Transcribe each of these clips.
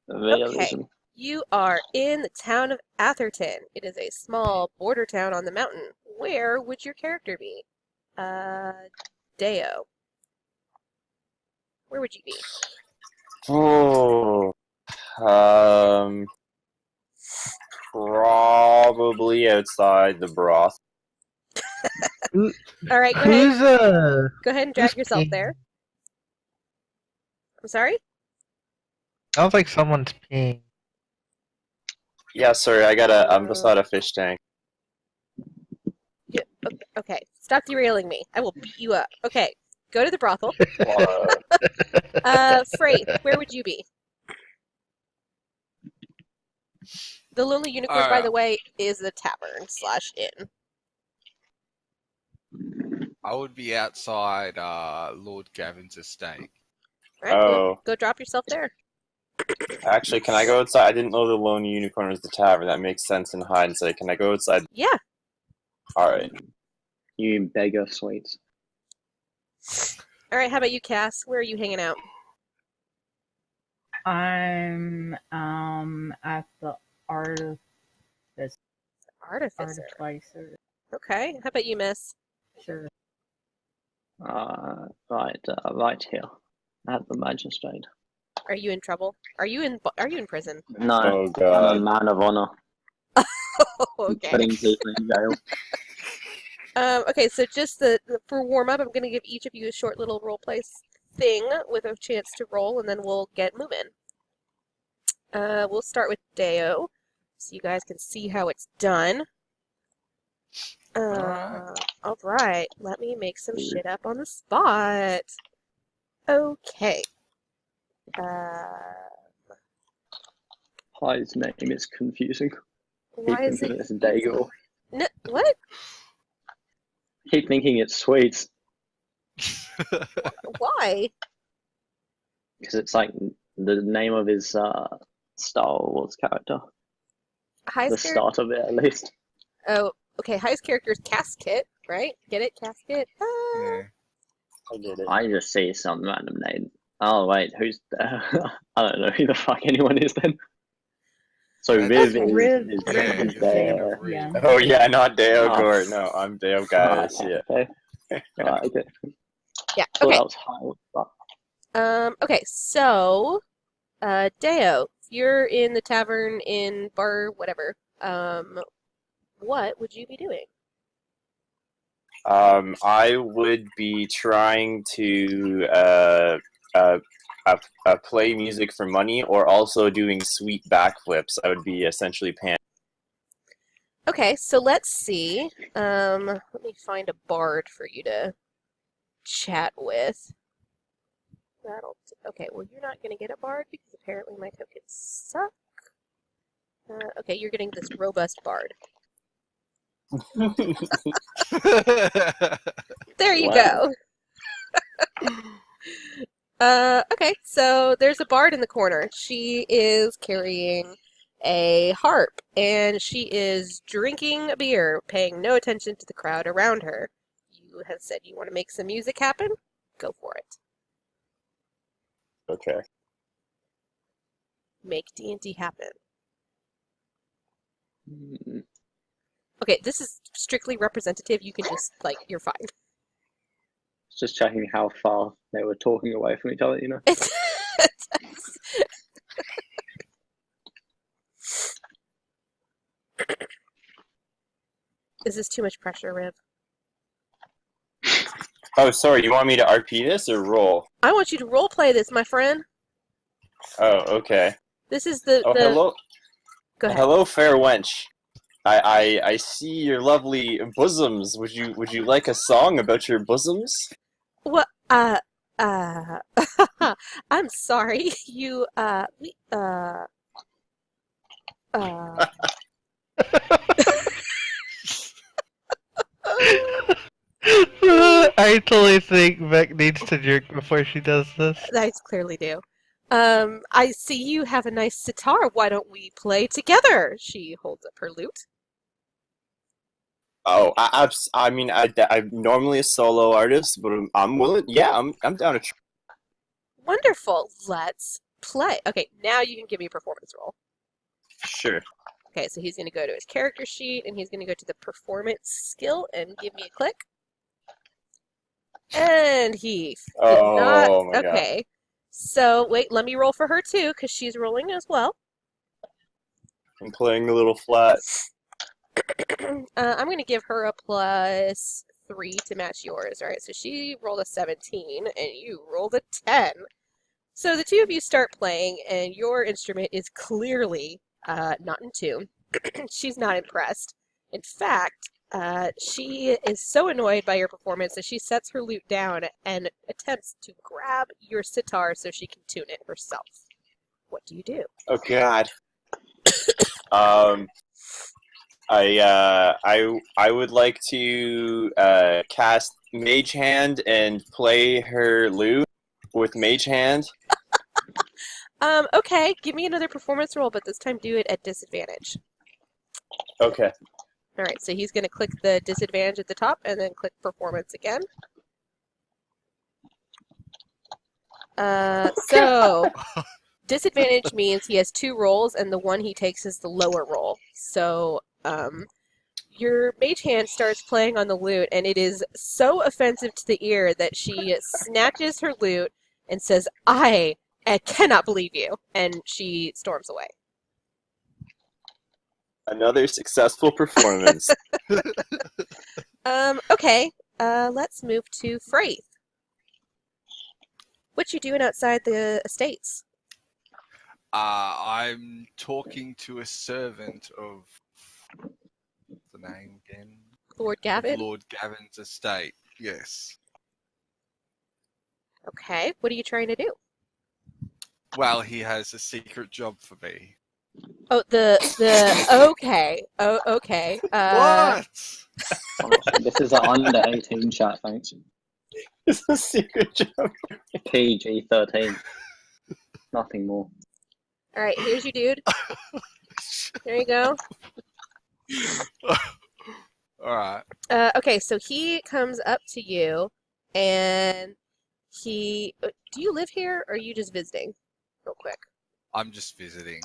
Realism. You are in the town of Atherton. It is a small border town on the mountain. Where would your character be? Deo. Where would you be? Oh, um, probably outside the broth. All right, go ahead. Go ahead and drag yourself there. I'm sorry? Sounds like someone's peeing. Yeah, sorry, I'm beside a fish tank. Yeah, okay, stop derailing me. I will beat you up. Okay, go to the brothel. Frey, where would you be? The Lonely Unicorn, by the way, is a tavern/inn. I would be outside Lord Gavin's estate. Right, Oh. go drop yourself there. Actually, can I go outside? I didn't know the Lone Unicorn was the tavern. That makes sense in hindsight. Can I go outside? Yeah. Alright. You beggar sweets. Alright, how about you, Cass? Where are you hanging out? I'm at the artificer. Artificer. Okay, how about you, miss? Sure. Right here. At the magistrate. Are you in trouble? Are you in prison? No, Oh, God. I'm a man of honor. Okay. Putting people in jail. Okay, so just for warm-up, I'm going to give each of you a short little role-play thing with a chance to roll, and then we'll get moving. We'll start with Deo, so you guys can see how it's done. Alright, let me make some shit up on the spot. Okay. His name is confusing. Why is it? It's Dago. No, what? Keep thinking it's sweets. Why? Because it's like the name of his Star Wars character. The start of it, at least. Oh, okay. Highest character is Casket, right? Get it? Casket? Yeah. I get it. I just see some random name. Oh, wait, who's there? I don't know who the fuck anyone is then. So Riv is there. Yeah. Oh, yeah, not Deo Gore. No, I'm Deo Guys. Yeah. Okay. Okay. Yeah, Thought okay. that was high. Okay, so, Deo, if you're in the tavern, in bar, whatever, what would you be doing? I would be trying to play music for money, or also doing sweet backflips. I would be essentially pan. Okay, so let's see. Let me find a bard for you to chat with. Okay, well, you're not going to get a bard because apparently my tokens suck. Okay, you're getting this robust bard. There you go. Okay, so there's a bard in the corner. She is carrying a harp, and she is drinking a beer, paying no attention to the crowd around her. You have said you want to make some music happen? Go for it. Okay. Make D&D happen. Mm. Okay, this is strictly representative. You can just, you're fine. Just checking how far they were talking away from each other, you know? Is this too much pressure, Riv? Oh, sorry, you want me to RP this or roll? I want you to roleplay this, my friend. Oh, okay. This is the... hello. Go ahead. Hello, fair wench. I see your lovely bosoms. Would you like a song about your bosoms? What? I'm sorry. You, I totally think Beck needs to drink before she does this. I clearly do. I see you have a nice sitar. Why don't we play together? She holds up her lute. Oh, I'm normally a solo artist, but I'm willing. Yeah, I'm down to try. Wonderful. Let's play. Okay, now you can give me a performance roll. Sure. Okay, so he's going to go to his character sheet, and he's going to go to the performance skill and give me a click. And he did not. Oh my god. Okay, so wait, let me roll for her too, because she's rolling as well. I'm playing a little flat. I'm going to give her a +3 to match yours. All right, so she rolled a 17, and you rolled a 10. So the two of you start playing, and your instrument is clearly not in tune. She's not impressed. In fact, she is so annoyed by your performance that she sets her lute down and attempts to grab your sitar so she can tune it herself. What do you do? Oh god. I would like to cast Mage Hand and play her lute with Mage Hand. Okay, give me another performance roll, but this time do it at disadvantage. Okay. Alright, so he's going to click the disadvantage at the top and then click performance again. So, disadvantage means he has 2 rolls and the one he takes is the lower roll. So, your mage hand starts playing on the lute and it is so offensive to the ear that she snatches her lute and says, I cannot believe you, and she storms away. Another successful performance. Okay, let's move to Fraith. What you doing outside the estates? I'm talking to a servant of the name again. Lord Gavin? Lord Gavin's estate. Yes. Okay, what are you trying to do? Well, he has a secret job for me. Oh, okay. Oh, okay. What? This is an under 18 chat, thanks. It's a secret job. PG-13. Nothing more. Alright, here's your dude. There you go. Alright. Okay, so he comes up to you, and he... Do you live here, or are you just visiting? Real quick. I'm just visiting.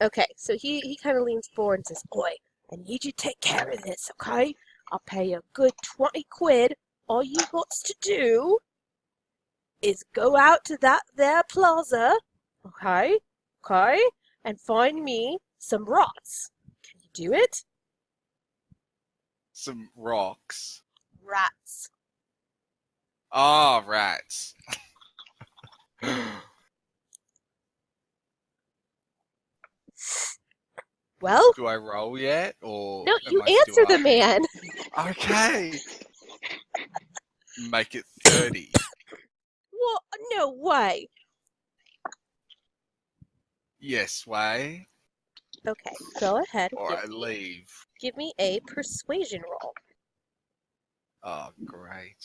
Okay, so he kind of leans forward and says, Oi, I need you to take care of this, okay? I'll pay you a good 20 quid. All you got to do is go out to that there plaza, okay? Okay? And find me some rats. Can you do it? Some rocks. Rats. Ah, rats. Well, Do I roll yet, or no, am you I answer still the up? man. Okay. Make it 30. Well, no way. Yes, way. Okay, go ahead. Or I leave. Give me a persuasion roll. Oh, great.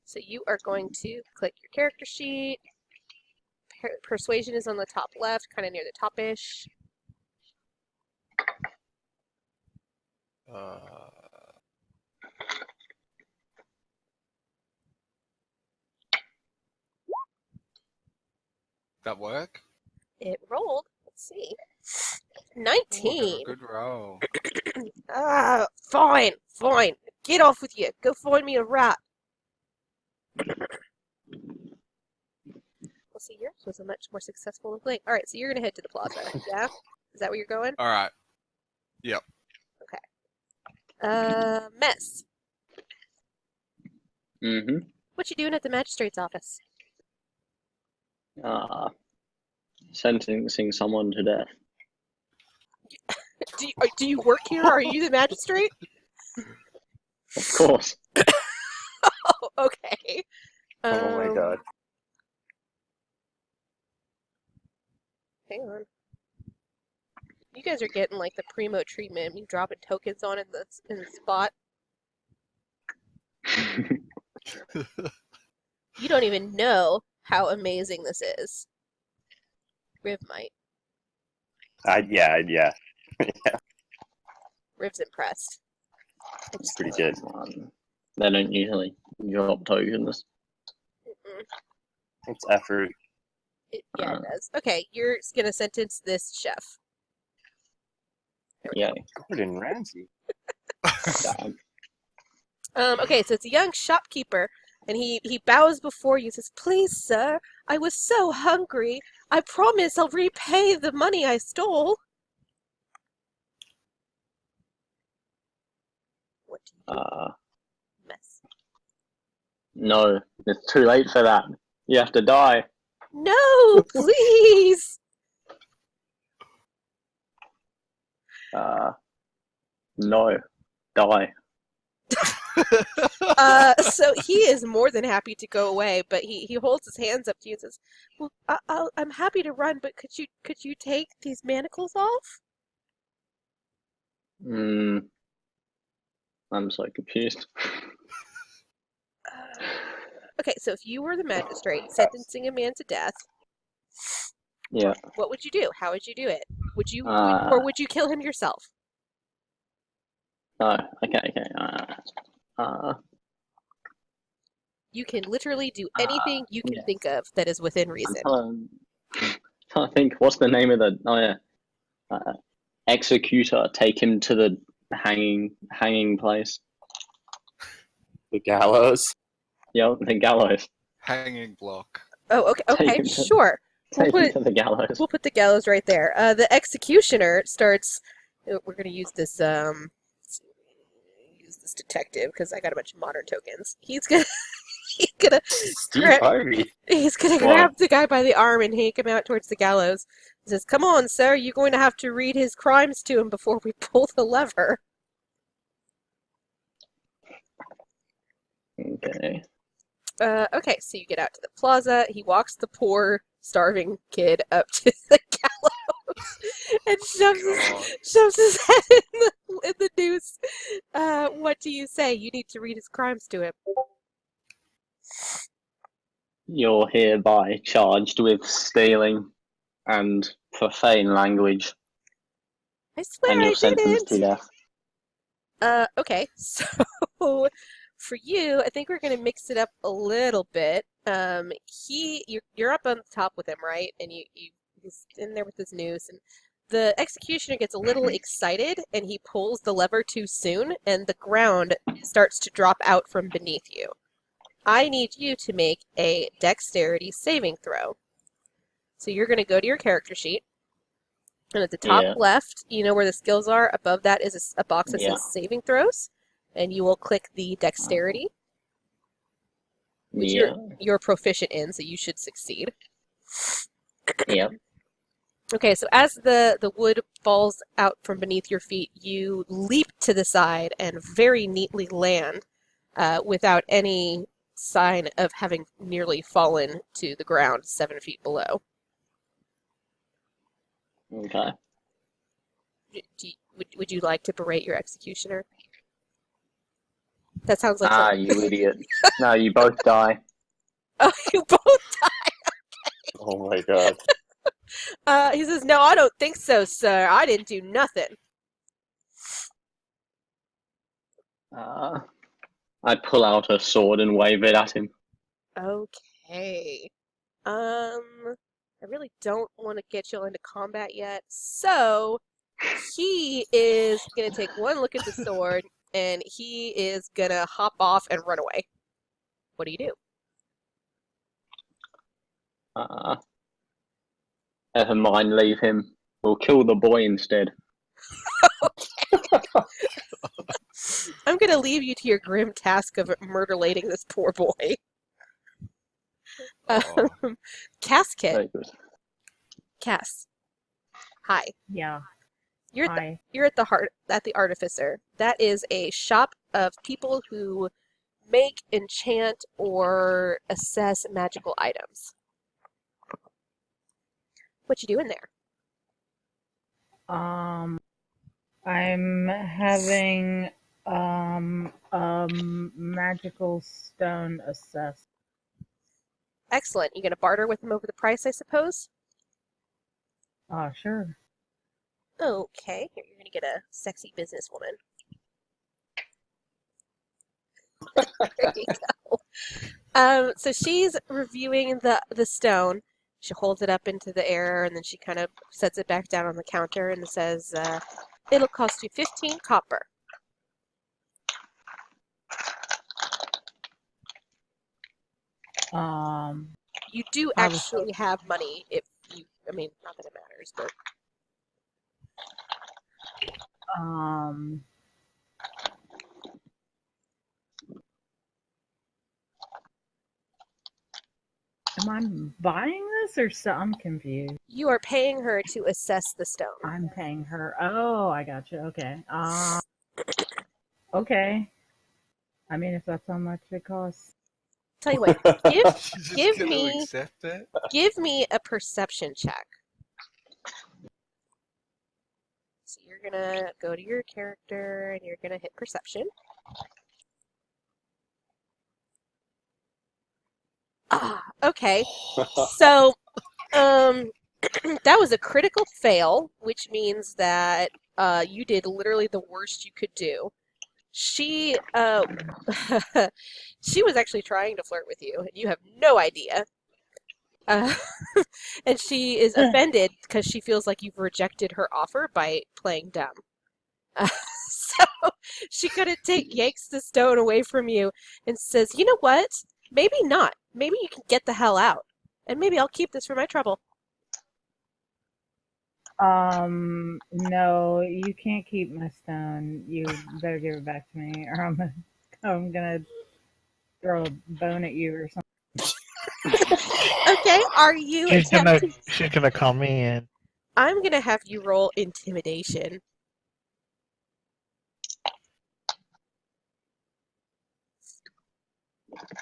So you are going to click your character sheet. Persuasion is on the top left, kind of near the top-ish. That work? It rolled. Let's see. Ooh, 19. good roll. Ah, fine. Get off with you. Go find me a rat. Well, see, yours was a much more successful than Blake. All right, so you're going to head to the plaza, yeah? Is that where you're going? All right. Yep. Mess. Mm-hmm. What you doing at the magistrate's office? Sentencing someone to death. Do you work here? Are you the magistrate? Of course. Oh, okay. Oh my god. Hang on. You guys are getting like the primo treatment. Me dropping tokens on in the spot. You don't even know how amazing this is. Riv might. Yeah. Riv's impressed. It's pretty good. They don't usually drop tokens. Mm-mm. It's effort. Yeah, it does. Okay, you're gonna sentence this chef. Yeah. Gordon Ramsay. Damn. Okay, so it's a young shopkeeper, and he bows before you and says, "Please, sir, I was so hungry. I promise I'll repay the money I stole." What do you do? Mess. No, it's too late for that. You have to die. No, please. No, die. So he is more than happy to go away, but he holds his hands up to you and says, "Well, I'm happy to run, but could you take these manacles off?" I'm so confused. Okay, so if you were the magistrate sentencing a man to death, Yeah. what would you do? How would you do it? Or would you kill him yourself? No. Okay. You can literally do anything you can think of that is within reason. I think, what's the name of the executor? Take him to the hanging place. The gallows. Yeah, the gallows. Hanging block. Oh, okay, sure. Take him to the gallows. We'll put the gallows right there. The executioner starts. We're gonna use this. Use this detective because I got a bunch of modern tokens. He's gonna Steve Harvey. He's gonna grab the guy by the arm and take him out towards the gallows. He says, "Come on, sir. You're going to have to read his crimes to him before we pull the lever." Okay. Okay, so you get out to the plaza. He walks the poor, starving kid up to the gallows and shoves his head in the noose. What do you say? You need to read his crimes to him. You're hereby charged with stealing and profane language, I swear and you're I sentenced to didn't. death. Okay, so for you, I think we're gonna mix it up a little bit. You're up on the top with him, right? And he's in there with his noose, and the executioner gets a little excited, and he pulls the lever too soon, and the ground starts to drop out from beneath you. I need you to make a dexterity saving throw. So you're gonna go to your character sheet, and at the top left, you know where the skills are. Above that is a box that says saving throws. And you will click the dexterity, which you're proficient in, so you should succeed. Yeah. Okay, so as the wood falls out from beneath your feet, you leap to the side and very neatly land without any sign of having nearly fallen to the ground 7 feet below. Okay. Would you like to berate your executioner? That sounds like something. You idiot. No, you both die. Oh, you both die? Okay. Oh my god. He says, "No, I don't think so, sir. I didn't do nothing." I pull out a sword and wave it at him. Okay. I really don't want to get you into combat yet, so he is gonna take one look at the sword, and he is gonna hop off and run away. What do you do? Never mind, leave him. We'll kill the boy instead. I'm gonna leave you to your grim task of murder-lating this poor boy. Cass Kit. Very good. Cass. Hi. Yeah. You're at the Artificer. That is a shop of people who make, enchant, or assess magical items. What you doing there? I'm having magical stone assessed. Excellent. You gonna barter with him over the price, I suppose? Sure. Okay. Here, you're gonna get a sexy businesswoman. There you go. So she's reviewing the stone. She holds it up into the air, and then she kind of sets it back down on the counter and says, it'll cost you 15 copper. You do actually have money if you, I mean, not that it matters, but... Am I buying this or so? I'm confused. You are paying her to assess the stone. I'm paying her. Oh, I got you. Okay. Okay. I mean, if that's how much it costs. Tell you what, give me a perception check. So you're gonna go to your character and you're gonna hit perception. Okay. So, that was a critical fail, which means that you did literally the worst you could do. She she was actually trying to flirt with you, and you have no idea. And she is offended because she feels like you've rejected her offer by playing dumb. So she kind of yanks the stone away from you and says, "You know what? Maybe not. Maybe you can get the hell out, and maybe I'll keep this for my trouble." No, you can't keep my stone. You better give it back to me, or I'm gonna throw a bone at you or something. Okay, are you? She's gonna call me in. I'm gonna have you roll intimidation.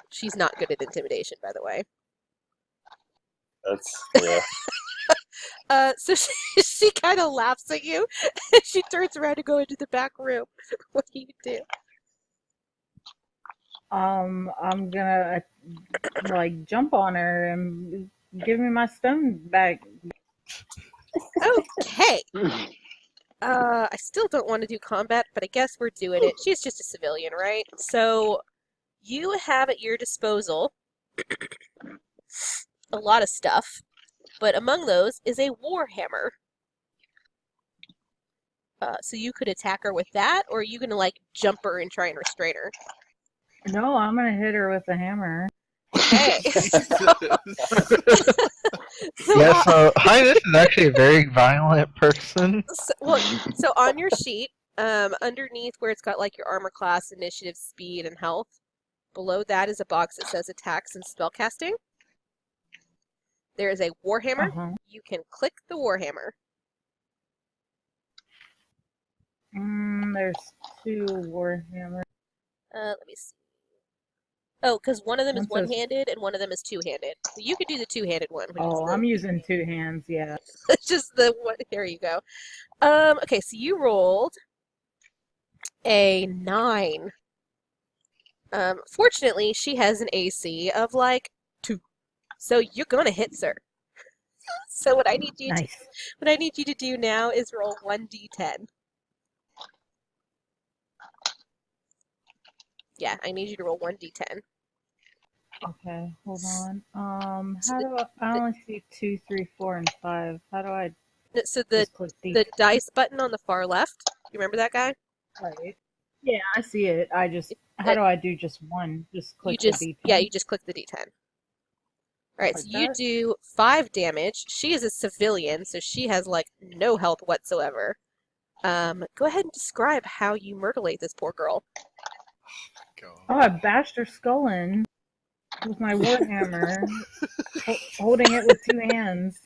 She's not good at intimidation, by the way. That's, yeah. So she kind of laughs at you, and she turns around to go into the back room. What do you do? I'm gonna like jump on her and give me my stone back. Okay. I still don't want to do combat, but I guess we're doing it. She's just a civilian, right? So you have at your disposal a lot of stuff, but among those is a warhammer. So you could attack her with that, or are you gonna like jump her and try and restrain her? No, I'm gonna hit her with a hammer. Okay. So Highness is actually a very violent person. So on your sheet, underneath where it's got like your armor class, initiative, speed, and health, below that is a box that says attacks and spellcasting. There is a warhammer. You can click the warhammer. There's 2 warhammers. Let me see. Oh, because one of them is one-handed and one of them is two-handed. So you could do the two-handed one. I'm using 2 hands, yeah. It's just the one. There you go. Okay, so you rolled a 9. Fortunately, she has an AC of like 2. So you're gonna hit, sir. So what I need you to do now is roll 1d10. Yeah, I need you to roll 1d10. Okay, hold on. How do I only see 2, 3, 4, and 5. How do I? So the dice button on the far left. You remember that guy? Right. Yeah, I see it. How do I do just one? Just click the D10. Yeah, you just click the D10. Alright, so you do 5 damage. She is a civilian, so she has like no health whatsoever. Go ahead and describe how you mutilate this poor girl. Oh, I bashed her skull in with my warhammer, holding it with 2 hands.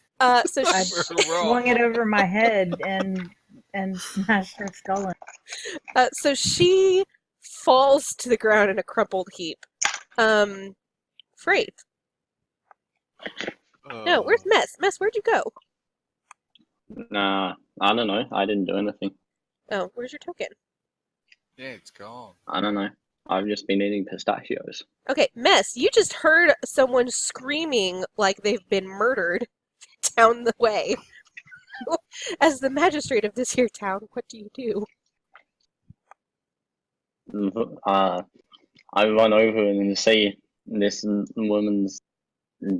So I swung it over my head and smashed her skull in. So she falls to the ground in a crumpled heap. Fraith. No, where's Mess? Mess, where'd you go? Nah, I don't know. I didn't do anything. Oh, where's your token? Yeah, it's gone. I don't know. I've just been eating pistachios. Okay, Mess, you just heard someone screaming like they've been murdered down the way. As the magistrate of this here town, what do you do? I run over and see this woman's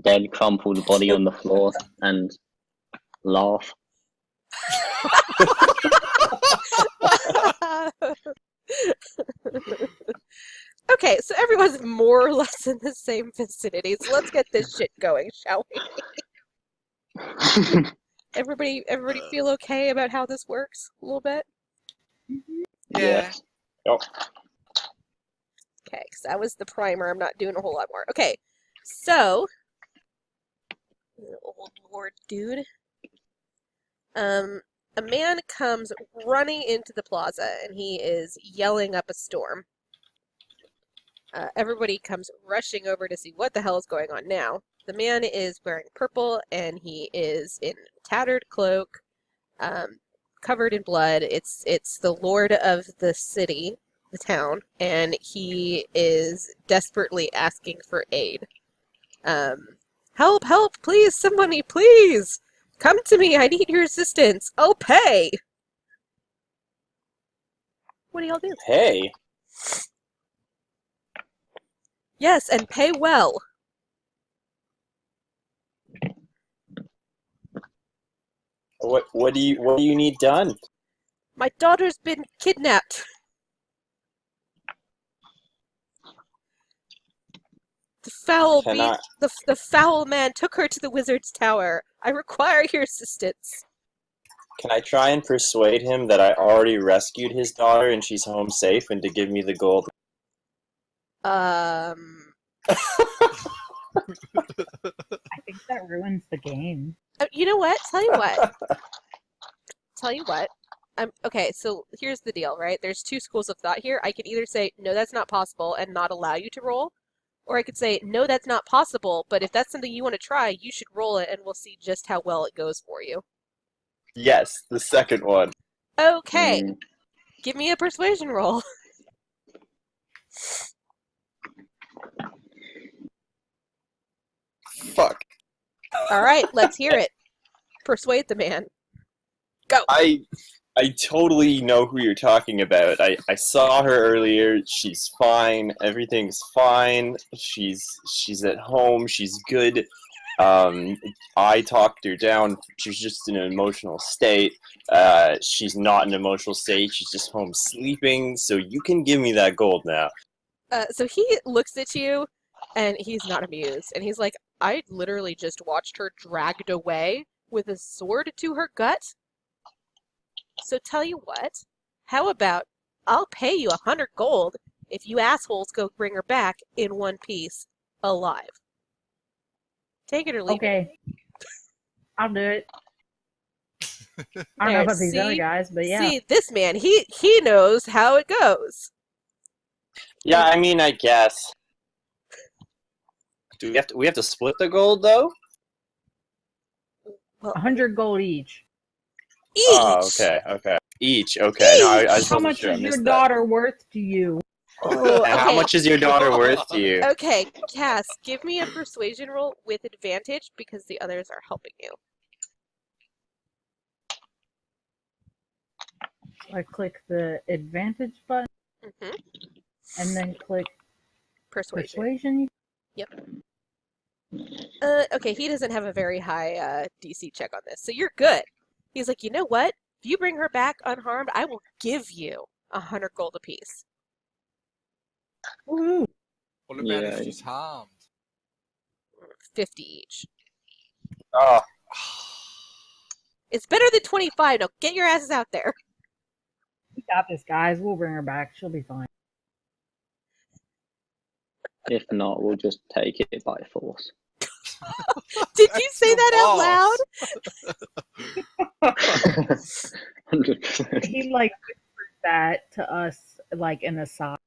dead, crumpled body on the floor and laugh. Okay, so everyone's more or less in the same vicinity, so let's get this shit going, shall we? Everybody feel okay about how this works a little bit? Yeah. Yep. Okay, because that was the primer. I'm not doing a whole lot more. Okay, so old lord dude. A man comes running into the plaza, and he is yelling up a storm. Everybody comes rushing over to see what the hell is going on now. The man is wearing purple, and he is in a tattered cloak, covered in blood. It's the lord of the city, the town, and he is desperately asking for aid. Help, help, please, somebody, please! Come to me, I need your assistance. I'll pay! What do y'all do? Hey. Yes, and pay well. What do you need done? My daughter's been kidnapped. The foul the foul man took her to the wizard's tower. I require your assistance. Can I try and persuade him that I already rescued his daughter and she's home safe and to give me the gold? I think that ruins the game. You know what? Tell you what. Okay, so here's the deal, right? There's two schools of thought here. I could either say, no, that's not possible, and not allow you to roll. Or I could say, no, that's not possible, but if that's something you want to try, you should roll it, and we'll see just how well it goes for you. Yes, the second one. Okay. Give me a persuasion roll. Fuck. Alright, let's hear it. Persuade the man. Go. I totally know who you're talking about. I saw her earlier. She's fine. Everything's fine. She's at home. She's good. I talked her down. She's just in an emotional state. She's not in an emotional state. She's just home sleeping. So you can give me that gold now. So he looks at you, and he's not amused. And he's like, I literally just watched her dragged away with a sword to her gut. So tell you what, how about I'll pay you 100 gold if you assholes go bring her back in one piece, alive. Take it or leave it. Okay. I'll do it. I don't know about these other guys, but yeah. See, this man, he knows how it goes. Yeah, I mean, I guess. Do we have to split the gold though? Well, 100 gold each. Each. Oh, okay. Each, okay. No, I How much is your daughter worth to you? Oh, okay. How much is your daughter worth to you? Okay, Cass, give me a persuasion roll with advantage because the others are helping you. I click the advantage button and then click persuasion. Yep. Okay, he doesn't have a very high DC check on this, so you're good. He's like, you know what? If you bring her back unharmed, I will give you 100 gold apiece. Woohoo! What about if she's harmed? 50 each. Oh. It's better than 25. Now get your asses out there. We got this, guys. We'll bring her back. She'll be fine. If not, we'll just take it by force. Did you say that out loud? 100%. He like whispered that to us like in a side.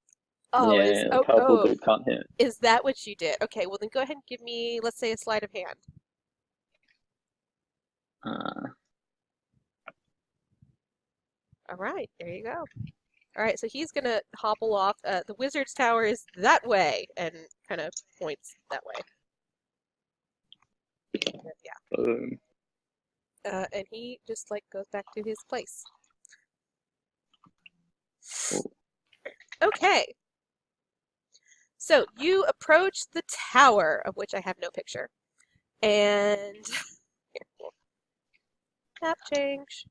Oh, Yeah, purple dude can't hit. Is that what you did? Okay, well then go ahead and give me, let's say, a sleight of hand. All right, there you go. All right, so he's gonna hobble off. The wizard's tower is that way, and kind of points that way. Yeah. Boom. And he just like goes back to his place. Okay. So you approach the tower, of which I have no picture. And map change.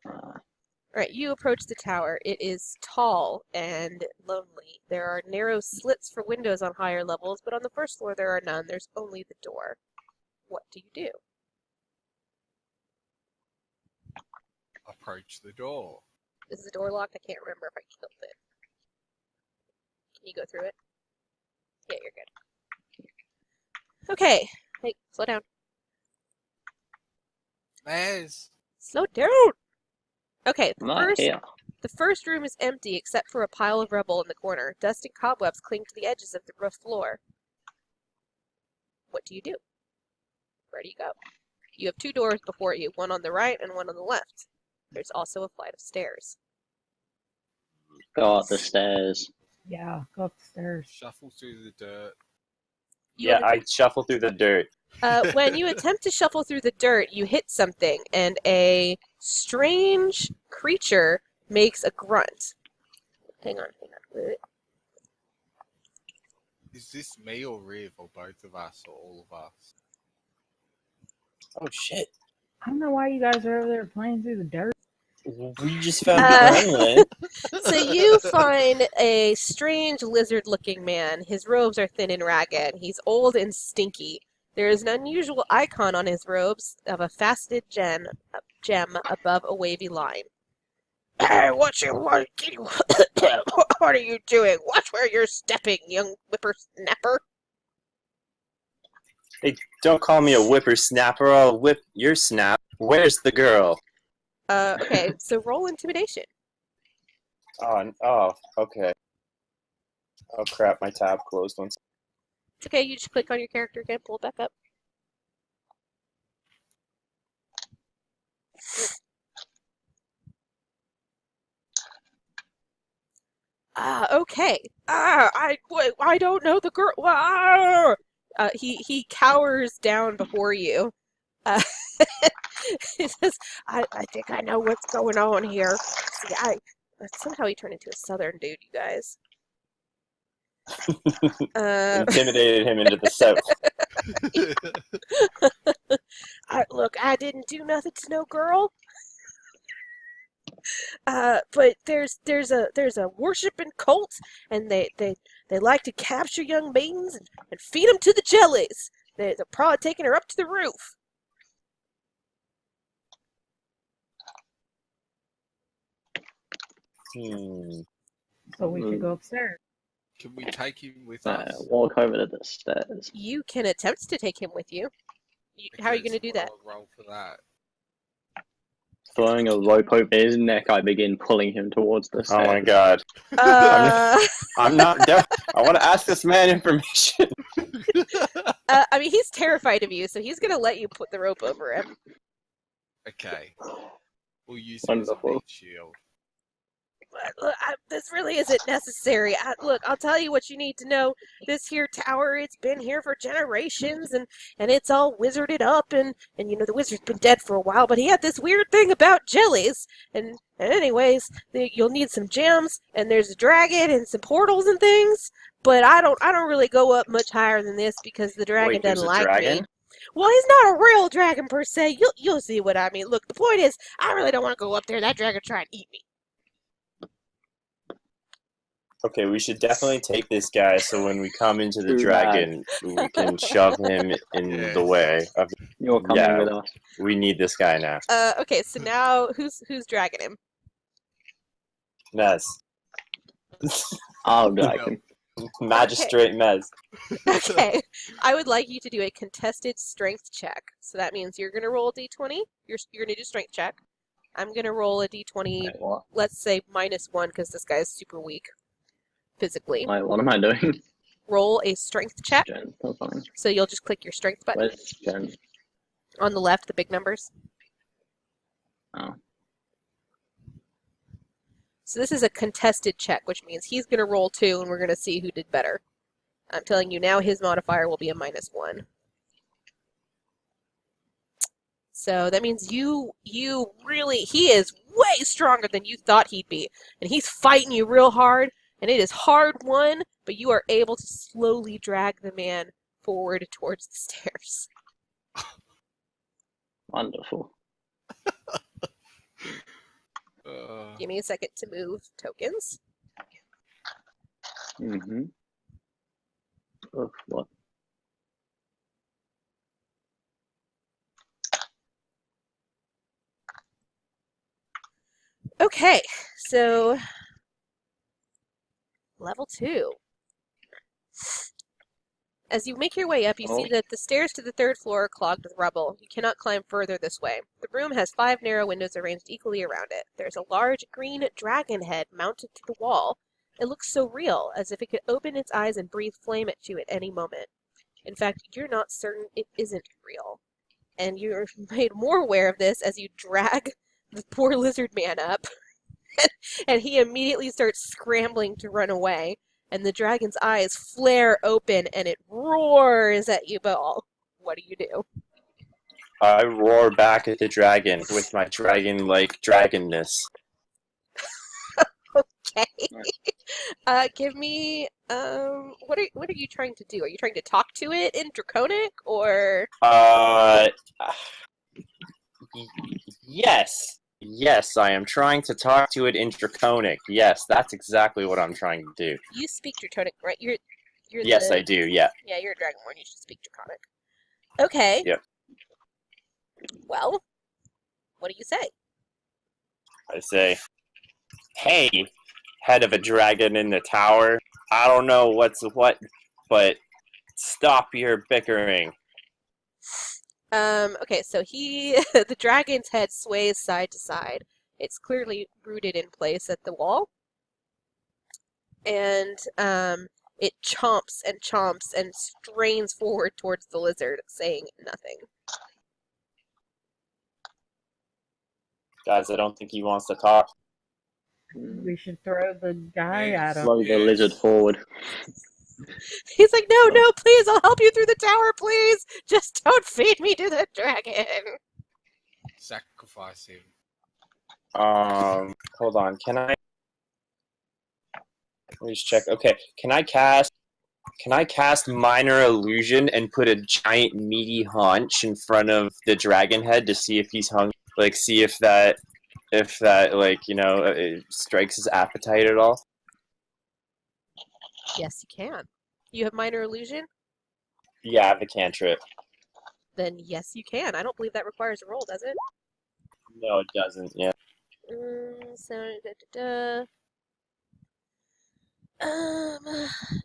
Alright, you approach the tower. It is tall and lonely. There are narrow slits for windows on higher levels, but on the first floor there are none. There's only the door. What do you do? Approach the door. Is the door locked? I can't remember if I killed it. Can you go through it? Yeah, you're good. Okay. Hey, slow down. Mez! Slow down! Okay, the first room is empty except for a pile of rubble in the corner. Dust and cobwebs cling to the edges of the roof floor. What do you do? Where do you go? You have two doors before you, one on the right and one on the left. There's also a flight of stairs. Go up the stairs. Yeah, go up the stairs. Shuffle through the dirt. I shuffle through the dirt. When you attempt to shuffle through the dirt, you hit something, and a strange creature makes a grunt. Hang on. Is this me or Riv, or both of us, or all of us? Oh shit! I don't know why you guys are over there playing through the dirt. We just found the gremlin. So you find a strange lizard-looking man. His robes are thin and ragged. He's old and stinky. There is an unusual icon on his robes of a faceted gem above a wavy line. Hey, what are you doing? Watch where you're stepping, young whippersnapper. Hey, don't call me a whippersnapper. I'll whip your snap. Where's the girl? Okay, so roll intimidation. Oh, okay. Oh crap, my tab closed once. It's okay, you just click on your character again, pull it back up. Okay. I don't know the girl. He cowers down before you. He says, I think I know what's going on here. See, somehow he turned into a southern dude, you guys. Intimidated him into the south. Look, I didn't do nothing to no girl. But there's a worshiping cult, and they like to capture young maidens and feed them to the jellies. They're probably taking her up to the roof. So we should go upstairs. Can we take him with us? Walk over to the stairs. You can attempt to take him with you. How are you going to do that? Roll for that. Throwing a rope over his neck, I begin pulling him towards the stairs. Oh my god. I'm not deaf. I want to ask this man information. I mean, he's terrified of you, so he's going to let you put the rope over him. Okay. We'll use him as a meat shield. Look, this really isn't necessary. Look, I'll tell you what you need to know. This here tower, it's been here for generations, and it's all wizarded up, and you know, the wizard's been dead for a while, but he had this weird thing about jellies, and anyways, you'll need some gems, and there's a dragon, and some portals and things, but I don't really go up much higher than this, because the dragon doesn't like me. Well, he's not a real dragon, per se. You'll see what I mean. Look, the point is, I really don't want to go up there. That dragon try and eat me. Okay, we should definitely take this guy so when we come into the dragon, we can shove him in the way. You're coming with us. We need this guy now. Okay, so now who's dragging him? Mez. I'll drag him. Magistrate Mez. Okay, I would like you to do a contested strength check. So that means you're going to roll a d20. You're going to do a strength check. I'm going to roll a d20, let's say -1, because this guy is super weak. Physically. Wait, what am I doing? Roll a strength check. So you'll just click your strength button. Where's Jen? On the left, the big numbers. Oh. So this is a contested check, which means he's going to roll 2, and we're going to see who did better. I'm telling you now, his modifier will be a -1. So that means you really, he is way stronger than you thought he'd be. And he's fighting you real hard. And it is hard won, but you are able to slowly drag the man forward towards the stairs. Wonderful. Give me a second to move tokens. Mm-hmm. Oh, what? Okay, so level 2. As you make your way up, you see that the stairs to the 3rd floor are clogged with rubble. You cannot climb further this way. The room has 5 narrow windows arranged equally around it. There's a large green dragon head mounted to the wall. It looks so real, as if it could open its eyes and breathe flame at you at any moment. In fact, you're not certain it isn't real. And you're made more aware of this as you drag the poor lizard man up. And he immediately starts scrambling to run away. And the dragon's eyes flare open and it roars at you all. What do you do? I roar back at the dragon with my dragon-like dragonness. Okay. Give me what are you trying to do? Are you trying to talk to it in Draconic or Yes. Yes, I am trying to talk to it in Draconic. Yes, that's exactly what I'm trying to do. You speak Draconic, right? You're Yes, I do, yeah. Yeah, you're a Dragonborn, you should speak Draconic. Okay. Yep. Well, what do you say? I say, hey, head of a dragon in the tower. I don't know what's what, but stop your bickering. Okay, so the dragon's head sways side to side. It's clearly rooted in place at the wall. And, it chomps and chomps and strains forward towards the lizard, saying nothing. Guys, I don't think he wants to talk. We should throw the guy at him. Throw the lizard forward. He's like, no, please, I'll help you through the tower, please! Just don't feed me to the dragon! Sacrifice him. Hold on, can I... Let me just check. Okay, can I cast Minor Illusion and put a giant meaty haunch in front of the dragon head to see if he's hungry? Like, see if that, like, you know, it strikes his appetite at all? Yes, you can. You have Minor Illusion? Yeah, I have the cantrip. Then yes, you can. I don't believe that requires a roll, does it? No, it doesn't, yeah.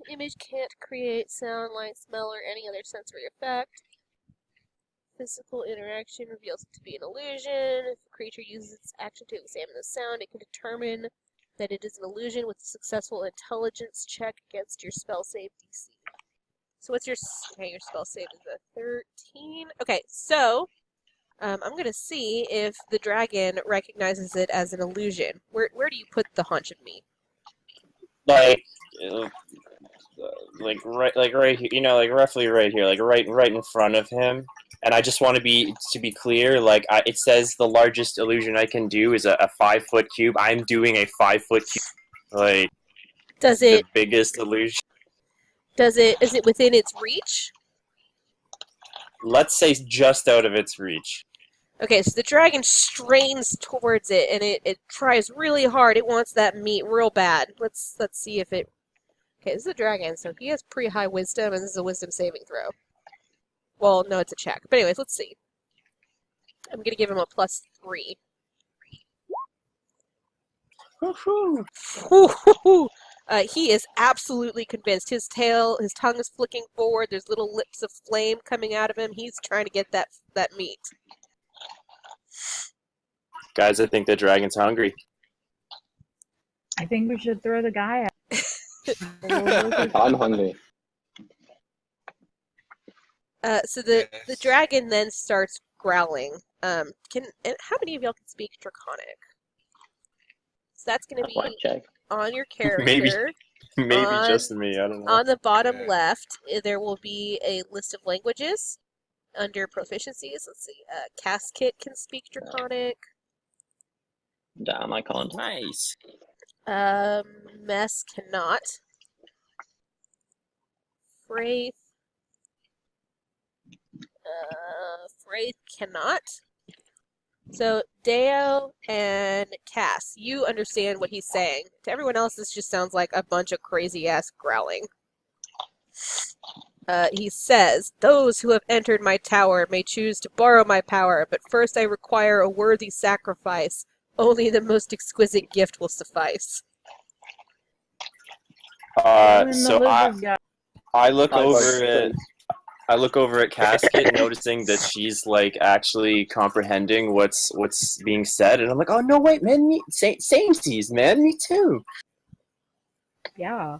Image can't create sound, light, smell, or any other sensory effect. Physical interaction reveals it to be an illusion. If a creature uses its action to examine the sound, it can determine that it is an illusion with a successful intelligence check against your spell save DC. So what's your spell save is a 13? Okay, so I'm going to see if the dragon recognizes it as an illusion. Where do you put the haunch of meat? Like right here, you know, like roughly right here, like right in front of him. And I just want to be clear, like it says the largest illusion I can do is a 5-foot cube. I'm doing a 5-foot cube, like the biggest illusion. Is it within its reach? Let's say just out of its reach. Okay, so the dragon strains towards it, and it tries really hard. It wants that meat real bad. Let's see if it... Okay, this is a dragon, so he has pretty high wisdom, and this is a wisdom saving throw. Well, no, it's a check. But anyways, let's see. I'm going to give him a +3. Woo-hoo! He is absolutely convinced. His tongue is flicking forward. There's little lips of flame coming out of him. He's trying to get that meat. Guys, I think the dragon's hungry. I think we should throw the guy at I'm hungry. So the dragon then starts growling. How many of y'all can speak Draconic? So that's going to be on your character. Maybe just me. I don't know. On the bottom left, there will be a list of languages under proficiencies. Let's see. Casket can speak Draconic. Damn, I can't. Nice. Mess cannot. Wraith. Fraith cannot. So, Deo and Cass, you understand what he's saying. To everyone else, this just sounds like a bunch of crazy-ass growling. He says, "Those who have entered my tower may choose to borrow my power, but first I require a worthy sacrifice. Only the most exquisite gift will suffice." So I look over at Casket, noticing that she's like actually comprehending what's being said, and I'm like, "Oh no, wait, man, samesies, man, me too." Yeah.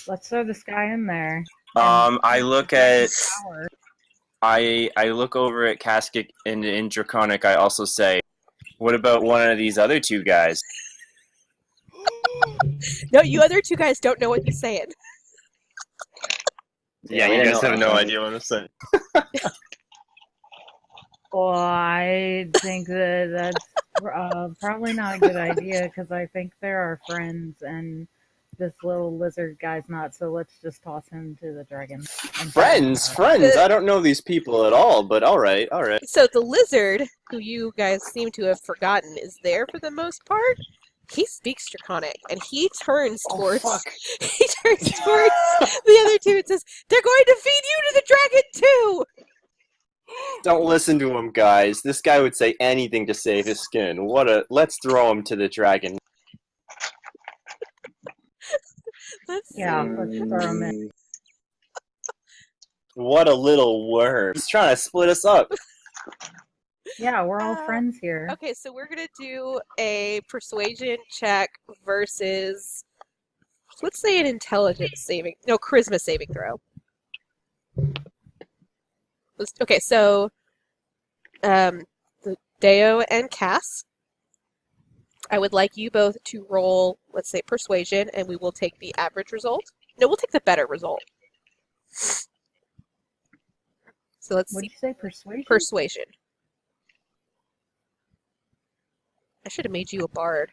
Let's throw this guy in there. I look over at Casket and in Draconic. I also say, "What about one of these other two guys?" No, you other two guys don't know what he's saying. Yeah, you guys have no idea what I'm saying. Well, I think that's probably not a good idea, because I think they're our friends, and this little lizard guy's not, so let's just toss him to the dragon. Friends? I don't know these people at all, but alright. So the lizard, who you guys seem to have forgotten, is there for the most part. He speaks Draconic, and he turns towards the other two and says, "They're going to feed you to the dragon too!" Don't listen to him, guys. This guy would say anything to save his skin. Let's throw him to the dragon. Let's throw him in. What a little worm. He's trying to split us up. Yeah, we're all friends here. Okay, so we're going to do a persuasion check versus, let's say, an charisma saving throw. Okay, so Deo and Cass, I would like you both to roll, let's say, persuasion, and we will take the average result. No, we'll take the better result. So let's see. What did you say, persuasion? Persuasion. I should have made you a bard.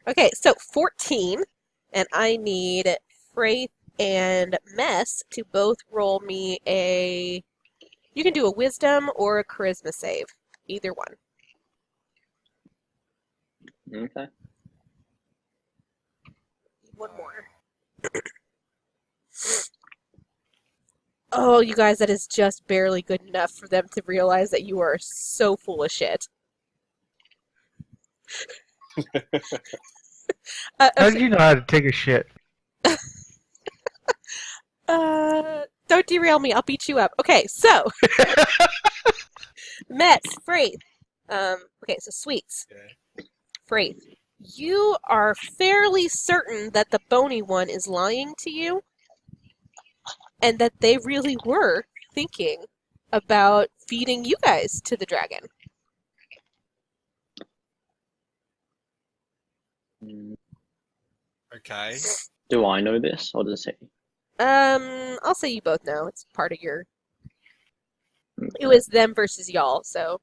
Okay, so 14, and I need Fraith and Mess to both roll me a... You can do a wisdom or a charisma save. Either one. Okay. One more. Oh, you guys, that is just barely good enough for them to realize that you are so full of shit. How did you know how to take a shit? Don't derail me. I'll beat you up. Okay, so Mets, Fraith. Okay, so Sweets. Okay. Fraith, you are fairly certain that the bony one is lying to you, and that they really were thinking about feeding you guys to the dragon. Okay. Do I know this, or does he? I'll say you both know. It's part of your... It was them versus y'all, so...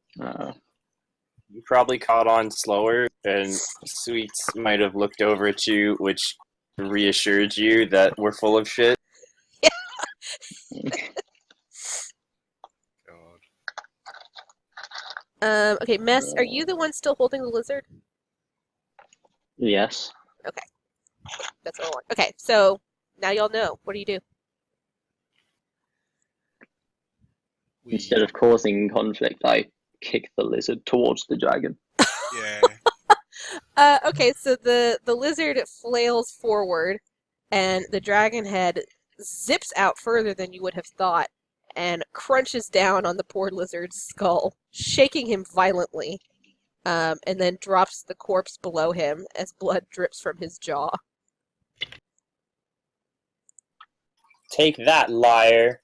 You probably caught on slower, and Sweets might have looked over at you, which reassured you that we're full of shit. God. Okay, Mess, are you the one still holding the lizard? Yes. Okay. That's what I want. Okay, so now y'all know. What do you do? Instead of causing conflict, I kick the lizard towards the dragon. Yeah. Okay, so the lizard flails forward, and the dragon head zips out further than you would have thought, and crunches down on the poor lizard's skull, shaking him violently, and then drops the corpse below him as blood drips from his jaw. Take that, liar.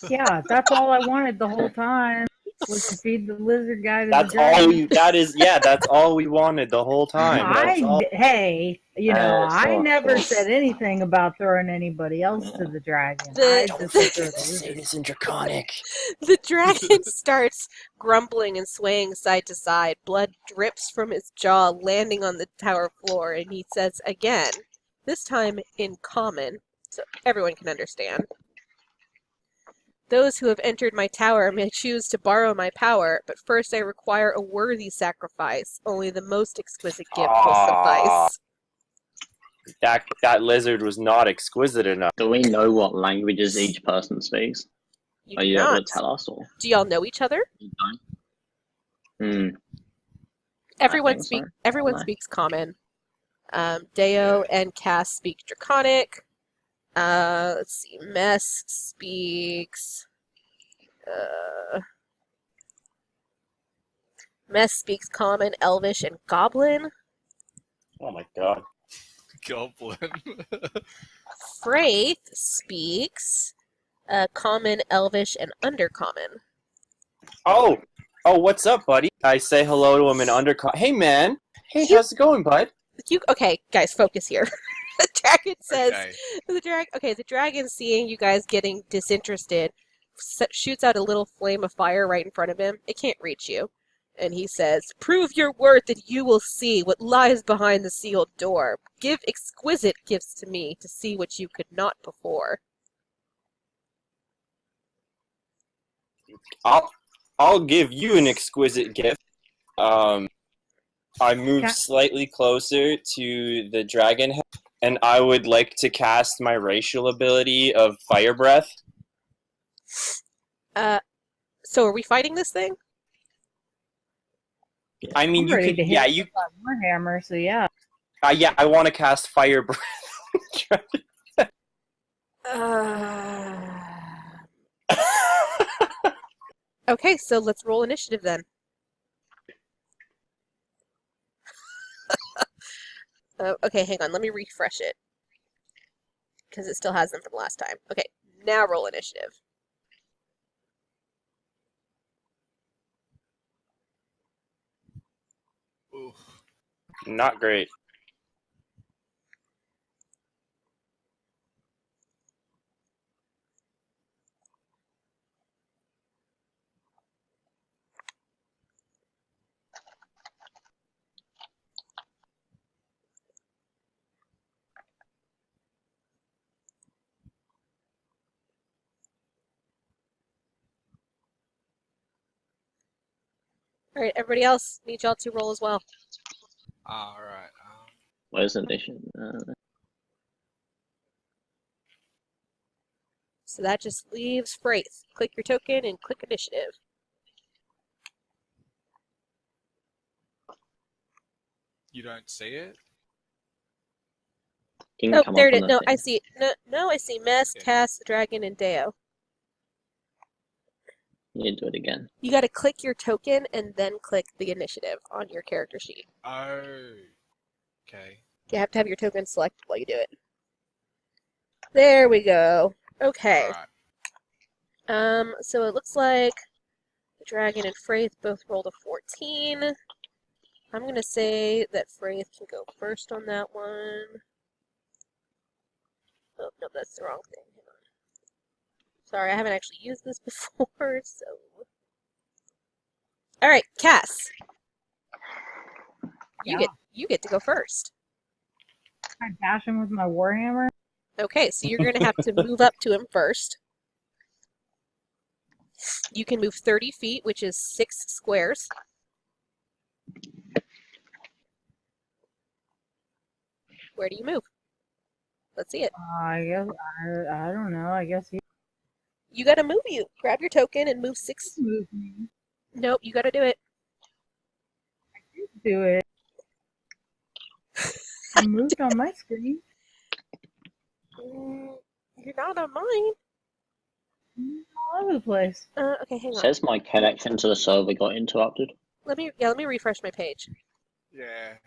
Yeah, that's all I wanted the whole time, was to feed the lizard guy to the dragon. That's all we wanted the whole time. Hey, I never false. said anything about throwing anybody else to the dragon. The- I just said throw the lizard. Say this in Draconic. The dragon starts grumbling and swaying side to side. Blood drips from his jaw, landing on the tower floor, and he says again, this time in common, so everyone can understand. Those who have entered my tower may choose to borrow my power, but first I require a worthy sacrifice. Only the most exquisite gift will suffice. That lizard was not exquisite enough. Do we know what languages each person speaks? You Are do you able not. to tell us, or Do y'all know each other? you don't? Everyone think so. Everyone No. speaks Common. Deo and Cass speak Draconic. Let's see. Mess speaks. Mess speaks Common, Elvish, and Goblin. Oh my god. Goblin. Fraith speaks Common, Elvish, and Undercommon. Oh, what's up, buddy? I say hello to him in undercut. Hey, man. Hey, You- how's it going, bud? Okay, guys, focus here. The dragon says. Okay. The dragon, seeing you guys getting disinterested, shoots out a little flame of fire right in front of him. It can't reach you. And he says, "Prove your worth and you will see what lies behind the sealed door. Give exquisite gifts to me to see what you could not before." I'll give you an exquisite gift. I move slightly closer to the dragon head, and I would like to cast my racial ability of fire breath. So are we fighting this thing? I mean, I'm you ready could, to hit yeah, it with that Warhammer, so yeah. yeah. I want to cast fire breath. Okay, so let's roll initiative then. Okay, hang on. Let me refresh it. Because it still has them from last time. Okay, now roll initiative. Oof. Not great. Alright, everybody else, need y'all to roll as well. Alright. Where's initiative? So that just leaves Fraith. Click your token and click initiative. You don't see it? Can Oh, come there up it on is. the No, thing. I see it. No, I see Mess, Yeah. Cass, the Dragon, and Deo. You need to do it again. You gotta click your token and then click the initiative on your character sheet. Oh. Okay. You have to have your token selected while you do it. There we go. Okay. Alright. So it looks like the Dragon and Fraith both rolled a 14. I'm gonna say that Fraith can go first on that one. Oh, no, that's the wrong thing. Hang on. Sorry, I haven't actually used this before, so... Alright, Cass. Yeah. You get to go first. I dash him with my Warhammer. Okay, so you're gonna have to move up to him first. You can move 30 feet, which is 6 squares. Where do you move? Let's see it. I guess I don't know. I guess he You gotta move you. Grab your token and move 6. moved me. Nope, you gotta do it. Do it. I moved on my screen. You're not on mine. All over the place. Okay, hang on. Says my connection to the server got interrupted. Let me refresh my page. Yeah.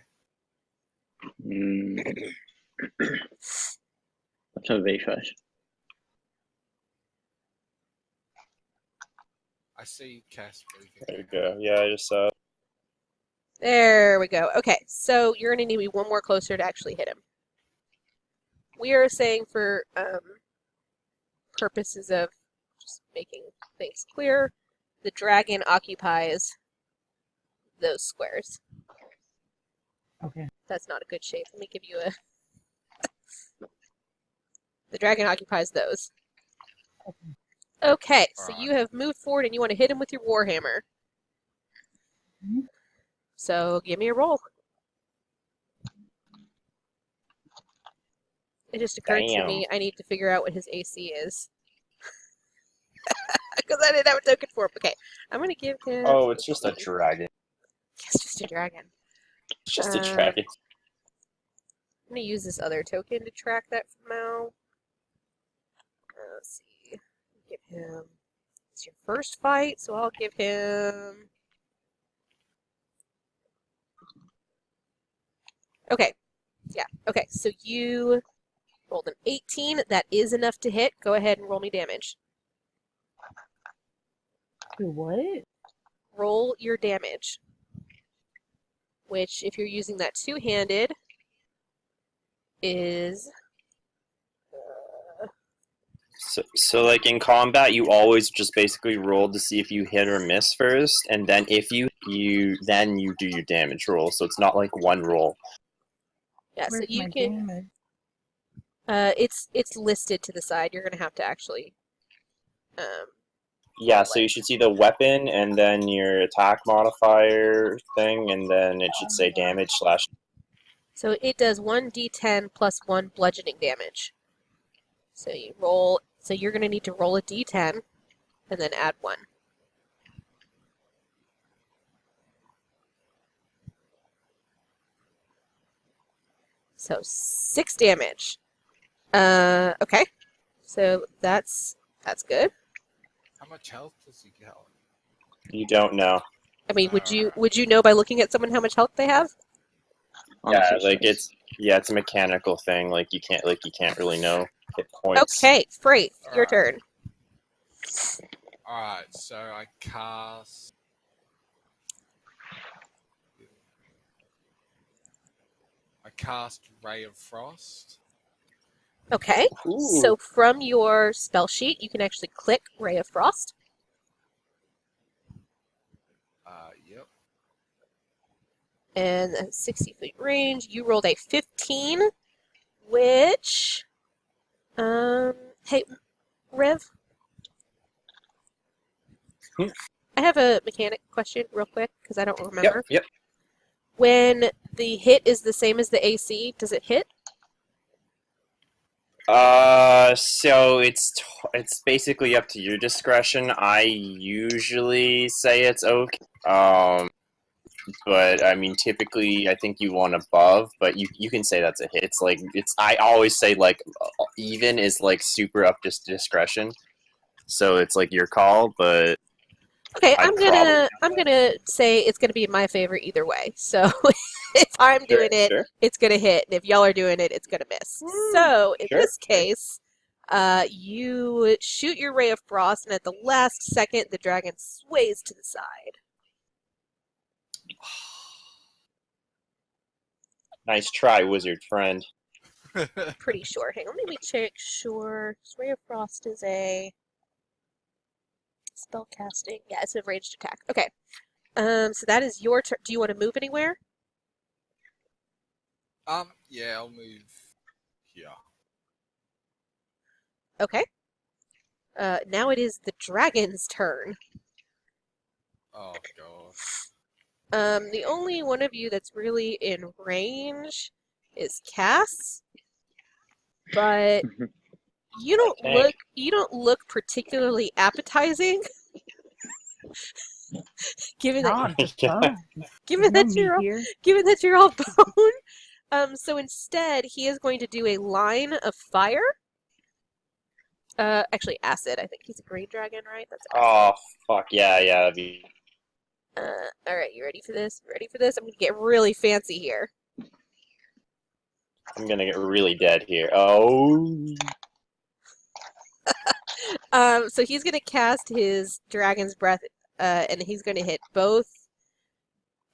What's a refresh? I see Cass moving. There you go. Yeah, I just saw. There we go. Okay, so you're gonna need to be one more closer to actually hit him. We are saying for purposes of just making things clear, the dragon occupies those squares. Okay. That's not a good shape. Let me give you a... The dragon occupies those. Okay. Okay, so Alright. you have moved forward and you want to hit him with your warhammer. Mhm. So give me a roll. It just occurred to Damn. me I need to figure out what his AC is. Because I didn't have a token for him. Okay, I'm going to give him... Oh, it's just a dragon. It's just a dragon. It's just a dragon. I'm going to use this other token to track that from Mal. Let's see. Give him... It's your first fight, so I'll give him... Okay. Yeah, okay, so you rolled an 18. That is enough to hit. Go ahead and roll me damage. Do what? Roll your damage. Which, if you're using that two-handed, is... So like in combat, you always just basically roll to see if you hit or miss first, and then if you then you do your damage roll. So it's not like one roll. Yeah, Where's so you my can... damage? It's listed to the side. You're going to have to actually... Yeah, so you should see the weapon and then your attack modifier thing, and then it should say damage slash. So it does 1d10 plus 1 bludgeoning damage. So you roll... So you're going to need to roll a d10 and then add 1. So 6 damage. Okay. So that's good. How much health does he get? You don't know. I mean, would you know by looking at someone how much health they have? Yeah, like it's a mechanical thing. Like you can't really know hit points. Okay, Frey, your turn. Alright, so I cast... Ray of Frost. Okay. Ooh. So from your spell sheet, you can actually click Ray of Frost. Yep. And a 60-foot range. You rolled a 15, which... hey, Rev? I have a mechanic question real quick, because I don't remember. Yep. When the hit is the same as the AC, does it hit? So it's basically up to your discretion. I usually say it's okay. But I mean, typically I think you want above, but you can say that's a hit. I always say like even is like super up to discretion. So it's like your call, but Okay, I'm gonna say it's gonna be in my favor either way. So if I'm doing it, it's gonna hit, and if y'all are doing it, it's gonna miss. So in this case, you shoot your Ray of Frost, and at the last second, the dragon sways to the side. Nice try, wizard friend. Pretty sure. Hang on, let me check. Sure, Ray of Frost is a spell casting. Yeah, it's a ranged attack. Okay. So that is your turn. Do you want to move anywhere? Yeah, I'll move here. Okay. Now it is the dragon's turn. Oh god. The only one of you that's really in range is Cass, but you don't look particularly appetizing. given that you're all bone. So instead, he is going to do a line of fire. Actually, acid. I think he's a green dragon, right? That's acid. Oh fuck yeah, that'd be. All right, you ready for this? Ready for this? I'm gonna get really fancy here. I'm gonna get really dead here. Oh. So he's gonna cast his dragon's breath, and he's gonna hit both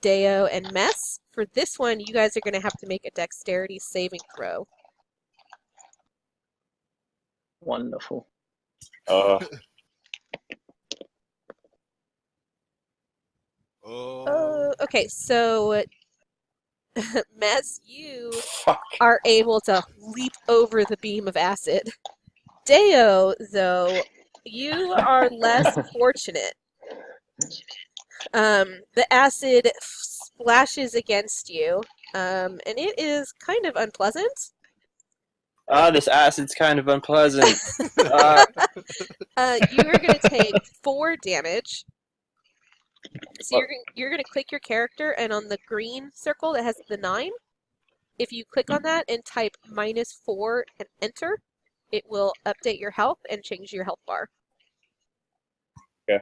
Deo and Mess. For this one, you guys are gonna have to make a dexterity saving throw. Wonderful. Okay, so Mess, you are able to leap over the beam of acid. Deo, though, you are less fortunate. The acid splashes against you, and it is kind of unpleasant. This acid's kind of unpleasant. You are going to take 4 damage. So you're going to click your character, and on the green circle that has the 9, if you click on that and type -4 and enter, it will update your health and change your health bar. Okay.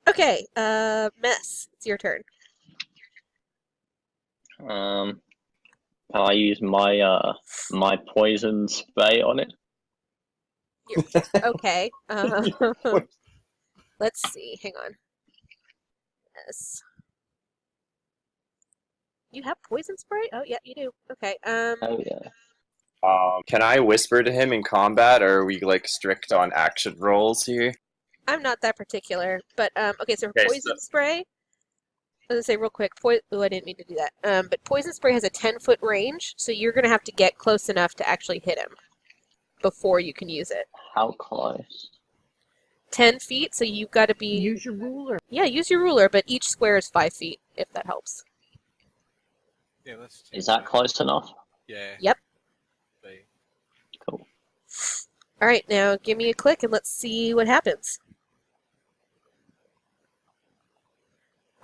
Okay, Mess, it's your turn. I use my my poison spray on it. Okay. Let's see. Hang on. Yes. You have poison spray? Oh, yeah, you do. Okay. Oh yeah. Can I whisper to him in combat, or are we like strict on action rolls here? I'm not that particular, but okay. So for Okay, poison spray, I was gonna say real quick. Oh, I didn't mean to do that. But poison spray has a 10-foot range, so you're gonna have to get close enough to actually hit him before you can use it. How close? 10 feet, so you've got to be. Use your ruler. Yeah, use your ruler, but each square is 5 feet, if that helps. Yeah, let's Is that close enough? Yeah. Yep. They- Cool. All right, now give me a click and let's see what happens.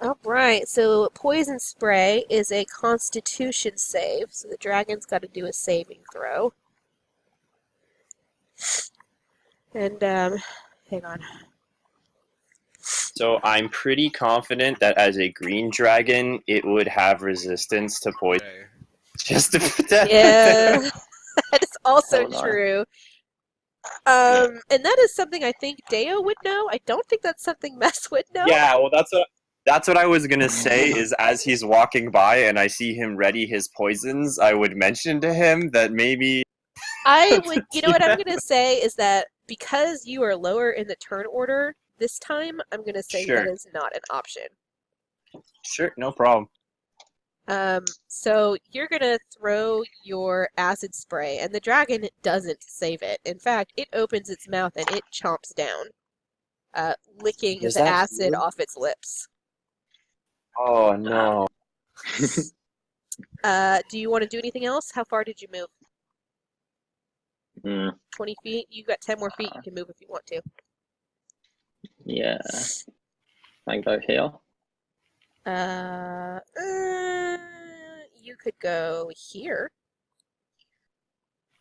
All right, so poison spray is a Constitution save, so the dragon's got to do a saving throw. And hang on. So I'm pretty confident that as a green dragon, it would have resistance to poison. Okay. Just to put that. Yeah, that is also Oh, no. true. And that is something I think Deo would know. I don't think that's something Mess would know. Yeah, well, that's what I was gonna say. Is as he's walking by and I see him ready his poisons, I would mention to him that maybe. I would. You know what I'm going to say is that because you are lower in the turn order this time, I'm going to say Sure. that is not an option. Sure, no problem. So you're going to throw your acid spray, and the dragon doesn't save it. In fact, it opens its mouth and it chomps down, licking Is the that acid you? off its lips. Oh no. Do you want to do anything else? How far did you move? Mm, 20 feet? You've got 10 more feet. You can move if you want to. yeah. I go here. You could go here.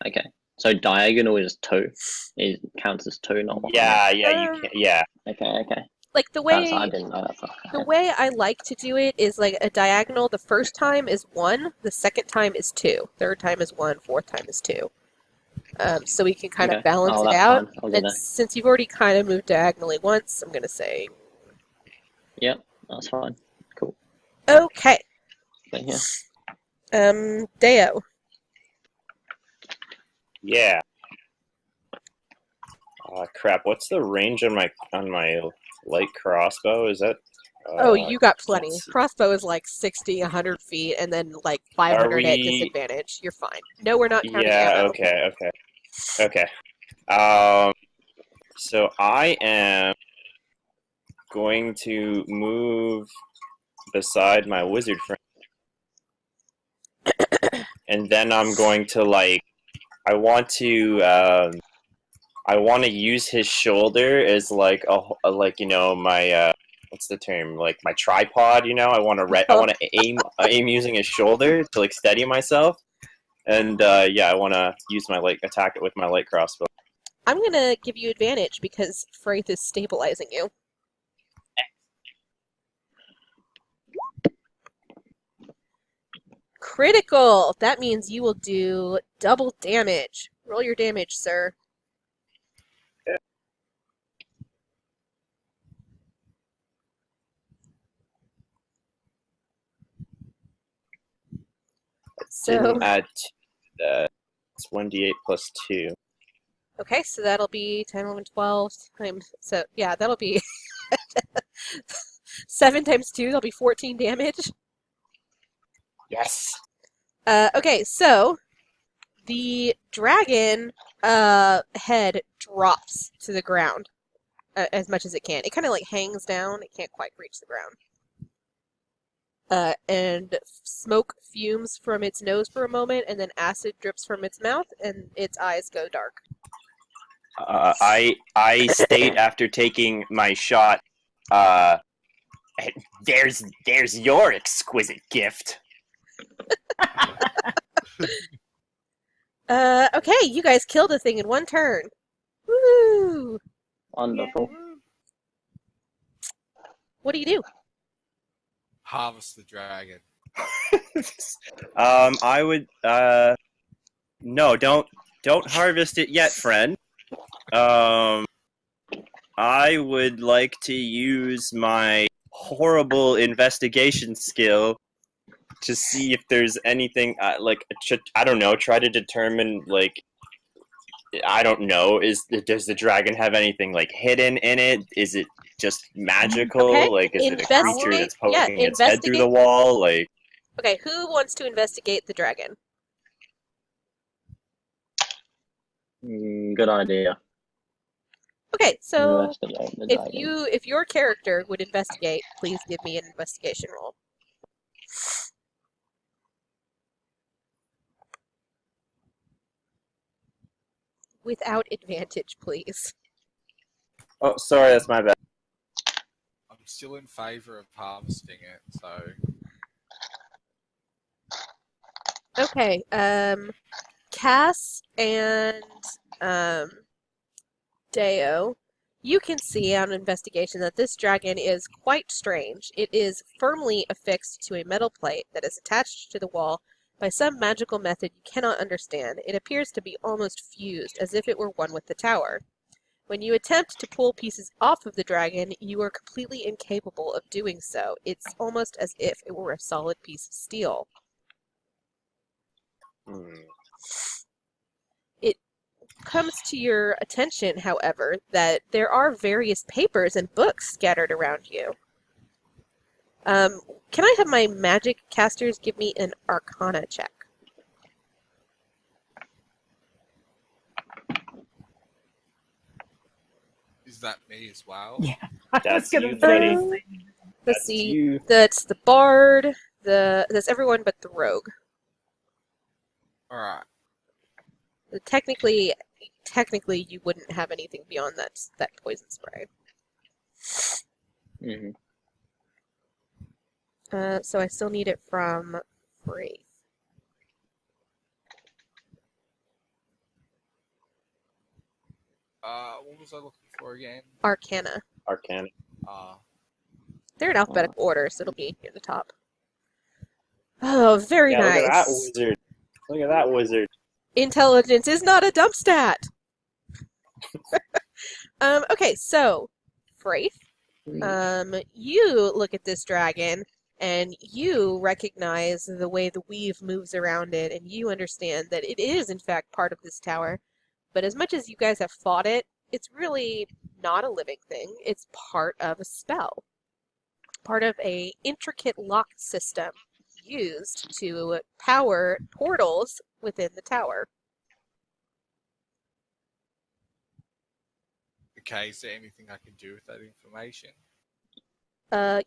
Okay. So diagonal is 2. It counts as 2, not 1. Yeah, you can. Yeah. Okay. Like the way I didn't know that. the way I like to do it is like a diagonal. The first time is 1, the second time is 2, third time is 1, fourth time is 2. So we can kind of balance it that's out. fine. I'll do And that. since you've already kind of moved diagonally once, I'm gonna say Yep, that's fine. Cool. okay. Stay here. Deo. Yeah. Crap. What's the range on my light crossbow? Is that? Oh, you got plenty. let's see. Crossbow is like 60, 100 feet, and then like 500 at we- disadvantage. You're fine. No, we're not counting Yeah. ammo. Okay. So I am going to move beside my wizard friend, and then I'm going to I want to use his shoulder as like a my what's the term, like my tripod, I want to aim using his shoulder to like steady myself, and I want to use my attack it with my light crossbow. I'm gonna give you advantage because Fraith is stabilizing you. Critical! That means you will do double damage. Roll your damage, sir. So, Didn't add that. It's 1d8 plus 2. okay, so that'll be 10, 11, 12 times. So, yeah, that'll be 7 times 2, that'll be 14 damage. Yes. Okay, so the dragon head drops to the ground as much as it can. It kind of like hangs down. It can't quite reach the ground. And smoke fumes from its nose for a moment, and then acid drips from its mouth, and its eyes go dark. I state after taking my shot. There's your exquisite gift. Okay, you guys killed a thing in one turn. Woo! Wonderful. What do you do? Harvest the dragon. I would. No, don't harvest it yet, friend. I would like to use my horrible investigation skill to see if there's anything I don't know. Try to determine I don't know. Does the dragon have anything hidden in it? Is it just magical? Okay. Is it a creature that's poking its head through the wall? Okay, who wants to investigate the dragon? Good idea. Okay, so Investigate the dragon. if your character would investigate, please give me an investigation roll. Without advantage, please. Oh, sorry, that's my bad. I'm still in favor of harvesting it, so Okay, Cass and Deo, you can see on investigation that this dragon is quite strange. It is firmly affixed to a metal plate that is attached to the wall by some magical method you cannot understand. It appears to be almost fused, as if it were one with the tower. When you attempt to pull pieces off of the dragon, you are completely incapable of doing so. It's almost as if it were a solid piece of steel. It comes to your attention, however, that there are various papers and books scattered around you. Can I have my magic casters give me an Arcana check? is that me as well? Yeah, I was That's gonna you, say. buddy. Let's see. You. That's the bard. That's everyone but the rogue. Alright. Technically, you wouldn't have anything beyond that poison spray. Mm-hmm. So I still need it from Wraith. What was I looking for again? Arcana. Arcana. They're in alphabetical order, so it'll be near the top. Oh, very nice. Look at that wizard. Look at that wizard. Intelligence is not a dump stat. Okay, so Wraith, you look at this dragon and you recognize the way the weave moves around it, and you understand that it is in fact part of this tower. But as much as you guys have fought it, it's really not a living thing. It's part of a spell. Part of an intricate lock system used to power portals within the tower. Okay, is there anything I can do with that information?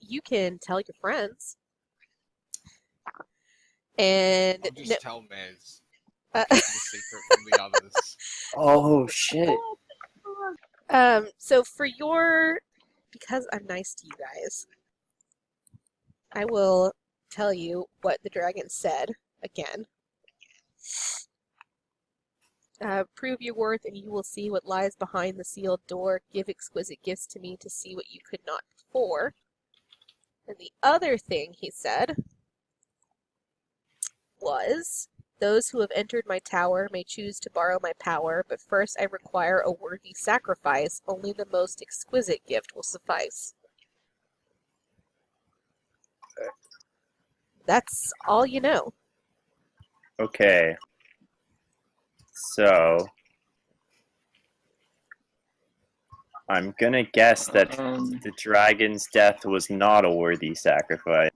You can tell your friends. And I'll just tell Mez. Uh, Keep the secret from the others. Oh, shit. So because I'm nice to you guys, I will tell you what the dragon said again. Prove your worth and you will see what lies behind the sealed door. Give exquisite gifts to me to see what you could not before. And the other thing he said was, those who have entered my tower may choose to borrow my power, but first I require a worthy sacrifice. Only the most exquisite gift will suffice. That's all you know. Okay. So, I'm gonna guess that the dragon's death was not a worthy sacrifice.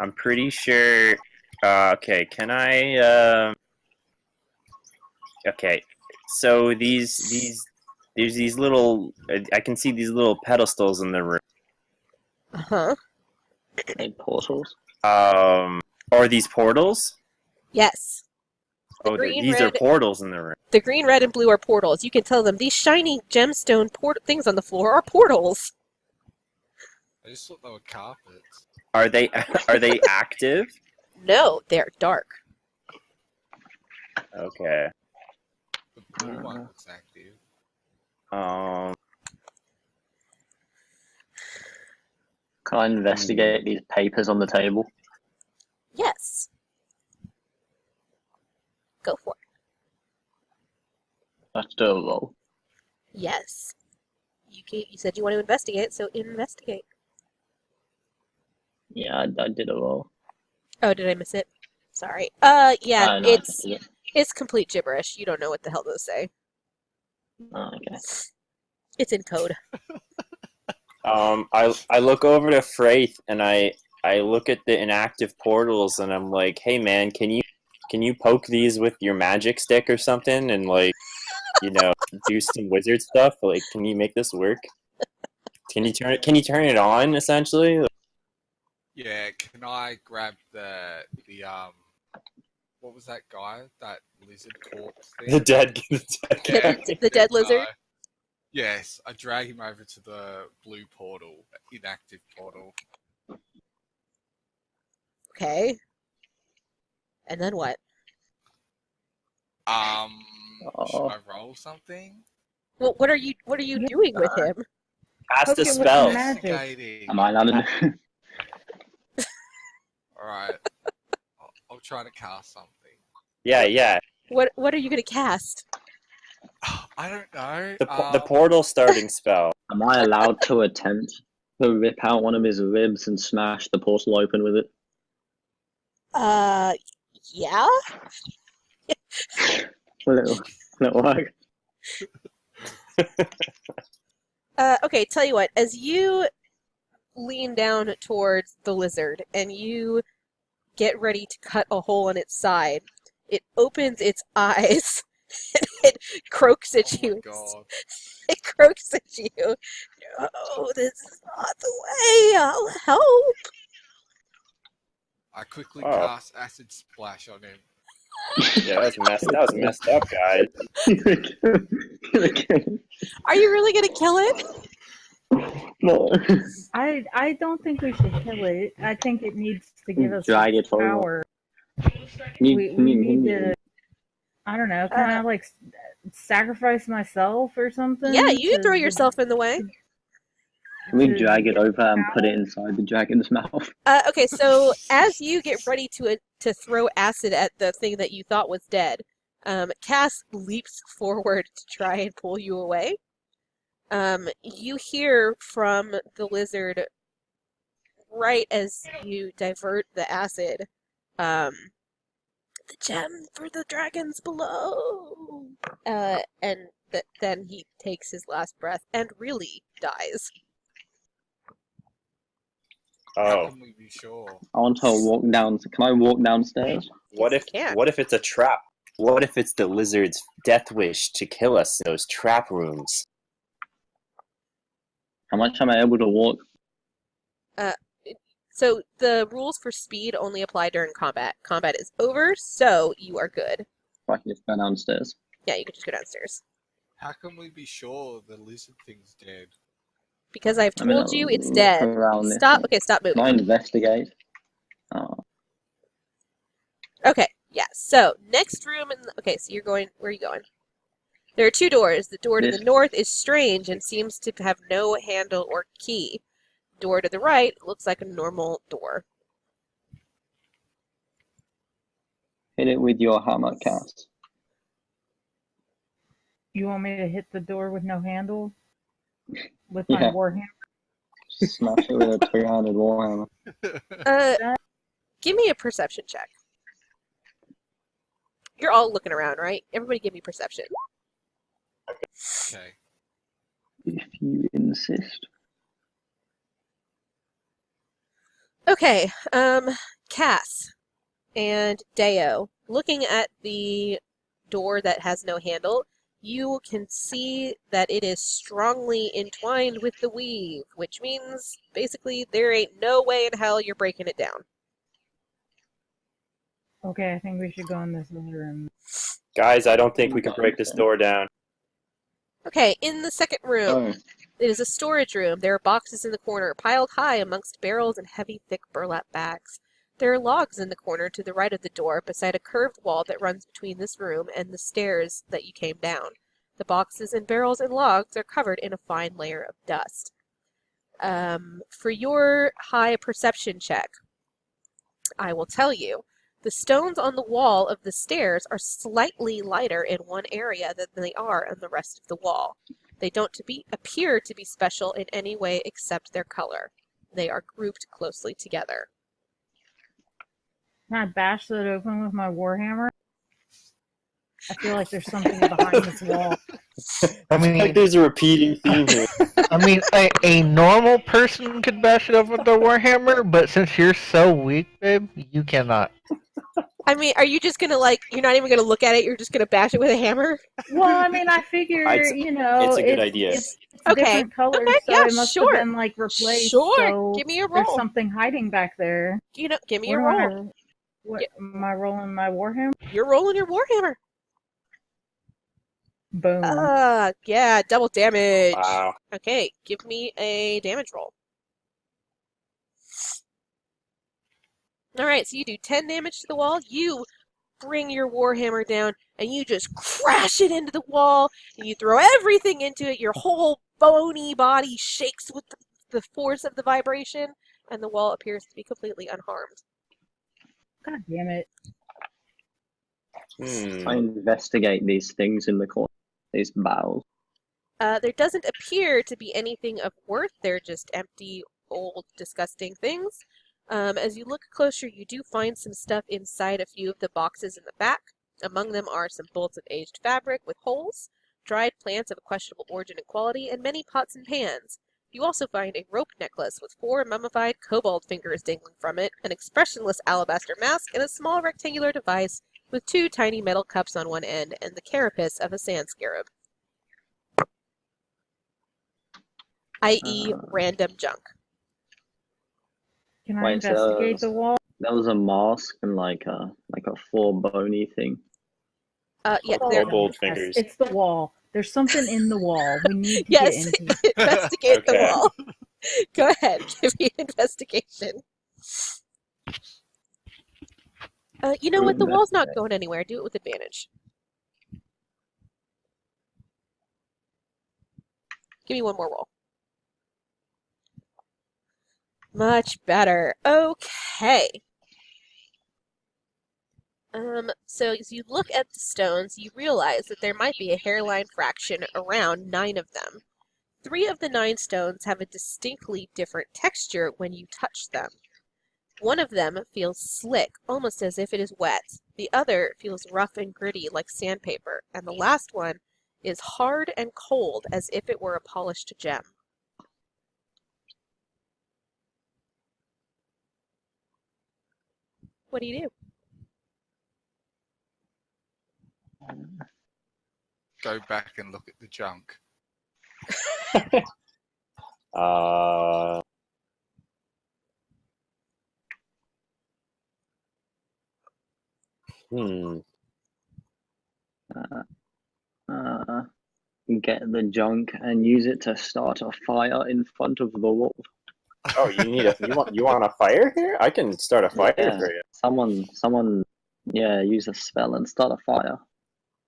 I'm pretty sure. Okay, can I? Okay, so there's these little. I can see these little pedestals in the room. Uh-huh. Like portals. Are these portals? Yes. Oh, these are portals in the room. The green, red, and blue are portals. You can tell them these shiny gemstone things on the floor are portals. I just thought they were carpets. Are they active? No, they're dark. Okay. The blue one looks active. Can I investigate these papers on the table? Yes. Go for it. Let's do a roll. Yes. You said you want to investigate, so investigate. Yeah, I did a roll. Oh, did I miss it? Sorry. Yeah, No, it's complete gibberish. You don't know what the hell those say. Oh, okay. It's in code. I look over to Fraith and I look at the inactive portals and I'm like, hey man, can you poke these with your magic stick or something and like, do some wizard stuff? Like, can you make this work? Can you turn it on essentially? Yeah, can I grab the what was that guy? That lizard corpse thing? The dead The dead lizard? Yes, I drag him over to the blue portal, inactive portal. Okay. And then what? Should I roll something? Well, what are you doing with him? Cast a Poke it with spell. magic. Investigating. Am I allowed to? Alright. I'll try to cast something. Yeah. What are you gonna cast? I don't know. The portal starting spell. Am I allowed to attempt to rip out one of his ribs and smash the portal open with it? Yeah? Will it work? Okay, tell you what, as you lean down towards the lizard and you get ready to cut a hole in its side, it opens its eyes and it croaks at you. Oh my god. It croaks at you. No, this is not the way. I'll help. I quickly cast acid splash on him. Yeah, that was messed up, guys. Are you really gonna kill it? No. I don't think we should kill it. I think it needs to give us Drag it power. forward. We need to, I don't know, kind of like sacrifice myself or something. Yeah, you throw yourself in the way. Can we drag it over and put it inside the dragon's mouth? Okay, so as you get ready to throw acid at the thing that you thought was dead, Cass leaps forward to try and pull you away. You hear from the lizard right as you divert the acid, the gem for the dragons below. And then he takes his last breath and really dies. How Oh. can we be sure? I want to walk down. Can I walk downstairs? What Yes, you can. if it's a trap? What if it's the lizard's death wish to kill us in those trap rooms? How much am I able to walk? So the rules for speed only apply during combat. Combat is over, so you are good. If I can just go downstairs. Yeah, you can just go downstairs. How can we be sure the lizard thing's dead? Because I've I mean, told you it's look dead. around this. Stop. Okay, stop Can I moving. investigate? Oh. Okay, yeah. So next room. Okay, so you're going. Where are you going? There are two doors. The door to the north is strange and seems to have no handle or key. Door to the right looks like a normal door. Hit it with your hammer, Cass. You want me to hit the door with no handle? With my Yeah. warhammer? Smash it with a two-handed warhammer. Give me a perception check. You're all looking around, right? Everybody give me perception. Okay. If you insist. Okay, Cass and Deo, looking at the door that has no handle, you can see that it is strongly entwined with the weave, which means basically there ain't no way in hell you're breaking it down. Okay, I think we should go in this other room. Guys, I don't think we can break this door down. Okay, in the second room, it is a storage room. There are boxes in the corner, piled high amongst barrels and heavy, thick burlap bags. There are logs in the corner to the right of the door, beside a curved wall that runs between this room and the stairs that you came down. The boxes and barrels and logs are covered in a fine layer of dust. For your high perception check, I will tell you, the stones on the wall of the stairs are slightly lighter in one area than they are on the rest of the wall. They don't appear to be special in any way except their color. They are grouped closely together. Can I bash that open with my warhammer? I feel like there's something behind this wall. I mean, like there's a repeating theme here. I mean, a normal person could bash it up with their warhammer, but since you're so weak, babe, you cannot. I mean, are you just gonna you're not even gonna look at it, you're just gonna bash it with a hammer? Well, I mean, I figure, It's a good idea. It's Okay. different colors, Okay, so yeah, it must sure. have been, replaced, Sure, so give me a there's roll. something hiding back there. Give me a What am I- roll. What, am I rolling my warhammer? You're rolling your warhammer. Boom. Yeah, double damage. Wow. Okay, give me a damage roll. Alright, so you do 10 damage to the wall. You bring your warhammer down, and you just crash it into the wall, and you throw everything into it. Your whole bony body shakes with the force of the vibration, and the wall appears to be completely unharmed. God damn it. I investigate these things in the corner, these barrels. There doesn't appear to be anything of worth. They're just empty, old, disgusting things. As you look closer, you do find some stuff inside a few of the boxes in the back. Among them are some bolts of aged fabric with holes, dried plants of a questionable origin and quality, and many pots and pans. You also find a rope necklace with 4 mummified kobold fingers dangling from it, an expressionless alabaster mask, and a small rectangular device with 2 tiny metal cups on one end and the carapace of a sand scarab. I.e. random junk. Can I Wait, investigate the wall? There was a mask and like a 4 bony thing. Yeah, Kobold fingers. It's the wall. There's something in the wall. We need to yes, get into it. investigate the Okay. wall. Go ahead, give me an investigation. You know what? The wall's not going anywhere. Do it with advantage. Give me one more roll. Much better. Okay. So as you look at the stones, you realize that there might be a hairline fraction around 9 of them. 3 of the 9 stones have a distinctly different texture when you touch them. One of them feels slick, almost as if it is wet. The other feels rough and gritty like sandpaper, and the last one is hard and cold as if it were a polished gem. What do you do? Go back and look at the junk. Get the junk and use it to start a fire in front of the wall. Oh, you want a fire here? I can start a fire Yeah. for you. Someone, use a spell and start a fire.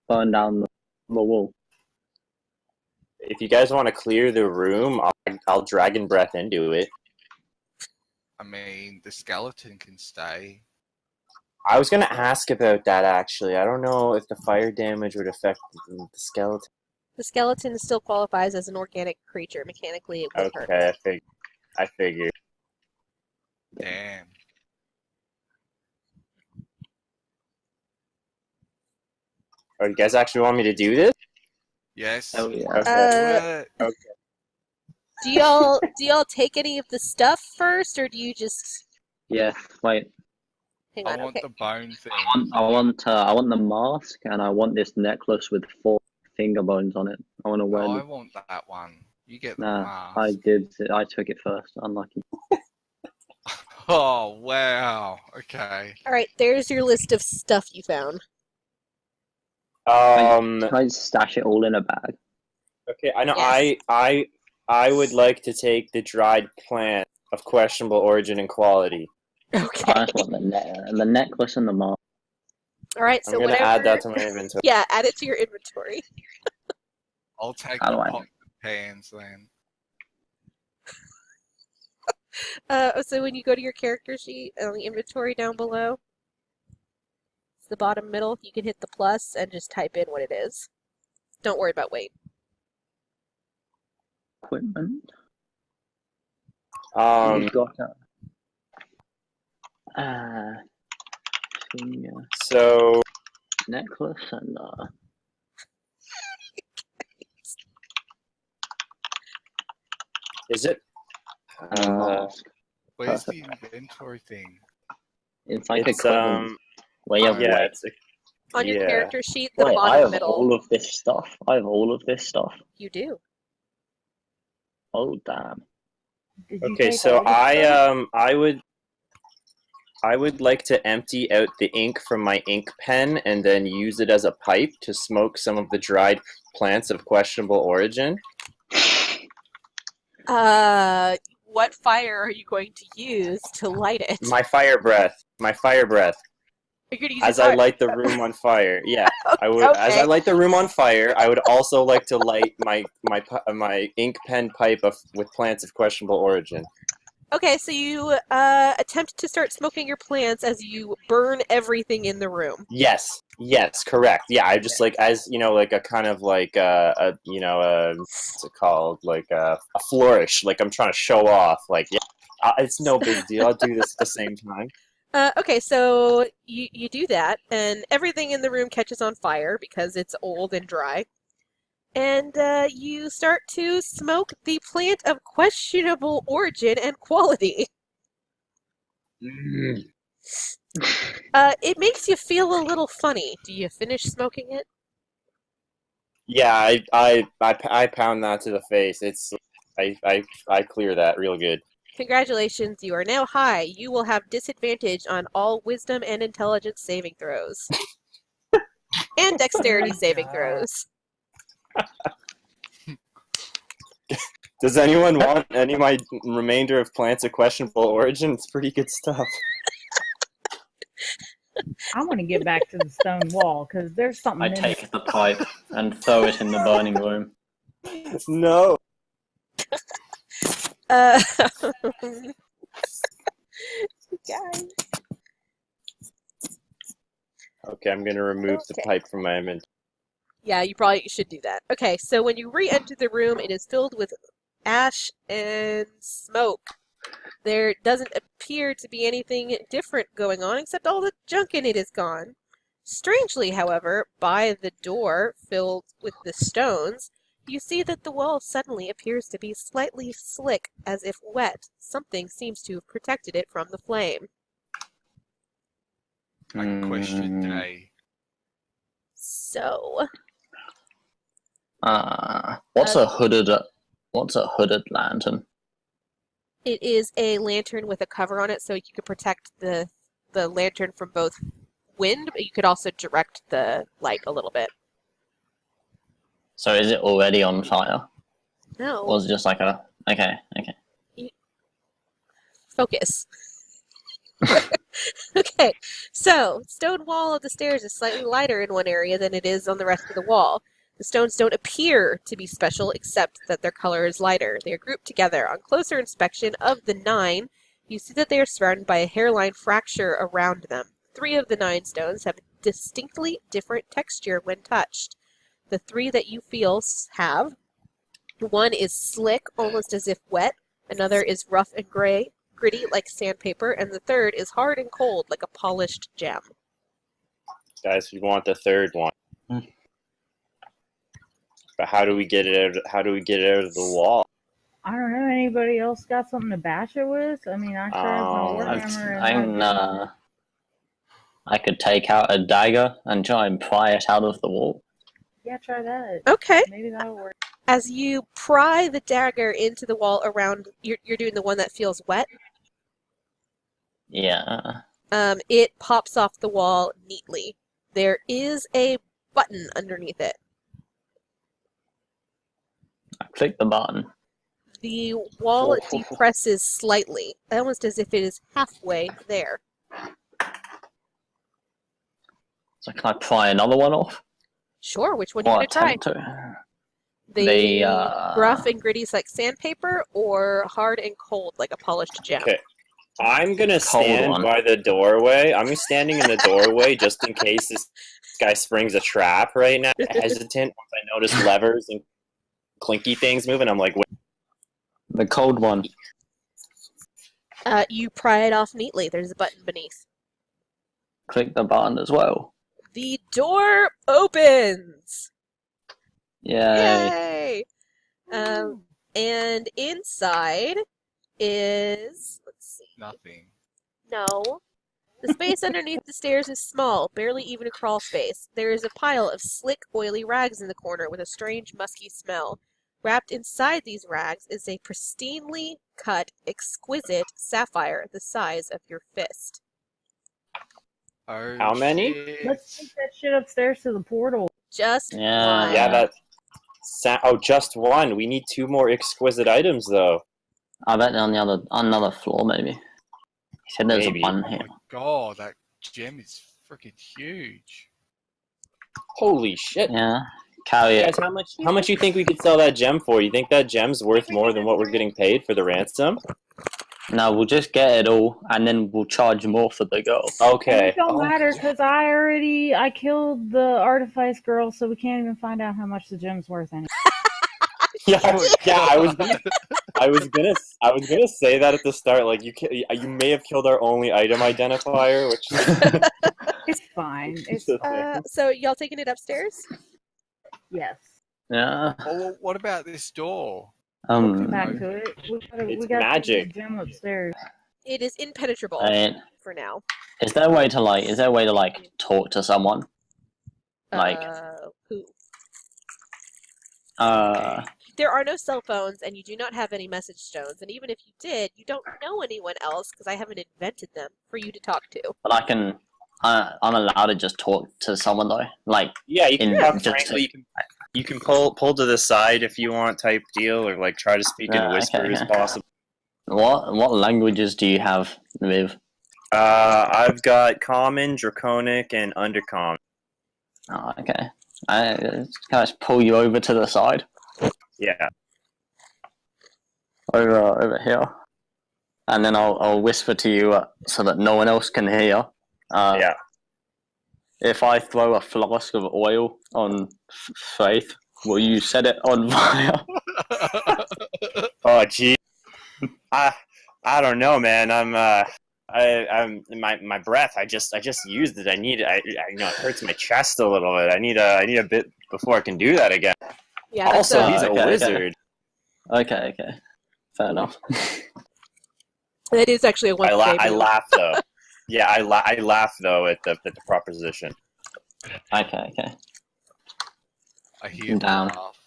Burn down the wall. If you guys want to clear the room, I'll dragon breath into it. I mean, the skeleton can stay. I was gonna ask about that actually. I don't know if the fire damage would affect the skeleton. The skeleton still qualifies as an organic creature. Mechanically, it would hurt. Okay, I figured. Damn. Oh, you guys actually want me to do this? Yes. Oh, yeah. Okay. Do y'all take any of the stuff first, or do you just Yeah, wait. Hang I on. want Okay. the bone thing. I want the mask, and I want this necklace with 4 finger bones on it. I want to wear. Oh, I want that one. You get the Nah, mask. I did. I took it first. Unlucky. Oh, wow. Okay. All right. There's your list of stuff you found. Can I just stash it all in a bag? Okay, I know. Yes. I would like to take the dried plant of questionable origin and quality. Okay. I just want the necklace and the mask. All right. I'm So gonna whatever. add that to my inventory. Yeah, add it to your inventory. I'll take How the do I- pot pans then. So when you go to your character sheet on the inventory down below, it's the bottom middle. You can hit the plus and just type in what it is. Don't worry about weight. Equipment. Um, You've got a finger so necklace and is it? a mask. Where's Perfect. the inventory thing? It's like It's equipment where you have yeah, weight. it's a, On your yeah. character sheet, the Wait, I bottom have middle, all of this stuff. I have all of this stuff. you do. Oh damn. Did you Okay, take so all the stuff? I would like to empty out the ink from my ink pen and then use it as a pipe to smoke some of the dried plants of questionable origin. What fire are you going to use to light it? My fire breath. My fire breath. You're going to use As a I fire- light the room on fire. Yeah. I would as I Okay. light the room on fire, I would also like to light my ink pen pipe with plants of questionable origin. Okay, so you attempt to start smoking your plants as you burn everything in the room. Yes, correct. Yeah, I just like as like a kind of like what's it called? Like a flourish. Like I'm trying to show off. Like it's no big deal. I'll do this at the same time. Okay, so you do that, and everything in the room catches on fire because it's old and dry. And you start to smoke the plant of questionable origin and quality. It makes you feel a little funny. Do you finish smoking it? Yeah, I pound that to the face. It's I clear that real good. Congratulations, you are now high. You will have disadvantage on all wisdom and intelligence saving throws. And dexterity saving throws. Does anyone want any of my remainder of plants of questionable origin? It's pretty good stuff. I want to get back to the stone wall because there's something. I in take the pipe and throw it in the burning room. No. Guys. Okay, I'm gonna remove the Okay. pipe from my inventory. Yeah, you probably should do that. Okay, so when you re-enter the room, it is filled with ash and smoke. There doesn't appear to be anything different going on, except all the junk in it is gone. Strangely, however, by the door filled with the stones, you see that the wall suddenly appears to be slightly slick, as if wet. Something seems to have protected it from the flame. Like question day. So, What's a hooded lantern? it is a lantern with a cover on it, so you can protect the lantern from both wind, but you could also direct the light a little bit. So is it already on fire? No. Or is it just like a... Okay. Focus. Okay, so stone wall of the stairs is slightly lighter in one area than it is on the rest of the wall. The stones don't appear to be special except that their color is lighter. They are grouped together. On closer inspection of the 9, you see that they are surrounded by a hairline fracture around them. 3 of the 9 stones have a distinctly different texture when touched. The 3 that you feel have, one is slick, almost as if wet. Another is rough and gray, gritty like sandpaper, and the third is hard and cold like a polished gem. Guys, we want the third one. But how do we get it out? How do we get it out of the wall? I don't know. Any anybody else got something to bash it with? I mean, I sure have my warhammer. I could take out a dagger and try and pry it out of the wall. Yeah, try that. Okay. Maybe that'll work. As you pry the dagger into the wall around, you're doing the one that feels wet. Yeah. It pops off the wall neatly. There is a button underneath it. I click the button. The wall depresses slightly, almost as if it is halfway there. So can I pry another one off? Sure, which one are you going to try? The rough and gritty like sandpaper, or hard and cold like a polished gem? Okay. I'm going to stand by the doorway. I'm standing in the doorway just in case this guy springs a trap right now. Hesitant once I notice levers and clinky things moving. I'm like, wait. The cold one. You pry it off neatly. There's a button beneath. Click the button as well. The door opens! Yay! And inside is... Let's see. Nothing. No. The space underneath the stairs is small, barely even a crawl space. There is a pile of slick, oily rags in the corner with a strange, musky smell. Wrapped inside these rags is a pristinely cut, exquisite sapphire the size of your fist. Oh, how many? shit. Let's take that shit upstairs to the portal. Just one. Yeah, just one. We need 2 more exquisite items, though. I bet they're on another floor, maybe. He said there's Maybe. a one Oh here. my god, that gem is freaking huge. Holy shit. Yeah. Carry it. Guys, how much you think we could sell that gem for? You think that gem's worth more than what we're getting paid for the ransom? No, we'll just get it all, and then we'll charge more for the girl. Okay. It don't matter, because I killed the artifice girl, so we can't even find out how much the gem's worth anyway. Yeah, I was gonna say that at the start. Like you may have killed our only item identifier, which It's fine. It's So y'all taking it upstairs? yes. Yeah. Oh, what about this door? We'll come back to it. We got magic. the gem upstairs. It is impenetrable for now. Is there a way to talk to someone? Who? There are no cell phones, and you do not have any message stones. And even if you did, you don't know anyone else because I haven't invented them for you to talk to. But I can. I'm allowed to just talk to someone though. Like yeah, you can talk just frankly. You can pull to the side if you want, type deal, or like try to speak in whisper as possible. What languages do you have, Viv? I've got Common, Draconic, and Undercommon. Oh, okay. Can I just pull you over to the side? Yeah. Over here. And then I'll whisper to you so that no one else can hear. Yeah. If I throw a flask of oil on Faith, will you set it on fire? Oh, gee. I don't know, man. I'm my breath. I just used it. I need it. It hurts my chest a little bit. I need a bit before I can do that again. Yeah. Also, he's a wizard. Okay. Fair enough. That is actually a one. I laugh though. Yeah, I laugh though at the proposition. Okay. I hear Down. the laugh.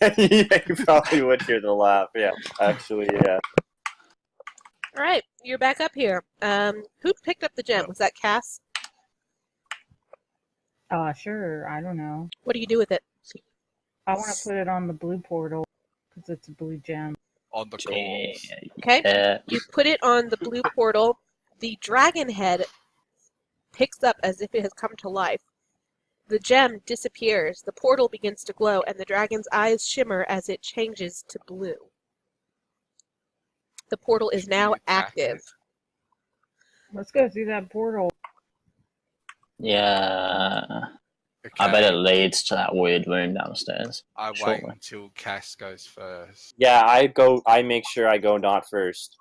Yeah, you probably would hear the laugh. Yeah, actually, yeah. All right, you're back up here. Who picked up the gem? Was that Cass? Sure. I don't know. What do you do with it? I want to put it on the blue portal because it's a blue gem. On the coals. Okay. You put it on the blue portal. The dragon head picks up as if it has come to life. The gem disappears. The portal begins to glow, and the dragon's eyes shimmer as it changes to blue. The portal is now active. Let's go through that portal. Yeah. Okay. I bet it leads to that weird room downstairs. I wait until Cass goes first. Yeah, I make sure I go not first.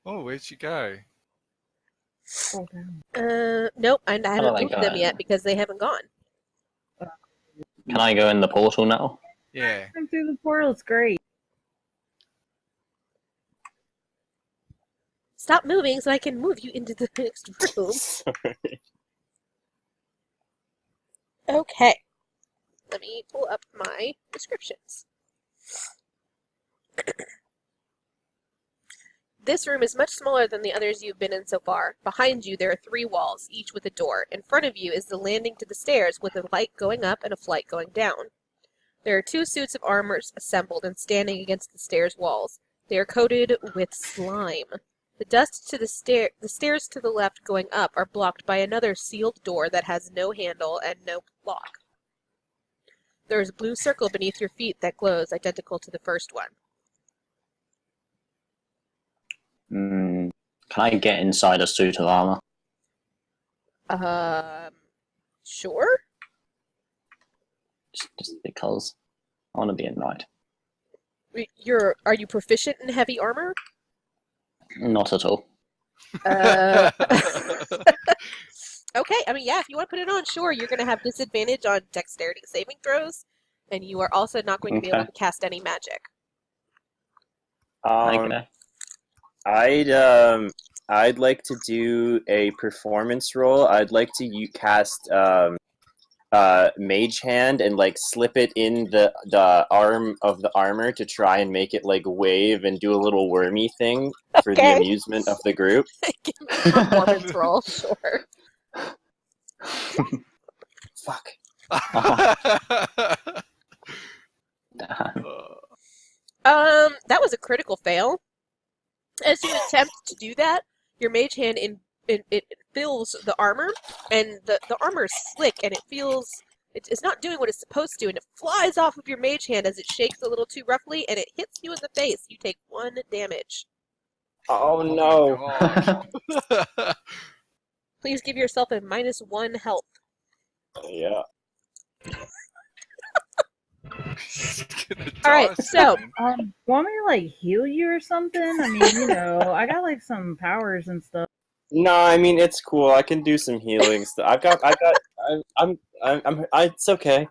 Oh, where'd she go? Nope, I haven't moved them yet because they haven't gone. Can I go in the portal now? Yeah. Come through the portal, it's great. Stop moving so I can move you into the next room. Sorry. Okay. Let me pull up my descriptions. This room is much smaller than the others you've been in so far. Behind you, there are 3 walls, each with a door. In front of you is the landing to the stairs with a light going up and a flight going down. There are 2 suits of armor assembled and standing against the stairs walls. They are coated with slime. The dust to the stairs to the left going up are blocked by another sealed door that has no handle and no lock. There is a blue circle beneath your feet that glows, identical to the first one. Can I get inside a suit of armor? Sure. Just because I want to be a knight. Are you proficient in heavy armor? Not at all. Okay, I mean, yeah, if you want to put it on, sure. You're going to have disadvantage on dexterity saving throws, and you are also not going to be able to cast any magic. Okay. I'd like to do a performance roll. I'd like to cast Mage Hand and like slip it in the arm of the armor to try and make it like wave and do a little wormy thing for the amusement of the group. Give me a performance roll, sure. Fuck. That was a critical fail. As you attempt to do that, your mage hand it fills the armor, and the armor is slick, and it feels it's not doing what it's supposed to, and it flies off of your mage hand as it shakes a little too roughly, and it hits you in the face. You take 1 damage. Oh no! Please give yourself a -1 health. Yeah. All right, so want me to like heal you or something? I mean, you know, I got like some powers and stuff. No, I mean it's cool. I can do some healing stuff. It's okay.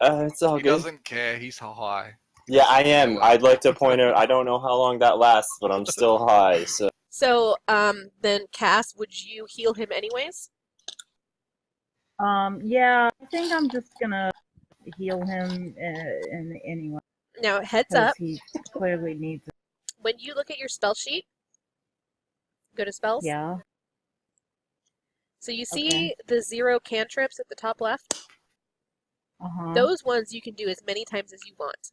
It's all He good. doesn't care. He's high. Yeah, I am. I'd like to point out. I don't know how long that lasts, but I'm still high. So, then Cass, would you heal him anyways? Yeah, I think I'm just gonna heal him in anyway. Now, heads up. He clearly needs it. When you look at your spell sheet, go to spells. Yeah. So you see the 0 cantrips at the top left? Uh-huh. Those ones you can do as many times as you want.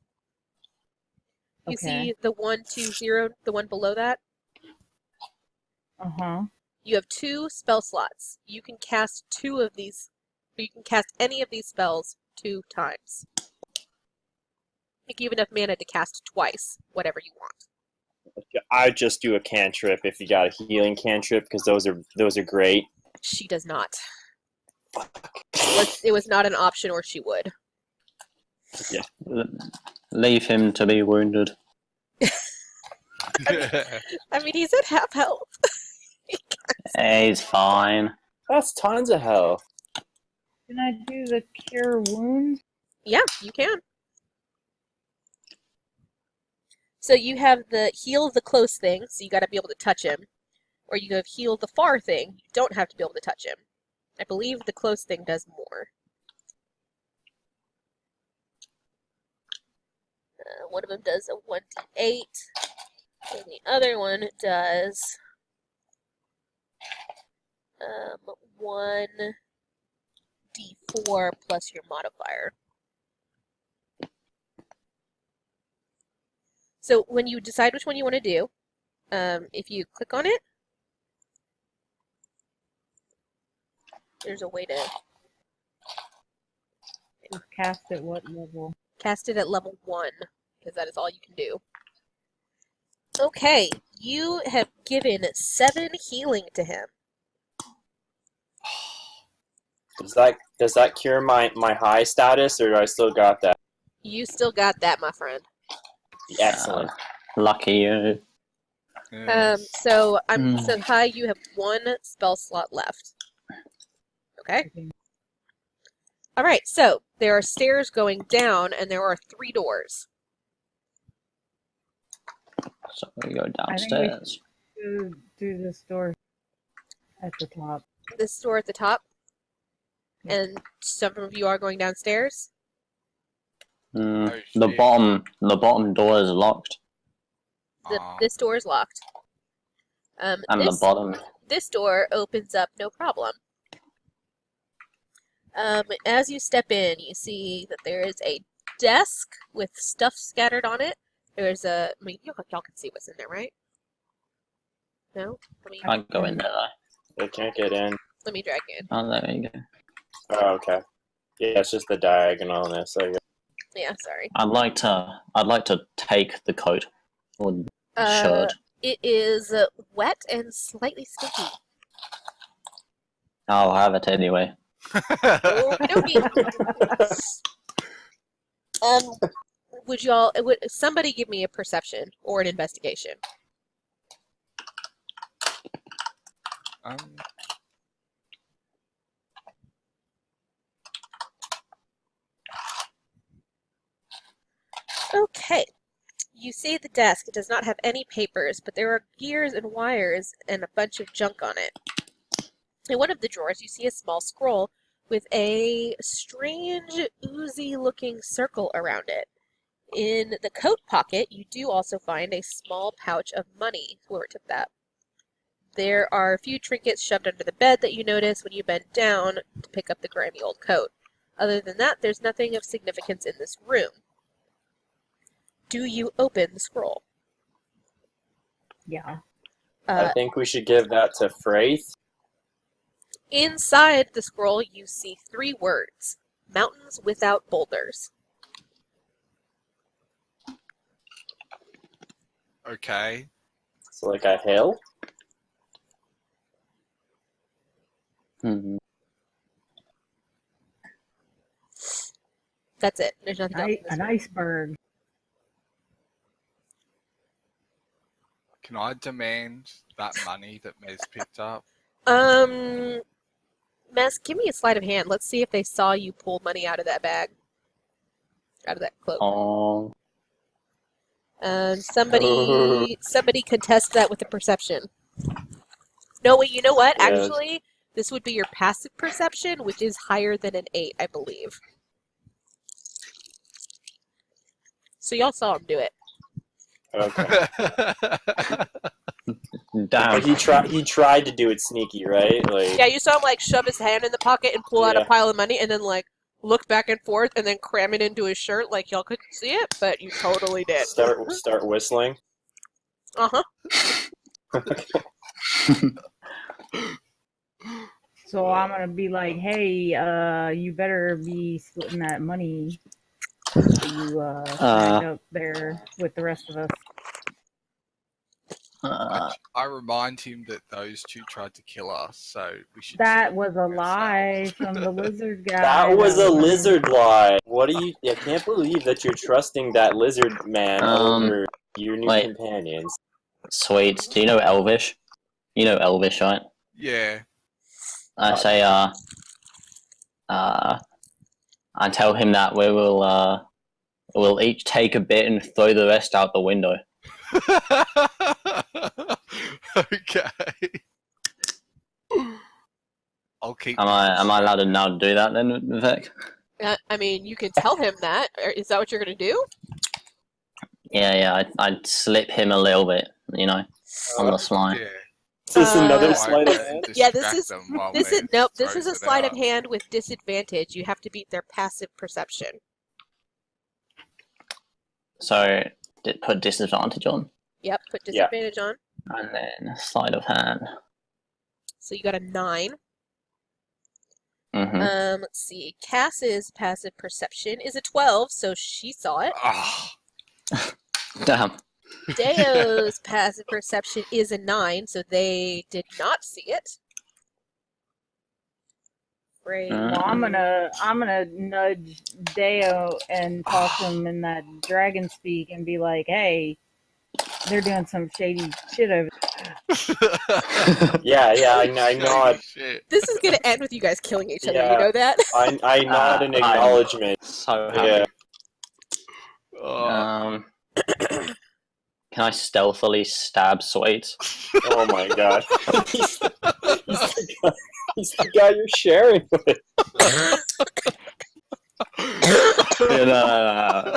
You see the 1, 2, 0, the one below that? Uh-huh. You have 2 spell slots. You can cast 2 of these. You can cast any of these spells 2 times. You have enough mana to cast twice, whatever you want. I just do a cantrip if you got a healing cantrip because those are great. She does not. It was not an option, or she would. Yeah. Leave him to be wounded. I mean, he's at half health. He's fine. That's tons of health. Can I do the cure wounds? Yeah, you can. So you have the heal the close thing, so you gotta be able to touch him. Or you have heal the far thing, you don't have to be able to touch him. I believe the close thing does more. One of them does a 1d8, and the other one does 1d4 plus your modifier. So when you decide which one you want to do, if you click on it, there's a way to Cast at what level? Cast it at level 1, because that is all you can do. Okay, you have given 7 healing to him. Does that cure my high status, or do I still got that? You still got that, my friend. Excellent. Lucky you. So high, you have 1 spell slot left. Okay? Alright, so there are stairs going down, and there are 3 doors. So we go downstairs. Do through this door at the top. This door at the top, and some of you are going downstairs. The shit. bottom door is locked. This door is locked. And this, the bottom. This door opens up no problem. As you step in, you see that there is a desk with stuff scattered on it. There's I mean, y'all can see what's in there, right? No? I can't go in there though. They can't get in. Let me drag you in. Oh, there you go. Oh, okay. Yeah, it's just the diagonal in this. Yeah, sorry. I'd like to take the coat or shirt. It is wet and slightly sticky. I'll have it anyway. Would somebody give me a perception or an investigation? Okay. You see the desk. It does not have any papers, but there are gears and wires and a bunch of junk on it. In one of the drawers, you see a small scroll with a strange, oozy-looking circle around it. In the coat pocket, you do also find a small pouch of money. Whoever took that. There are a few trinkets shoved under the bed that you notice when you bend down to pick up the grimy old coat. Other than that, there's nothing of significance in this room. Do you open the scroll? Yeah. I think we should give that to Fraith. Inside the scroll, you see 3 words. Mountains without boulders. Okay. So like a hill? Mm-hmm. That's it. There's nothing else. An iceberg. Can I demand that money that Mez picked up? Mess, give me a sleight of hand. Let's see if they saw you pull money out of that bag. Out of that cloak. Oh. Somebody contest that with a perception. No, wait, you know what? Yes. Actually, this would be your passive perception, which is higher than an 8, I believe. So y'all saw him do it. Okay. Damn. But he tried to do it sneaky, right? Like Yeah, you saw him like shove his hand in the pocket and pull out a pile of money and then like look back and forth and then cram it into his shirt like y'all couldn't see it, but you totally did. start whistling. Uh-huh. So I'm gonna be like, hey, you better be splitting that money that you signed up there with the rest of us. I remind him that those 2 tried to kill us, so we should... That was a lie from the lizard guy. That was a lizard lie. What are you? I can't believe that you're trusting that lizard man over your new companions. Sweets, do you know Elvish? You know Elvish, right? Yeah. I say, I tell him that we'll each take a bit and throw the rest out the window. Okay. I'll keep... Am I allowed to now do that then, Vivek? I mean, you can tell him that. Is that what you're going to do? Yeah, I'd slip him a little bit, you know, on the sly. Yeah. Is this another sleight of hand? Yeah, this is a sleight of hand with disadvantage. You have to beat their passive perception. So, put disadvantage on. Yep, put disadvantage on. And then sleight of hand. So you got a 9. Mm-hmm. Let's see. Cass's passive perception is a 12, so she saw it. Damn. Deo's passive perception is a 9, so they did not see it. Well, I'm gonna nudge Deo and talk to him in that dragon speak and be like, "Hey, they're doing some shady shit over there." Yeah, I nod. This is gonna end with you guys killing each other. You know that? I nod in acknowledgement. So happy. Yeah. Can I stealthily stab Sweet? Oh my god. He's the guy you're sharing with.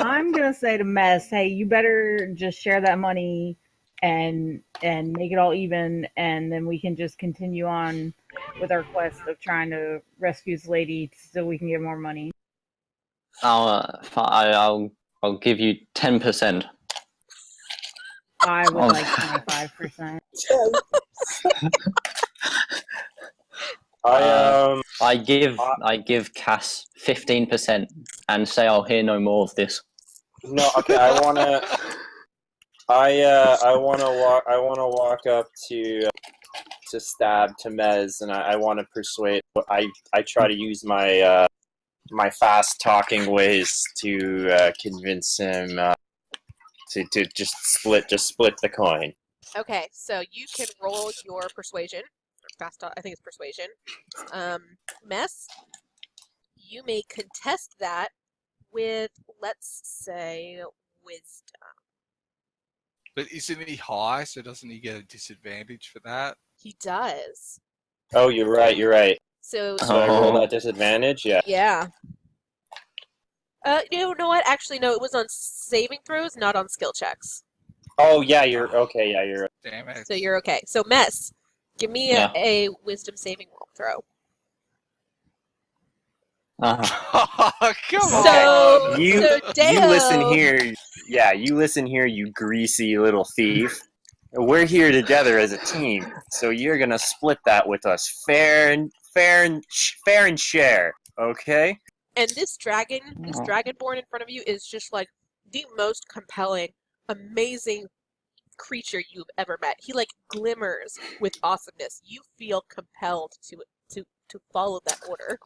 I'm gonna say to Mess, hey, you better just share that money and make it all even, and then we can just continue on with our quest of trying to rescue this lady so we can get more money. I'll give you 10%. I would like 25%. I give Cass 15% and say I'll hear no more of this. No, okay. I wanna walk up to Stab to Mez, and I want to persuade. I try to use my my fast talking ways to convince him to just split the coin. Okay, so you can roll your persuasion. I think it's persuasion. Mess, you may contest that with, let's say, wisdom. But isn't he high, so doesn't he get a disadvantage for that? He does. Oh, you're right. So I roll that disadvantage? Yeah. Yeah. You know what? Actually, no, it was on saving throws, not on skill checks. Oh, yeah, you're okay. Yeah, you're. Damn it. So you're okay. So, Mess, give me a wisdom saving throw. Oh, come So, on. You Deo, listen here. Yeah, you listen here, you greasy little thief. We're here together as a team, so you're gonna split that with us, fair and share. Okay. And this dragonborn in front of you is just like the most compelling, amazing creature you've ever met. He like glimmers with awesomeness. You feel compelled to follow that order.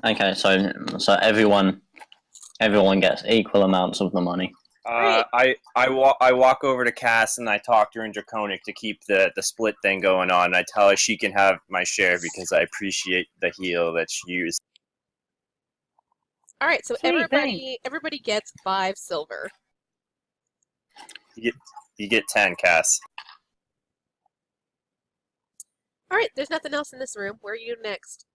Okay, so everyone gets equal amounts of the money. Right. I walk over to Cass and I talk to her in Draconic to keep the split thing going on. I tell her she can have my share because I appreciate the heal that she used. All right, so everybody gets 5 silver. You get 10, Cass. All right, there's nothing else in this room. Where are you next?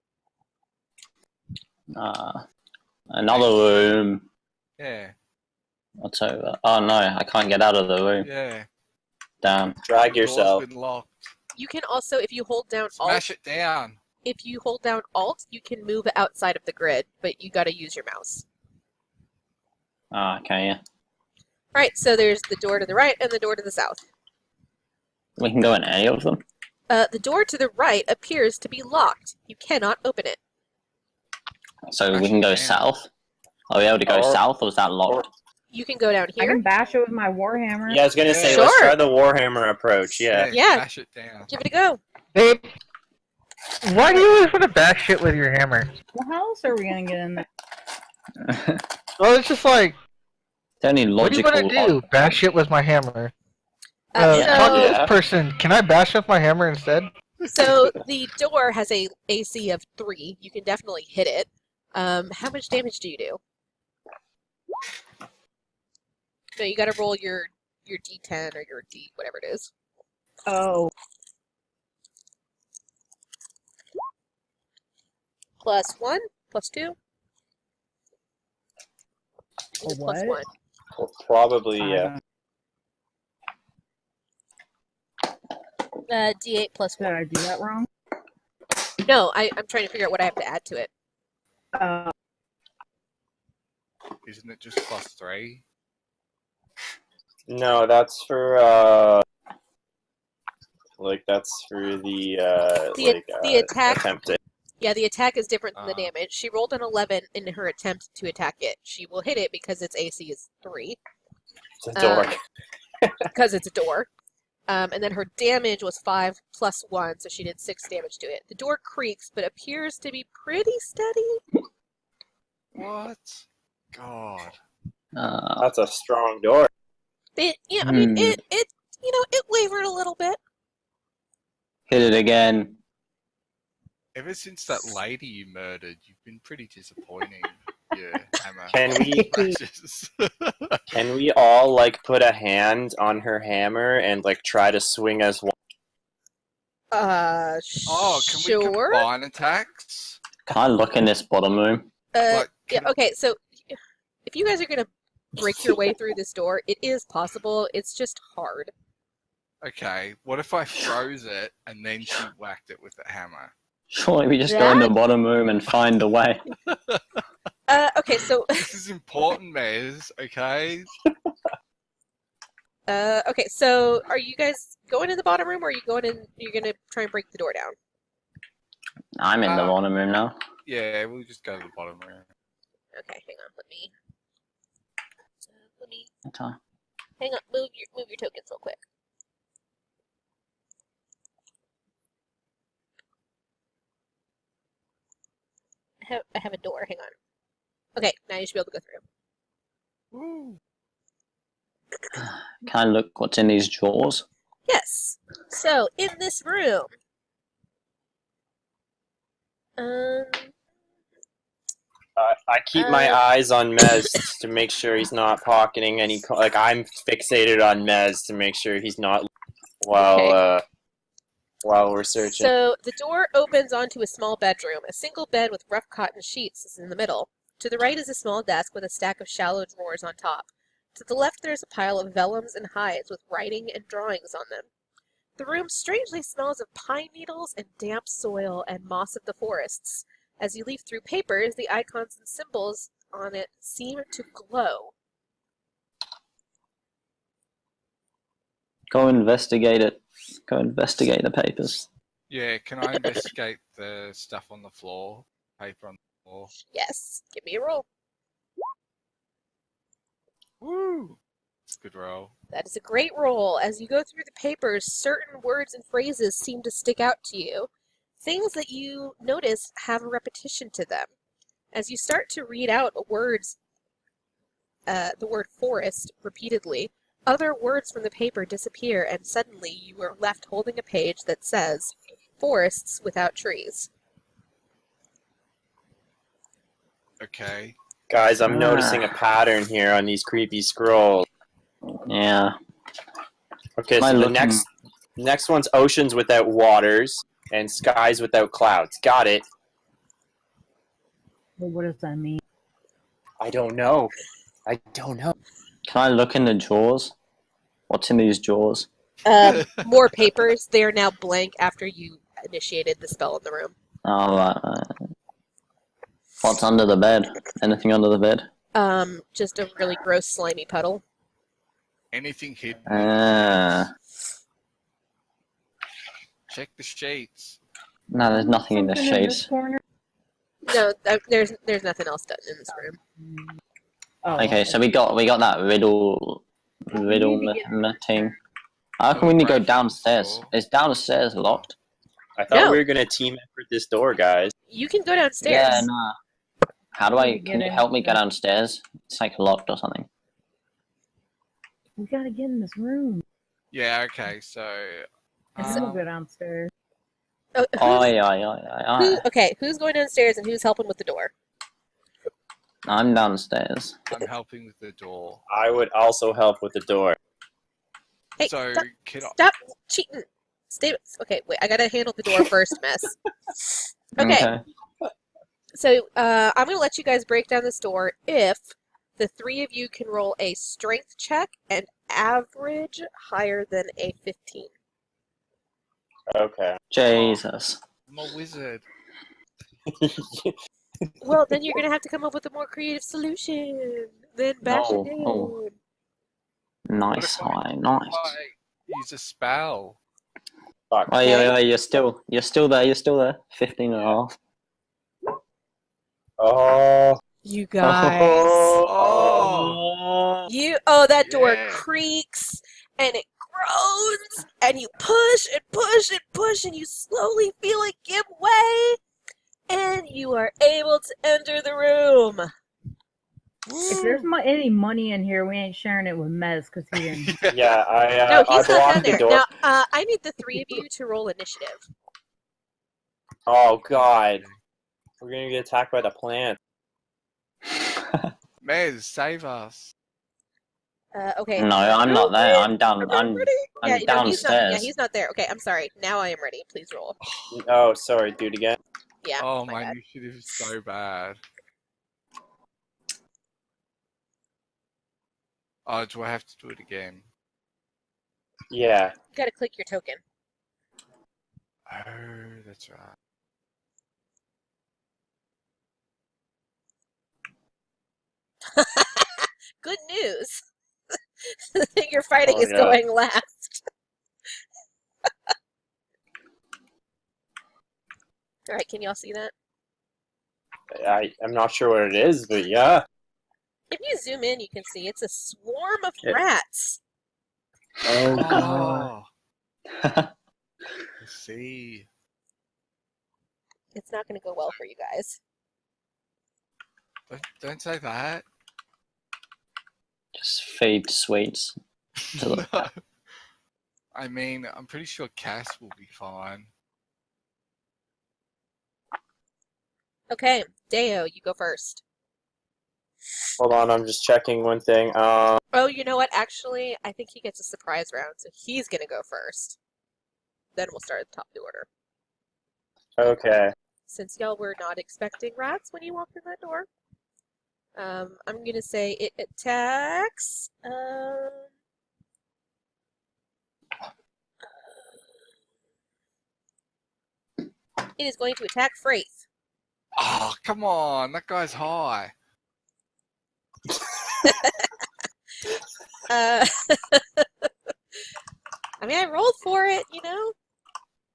Another room. Yeah. What's over? Oh no, I can't get out of the room. Yeah. Damn. Drag Door's yourself. been locked. You can also, if you hold down Alt, Smash it down. if you hold down Alt, you can move outside of the grid, but you got to use your mouse. Okay, yeah. All right, so there's the door to the right and the door to the south. We can go in any of them. The door to the right appears to be locked. You cannot open it. So we can go south. Are we able to go south, or is that locked? You can go down I here. can bash it with my warhammer. Yeah, I was gonna say, Sure. let's try the Warhammer approach. Yeah. Yeah. Smash it down. Give it a go. Babe, why do you always want to bash shit with your hammer? Well, how else are we gonna get in there? Well, it's just like, The only what do you logical. want to do? Bash shit with my hammer. So- Talk to this person. Can I bash with my hammer instead? So the door has a AC of 3. You can definitely hit it. How much damage do you do? So you got to roll your D10 or your D whatever it is. Oh, +1, +2. what? +1. Probably, yeah. D8 +1. Did I do that wrong? No, I'm trying to figure out what I have to add to it. Isn't it just +3? No, that's for that's for The attack. attempted. Yeah, the attack is different than the Ah. damage. She rolled an 11 in her attempt to attack it. She will hit it because its AC is 3. It's a door. Because it's a door. And then her damage was 5 + 1, so she did 6 damage to it. The door creaks, but appears to be pretty steady. What? God. That's a strong door. I mean, it wavered a little bit. Hit it again. Ever since that lady you murdered, you've been pretty disappointing. Yeah, hammer. Can we? Smashes. Can we all like put a hand on her hammer and like try to swing as one? Oh, can we sure. combine attacks? Can I look in this bottom room? Yeah, okay, so if you guys are gonna break your way through this door, it is possible. It's just hard. Okay, what if I froze it and then she whacked it with the hammer? Surely we just go in the bottom room and find a way. Okay, so This is important, Mez, okay? okay, so are you guys going in the bottom room, or are you going in? You're gonna try and break the door down? I'm in the bottom room now. Yeah, we'll just go to the bottom room. Okay, hang on. Let me. Okay. Hang on. Move your tokens real quick. I have a door. Hang on. Okay, now you should be able to go through. Woo. Can I look what's in these drawers? Yes. So in this room, I keep my eyes on Mez to make sure he's not pocketing any. Like I'm fixated on Mez to make sure he's not while we're searching. So the door opens onto a small bedroom. A single bed with rough cotton sheets is in the middle. To the right is a small desk with a stack of shallow drawers on top. To the left there is a pile of vellums and hides with writing and drawings on them. The room strangely smells of pine needles and damp soil and moss of the forests. As you leaf through papers, the icons and symbols on it seem to glow. Go investigate it. Go investigate the papers. Yeah, can I investigate the stuff on the floor? Paper on the floor? Yes, give me a roll. Woo! It's a good roll. That is a great roll. As you go through the papers, certain words and phrases seem to stick out to you. Things that you notice have a repetition to them. As you start to read out words, the word forest repeatedly, other words from the paper disappear, and suddenly you are left holding a page that says, "Forests without trees." Okay. Guys, I'm noticing a pattern here on these creepy scrolls. Yeah. Okay, so the next one's oceans without waters and skies without clouds. Got it. Well, what does that mean? I don't know. Can I look in the drawers? What's in these drawers? More papers. They are now blank after you initiated the spell in the room. Oh, right. What's under the bed? Anything under the bed? Just a really gross, slimy puddle. Anything hidden? Check the sheets. No, there's nothing in the shades. No, there's nothing else done in this room. Oh, Okay, so we got that riddle thing. How can we go downstairs? Is downstairs locked? I thought we were gonna team effort this door, guys. You can go downstairs. Yeah, no. How do I? Can you help me get downstairs? It's like locked or something. We gotta get in this room. Yeah, okay, so... I'm gonna go downstairs. Okay, who's going downstairs and who's helping with the door? I'm downstairs. I'm helping with the door. I would also help with the door. Hey, So, stop cheating. Okay, wait, I gotta handle the door first, Mess. Okay. So, I'm gonna let you guys break down this door if the three of you can roll a strength check and average higher than a 15. Okay. Jesus. I'm a wizard. Well, then you're gonna have to come up with a more creative solution. Then bash it down. Oh. Nice, What if nice. I use a spell? Fuck. Oh, yeah, you're still there. 15 and a half. Oh. You guys. That door creaks and it groans and you push and push and push and you slowly feel it give way and you are able to enter the room. If there's any money in here, we ain't sharing it with Mez because he didn't. Yeah, No, he's I not blocked down the there. door. Now, I need the three of you to roll initiative. Oh god. We're gonna get attacked by the plant. Mez, save us. Okay. No, I'm not there. I'm down. I'm ready. Yeah, no, downstairs. he's not there. Okay, I'm sorry. Now I am ready. Please roll. Oh, sorry. Do it again. Yeah. Oh, my my bad. initiative is so bad. Oh, do I have to do it again? Yeah. You gotta click your token. Oh, that's right. Good news. The thing you're fighting Oh, is yeah. going last. All right, can y'all see that? I'm not sure what it is, but yeah. If you zoom in, you can see it's a swarm of Yeah. rats. Oh god. Oh, I see. It's not going to go well for you guys. Don't say that. Just feed sweets. No. I mean, I'm pretty sure Cass will be fine. Okay, Deo, you go first. Hold on, I'm just checking one thing. Oh, you know what? Actually, I think he gets a surprise round, so he's going to go first. Then we'll start at the top of the order. Okay. Since y'all were not expecting rats when you walked in that door, I'm going to say it attacks. It is going to attack Fraith. Oh, come on. That guy's high. I mean, I rolled for it, you know?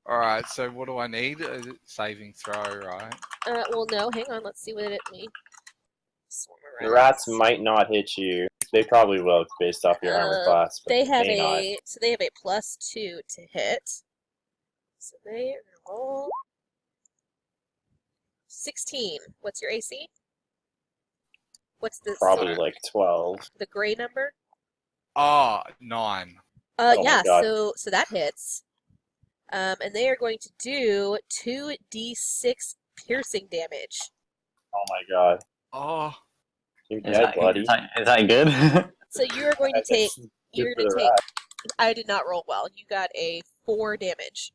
Alright, so what do I need? A saving throw, right? Well, no, hang on, let's see what it means. The rats might not hit you. They probably will based off your armor class. But They have may not. they have a +2 to hit. So they roll 16. What's your AC? What's the Probably like 12. the gray number? Oh, 9. Oh Yeah, my God. so that hits. And they are going to do 2d6 piercing damage. Oh my God. Oh, You're Is dead, buddy. that good? So you're going to take Good for the rat. I did not roll well. You got a 4 damage.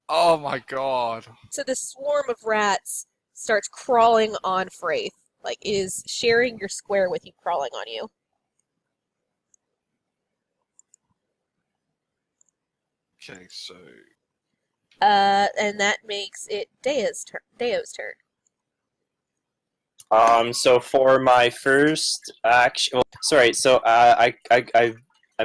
oh my god. So the swarm of rats starts crawling on Fraith, like is sharing your square with you, crawling on you. Okay, so And that makes it Deo's turn. So for my first action, well, sorry. So I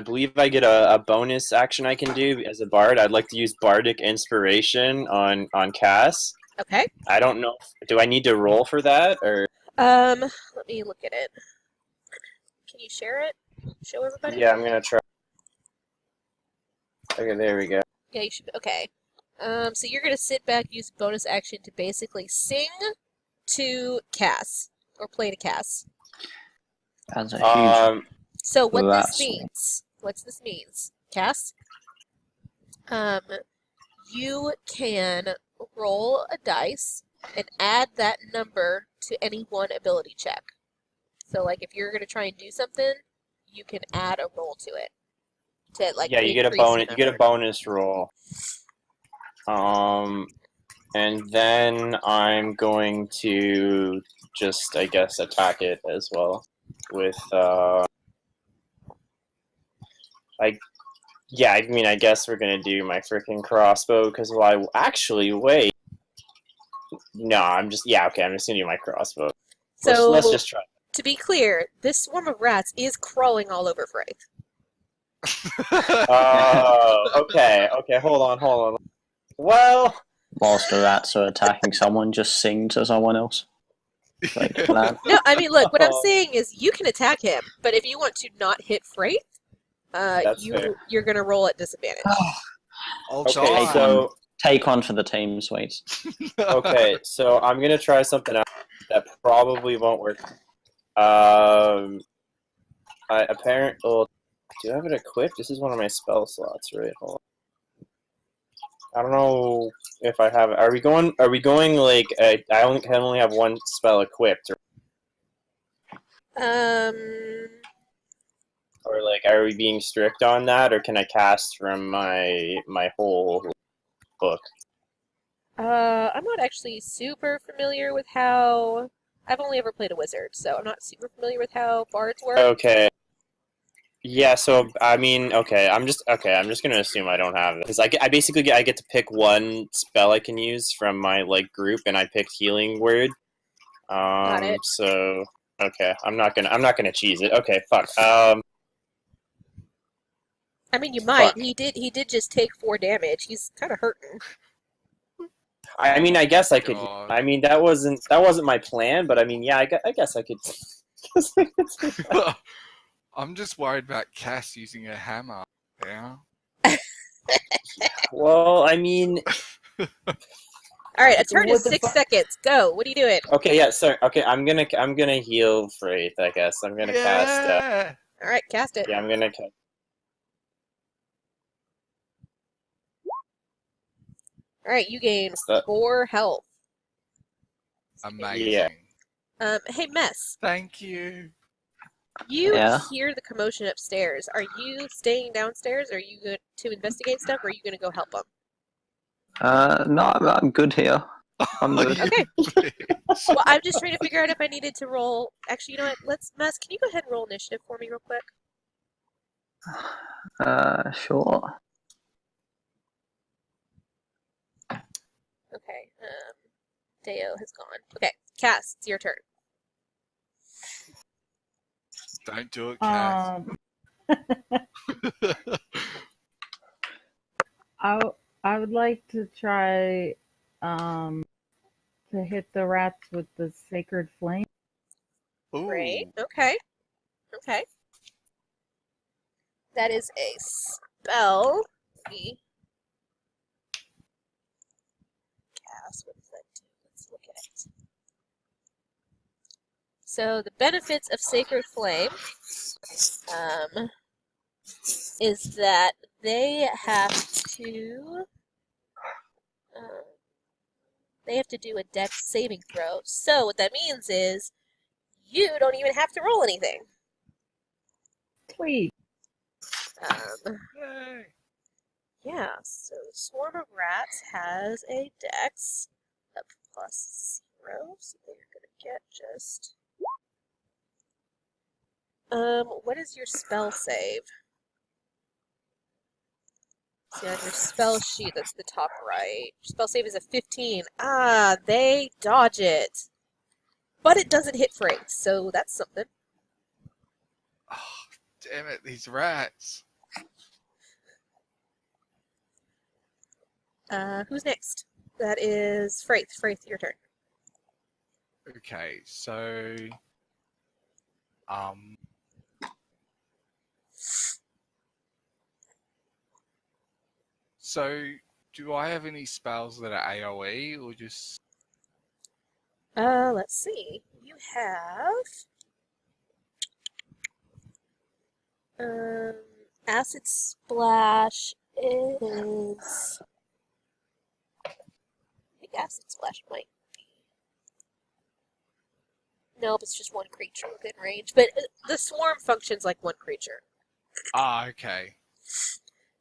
believe I get a bonus action I can do as a bard. I'd like to use bardic inspiration on Cass. Okay. I don't know. Do I need to roll for that or? Let me look at it. Can you share it? Show everybody? Yeah, I'm gonna try. Okay, there we go. Yeah, you should. Okay. So you're gonna sit back, use bonus action to basically sing to Cass or play to Cass. That's a huge. So what That's- this means, Cass? You can roll a dice and add that number to any one ability check. So, like, if you're gonna try and do something, you can add a roll to it. To like, Yeah, you get a increase your bonus. You get a number. bonus roll. And then I'm going to just, I guess, attack it as well with I guess we're gonna do my freaking crossbow because actually wait. No, I'm just gonna do my crossbow. So Let's just try. to be clear, this swarm of rats is crawling all over Fraith. Okay, hold on. Well, Whilst the rats are attacking someone, just sing to someone else. Like, plan. No, I mean, look, what I'm saying is you can attack him, but if you want to not hit Fraith, That's fair. you're gonna roll at disadvantage. I'll Okay, die. so Take one for the team, sweets. okay, so I'm gonna try something else that probably won't work. Do I have it equipped? This is one of my spell slots, right? Hold on. I don't know if I have it. Are we going like I can only have one spell equipped? Or like, are we being strict on that, or can I cast from my whole book? I'm not actually super familiar with how. I've only ever played a wizard, so I'm not super familiar with how bards work. Okay. Yeah, so I mean, okay, I'm just gonna assume I don't have it because I basically get to pick one spell I can use from my like group, and I picked Healing Word. Got it. So okay, I'm not gonna cheese it. Okay, fuck. I mean, you might. Fuck. He did just take 4 damage. He's kind of hurting. I mean, I guess I could. God. I mean, that wasn't my plan, but I mean, yeah, I guess I could. I'm just worried about Cass using a hammer. Yeah. Well, I mean, All right, a turn What is the 6 fu- seconds. Go. What are you doing? okay, yeah, sorry. Okay, I'm gonna heal Wraith, I guess. I'm gonna cast. Yeah. All right, cast it. Yeah, I'm gonna. All right, you gain That- 4 health. Amazing. Yeah. Hey, Mess. Thank you. You Yeah? hear the commotion upstairs. Are you staying downstairs? Or are you going to investigate stuff? Or are you going to go help them? No, I'm good here. I'm good. Okay. Bitch. Well, I'm just trying to figure out if I needed to roll. Actually, you know what? Mess, can you go ahead and roll initiative for me real quick? Sure. Okay. Deo has gone. Okay, Cass, it's your turn. Don't do it, Cass. I would like to try to hit the rats with the sacred flame. Ooh. Great. Okay. Okay. That is a spell. Cass, what does that do? Let's look at it. So the benefits of Sacred Flame is that they have to do a dex saving throw. So what that means is you don't even have to roll anything. Sweet. Yay. Yeah, so Swarm of Rats has a dex of +0, so they're gonna get just what is your spell save? See on your spell sheet, that's the top right. Spell save is a 15. Ah, they dodge it. But it doesn't hit Frank, so that's something. Oh, damn it, these rats. Who's next? That is Fraith. Fraith, your turn. Okay, so um so do I have any spells that are AoE or just Let's see. You have Acid Splash is I think Acid Splash might be. Nope, it's just one creature within range. But the swarm functions like one creature. okay.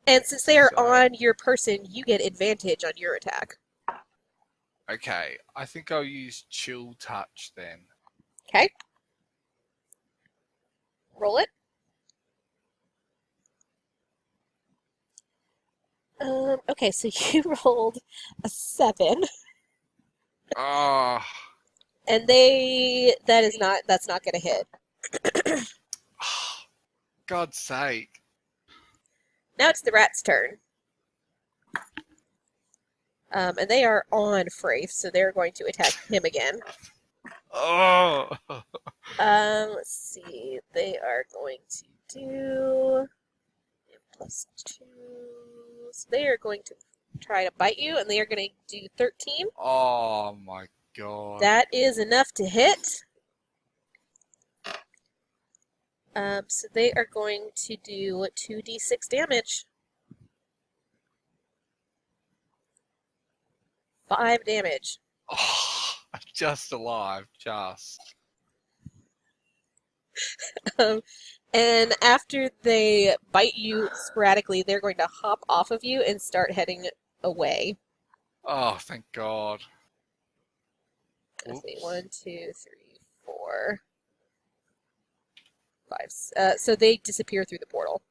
And since they are So- on your person, you get advantage on your attack. Okay, I think I'll use Chill Touch then. Okay? Roll it. Okay, so you rolled a 7, Oh, and that's not gonna hit. God's sake. Now it's the rat's turn. And they are on Fraith, so they're going to attack him again. Oh. Let's see. They are going to do +2. So they are going to try to bite you, and they are going to do 13. Oh my god. That is enough to hit. So they are going to do 2d6 damage. 5 damage. Oh, I'm just alive, just. And after they bite you sporadically, they're going to hop off of you and start heading away. Oh, thank God. Let's see, Oops. 1, 2, 3, 4, 5. So they disappear through the portal.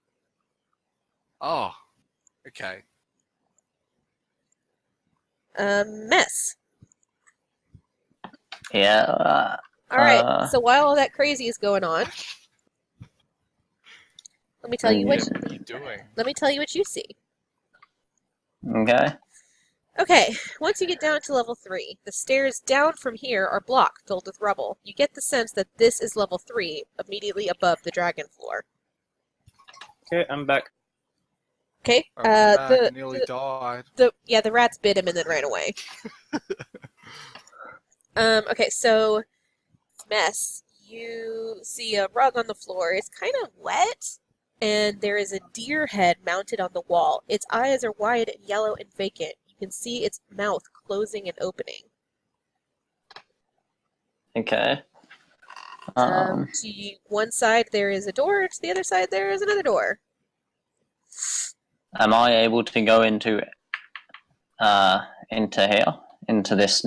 Oh, okay. Mess. Yeah. All right. So while all that crazy is going on, let me tell you what. What are you doing? Let me tell you what you see. Okay. Okay, once you get down to level 3, the stairs down from here are blocked, filled with rubble. You get the sense that this is level 3, immediately above the dragon floor. Okay, I'm back. Okay, I nearly died. the rats bit him and then ran away. Okay, so, Mess, you see a rug on the floor. It's kind of wet, and there is a deer head mounted on the wall. Its eyes are wide and yellow and vacant. You can see its mouth closing and opening. Okay. To one side there is a door, to the other side there is another door. Am I able to go into here? Into this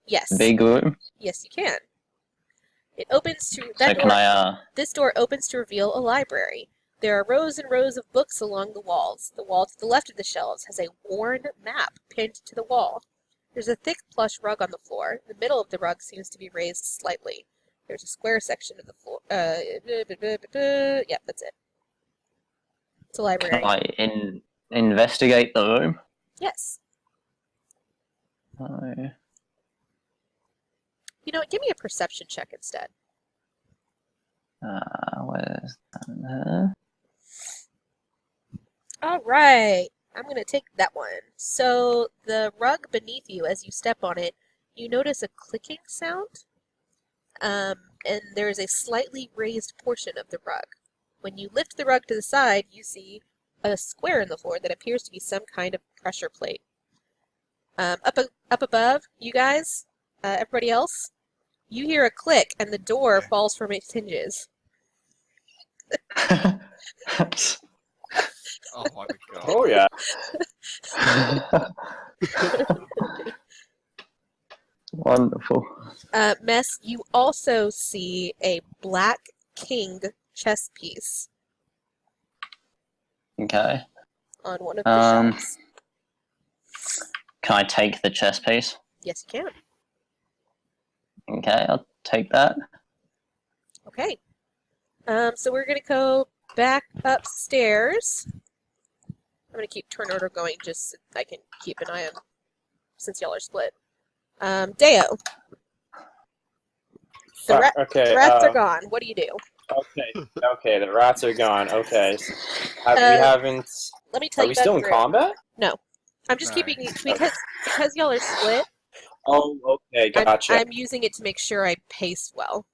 Yes. big room? Yes, you can. It opens to So can I This door opens to reveal a library. There are rows and rows of books along the walls. The wall to the left of the shelves has a worn map pinned to the wall. There's a thick plush rug on the floor. The middle of the rug seems to be raised slightly. There's a square section of the floor. Yeah, that's it. It's a library. can I investigate the room? Yes. Oh. You know what? Give me a perception check instead. Where's that? All right. I'm going to take that one. So the rug beneath you, as you step on it, you notice a clicking sound. And there is a slightly raised portion of the rug. When you lift the rug to the side, you see a square in the floor that appears to be some kind of pressure plate. Up above, you guys, everybody else, you hear a click and the door falls from its hinges. Oh my God. Oh yeah. Wonderful. Mess, you also see a black king chess piece Okay. on one of the shelves. Can I take the chess piece? Yes, you can. Okay, I'll take that. Okay. So we're going to go back upstairs. I'm going to keep turn order going just so I can keep an eye on, since y'all are split. Deo. The rats are gone. What do you do? Okay, the rats are gone. Okay. We haven't... Let me tell you Are we about still the in room. combat? No. I'm just keeping because y'all are split. Oh, okay, gotcha. I'm using it to make sure I pace well.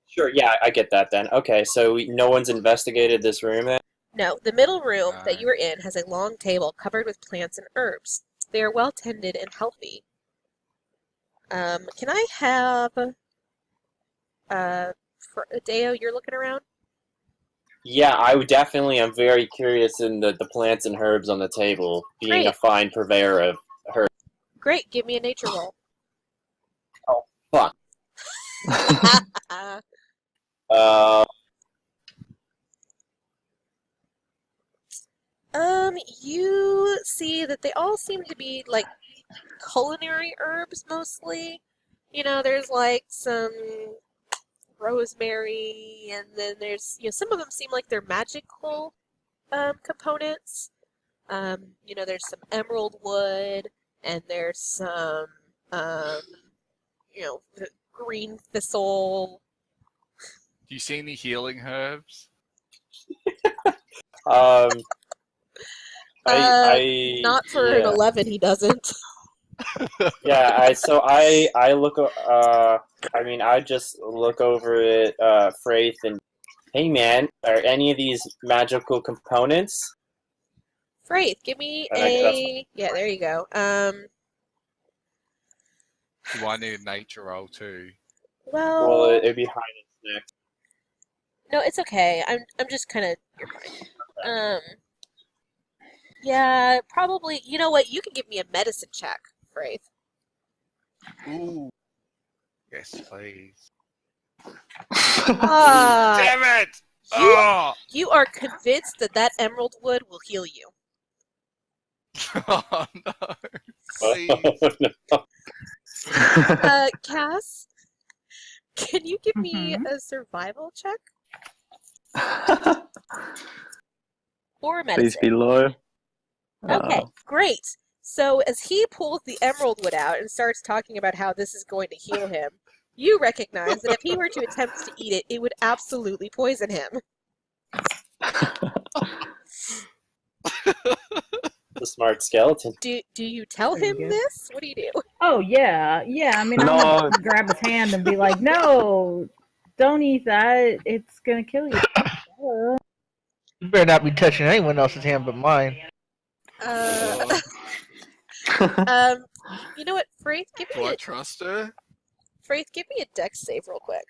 Sure, yeah, I get that then. Okay, so no one's investigated this room then? No, the middle room that you are in has a long table covered with plants and herbs. They are well tended and healthy. Can I have Deo, you're looking around? Yeah, I would definitely am very curious in the plants and herbs on the table, being a fine purveyor of herbs. Great, give me a nature roll. Oh, fuck. You see that they all seem to be like culinary herbs mostly. You know, there's like some rosemary, and then there's, you know, some of them seem like they're magical components. You know, there's some emerald wood, and there's some, you know, green thistle. Do you see any healing herbs? Not for an 11, he doesn't. Yeah, I look. I mean, I just look over at Fraith and, hey man, are any of these magical components? Fraith, give me a. Yeah, there you go. Do I need a nature roll too? Well, it'd be high next. No, it's okay. I'm just kind of. You're fine. Yeah, probably. You know what? You can give me a medicine check, Fraith. Ooh. Yes, please. Ah, Damn it! you Oh! you are convinced that emerald wood will heal you. Oh no! Please. No. Cass, can you give me Mhm. a survival check or a Please be medicine? low. Okay, great. So as he pulls the emerald wood out and starts talking about how this is going to heal him, you recognize that if he were to attempt to eat it, it would absolutely poison him. The smart skeleton. Do you tell There you him go. this? What do you do? Oh yeah, yeah. I mean, I'm No. gonna grab his hand and be like, "No, don't eat that. It's gonna kill you." You better not be touching anyone else's hand but mine. You know what, Fraith? Do I trust her? Fraith, give me a dex save real quick.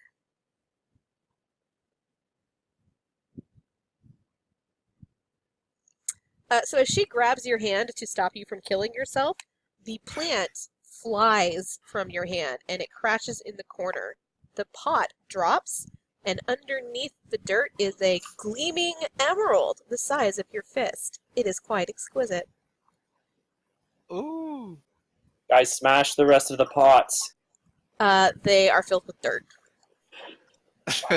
So as she grabs your hand to stop you from killing yourself, the plant flies from your hand and it crashes in the corner. The pot drops, and underneath the dirt is a gleaming emerald the size of your fist. It is quite exquisite. Ooh. Guys, smash the rest of the pots. They are filled with dirt. Can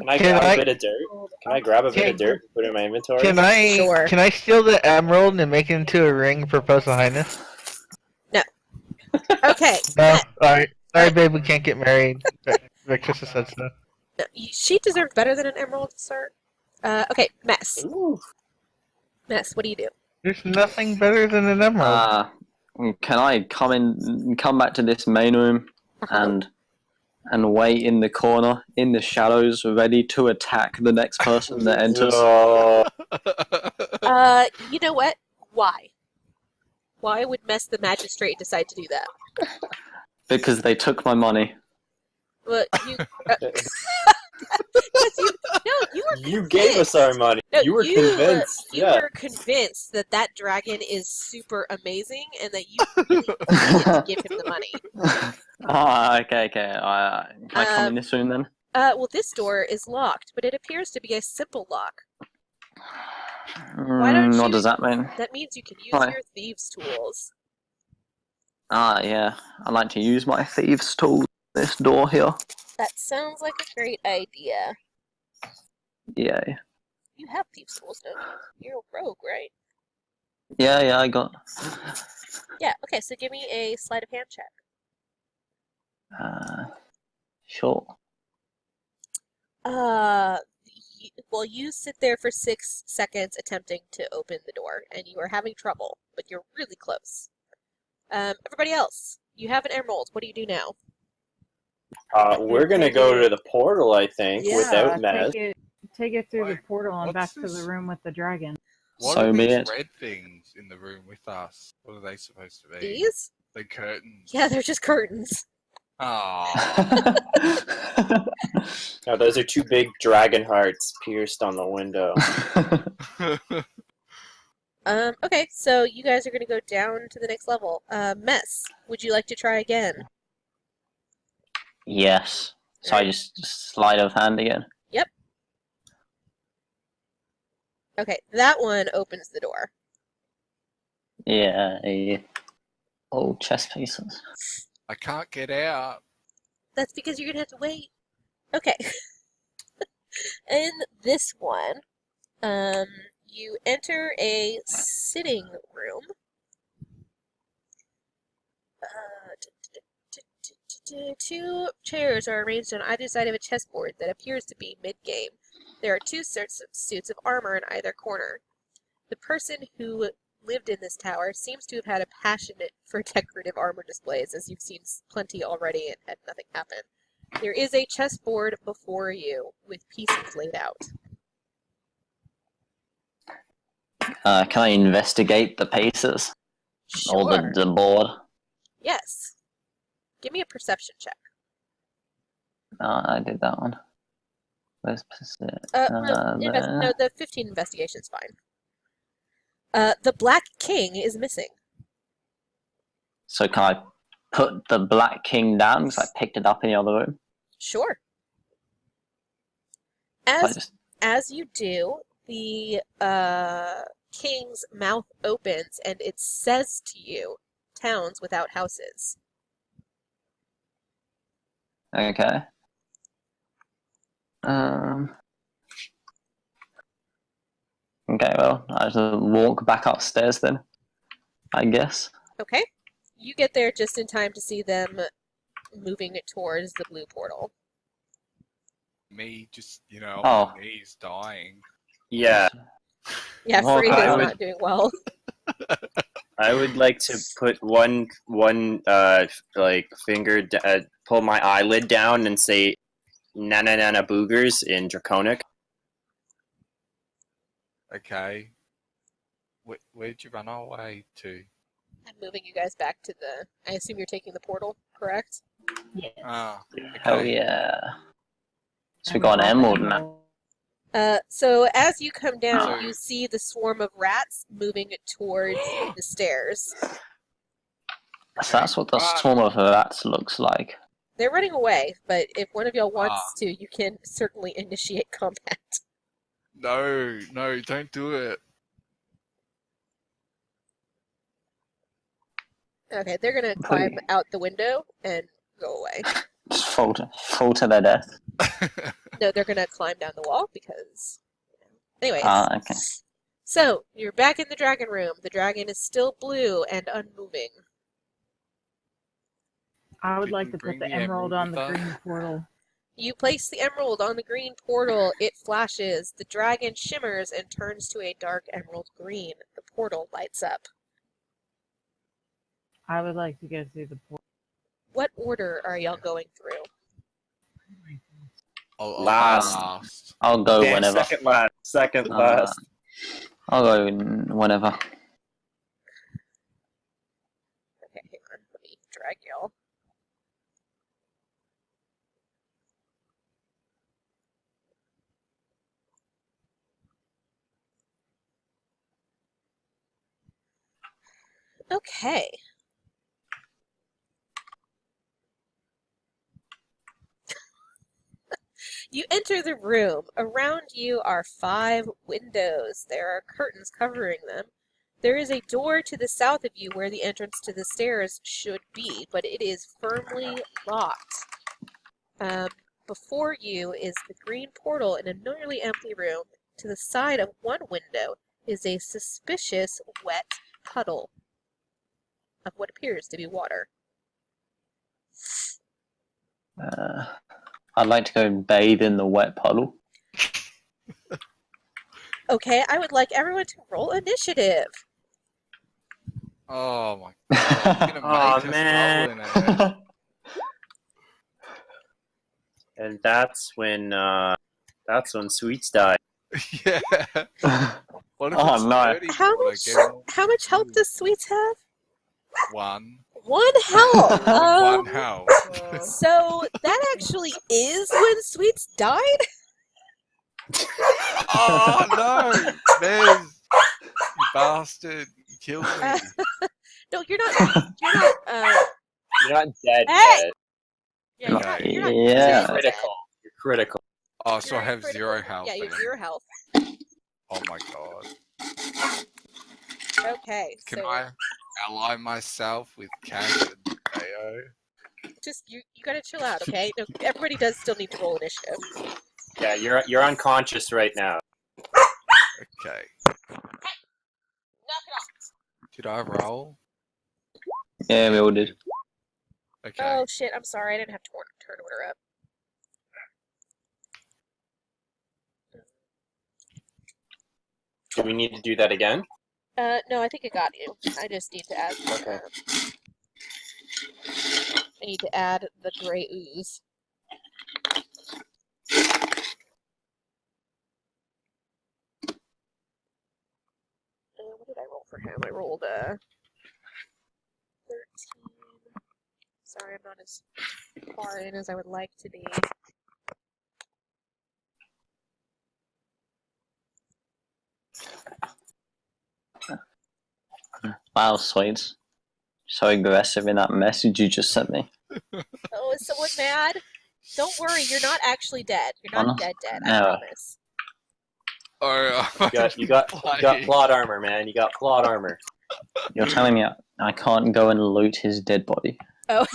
I grab a bit of dirt? Can I grab a bit of dirt and put it in my inventory? Sure. Can I steal the emerald and make it into a ring for Proposal Highness? No. Okay. No, sorry, babe, we can't get married. Victor said so. No, she deserved better than an emerald, sir. Okay, Mess. Ooh. Mess, what do you do? There's nothing better than an emerald. Can I come back to this main room and wait in the corner, in the shadows, ready to attack the next person that enters? You know what? Why? Why would Mess the Magistrate decide to do that? Because they took my money. Well, you... You gave us our money. No, you were convinced. You were convinced that dragon is super amazing and that you really needed to give him the money. Okay. Can I come in this room then? Well, this door is locked, but it appears to be a simple lock. Why don't What you- does that mean? That means you can use Why? your thieves' tools. Yeah. I like to use my thieves' tools. This door here. That sounds like a great idea. Yeah. You have thieves' tools, don't you? You're a rogue, right? Yeah, I got. Yeah, okay, so give me a sleight of hand check. Sure. Well, you sit there for 6 seconds attempting to open the door, and you are having trouble, but you're really close. Everybody else, you have an emerald. What do you do now? We're gonna go to the portal, I think, without Mez. Take it through the Wait, portal and back what's to this? the room with the dragon. What So are be these it. red things in the room with us? What are they supposed to be? These? The curtains. Yeah, they're just curtains. Aww. No, those are two big dragon hearts pierced on the window. Okay, so you guys are going to go down to the next level. Mess, would you like to try again? Yes. So I just sleight of hand again. Yep. Okay, that one opens the door. Yeah. Old chess pieces. I can't get out. That's because you're going to have to wait. Okay. In this one, you enter a sitting room. Two chairs are arranged on either side of a chessboard that appears to be mid-game. There are two suits of armor in either corner. The person who lived in this tower seems to have had a passion for decorative armor displays, as you've seen plenty already and had nothing happen. There is a chessboard before you with pieces laid out. Can I investigate the pieces? Or Sure. the board? Yes. Give me a perception check. I did that one. Where's it? No, the 15 investigation is fine. The Black King is missing. So can I put the Black King down because I picked it up in the other room? Sure. As you do, the king's mouth opens and it says to you, "Towns without houses." Okay. Okay, well, I just walk back upstairs then, I guess. Okay. You get there just in time to see them moving towards the blue portal. Me just, Oh. on my knees dying. Yeah, Yeah, Well, Freeman's I would- not doing well. I would like to put one finger, pull my eyelid down and say, "Nana nana boogers" in Draconic. Okay. Where'd you run away to? I'm moving you guys back to the... I assume you're taking the portal, correct? Ah, Hell okay. yeah. So we got an emerald now. So as you come down, So- you see the swarm of rats moving towards the stairs. So that's what the swarm of rats looks like. They're running away, but if one of y'all wants to, you can certainly initiate combat. No, don't do it. Okay, they're gonna climb out the window and go away. Just fall to their death. No, they're gonna climb down the wall because... Anyways. Okay. So, you're back in the dragon room. The dragon is still blue and unmoving. I would Did like you to put bring the the emerald on the emerald with green portal. You place the emerald on the green portal. It flashes. The dragon shimmers and turns to a dark emerald green. The portal lights up. I would like to go through the portal. What order are y'all going through? I'll Last. last. I'll go Damn, whenever. second last. I'll go whenever. Okay, hang on. Let me drag y'all. Okay. You enter the room. Around you are 5 windows. There are curtains covering them. There is a door to the south of you where the entrance to the stairs should be, but it is firmly locked. Before you is the green portal in a nearly empty room. To the side of one window is a suspicious wet puddle of what appears to be water. I'd like to go bathe in the wet puddle. Okay, I would like everyone to roll initiative. Oh my god. You're gonna Aw, make us man. roll in it. And that's when Sweets died. Yeah. What if Oh, it's no. 30 How water? much? Get on How much health does Sweets have? 1. 1 health. 1 health. So that actually is when Sweets died. Oh no! Nez! You bastard! You killed me. No, you're not. You're not. You're not dead Hey! yet. Yeah, you're not. You're not Yeah. dead. Critical. You're critical. Oh, so I You're have critical. 0 health. Yeah, you have then. 0 health. Oh my god. Okay, Can so I ally myself with Cash and Mayo? just you gotta chill out, okay? No, everybody does still need to roll initiative. Yeah, you're unconscious right now. Okay. Knock it off. Did I roll? Yeah, we all did. Okay. Oh shit! I'm sorry, I didn't have turn order up. Do we need to do that again? No, I think it got you. I just need to add. Okay. I need to add the gray ooze. What did I roll for him? I rolled a 13. Sorry, I'm not as far in as I would like to be. Wow, sweet. So aggressive in that message you just sent me. Oh, is someone mad? Don't worry, you're not actually dead. You're not dead, I No. promise. You got plot armor, man. You got plot armor. You're telling me I can't go and loot his dead body? Oh.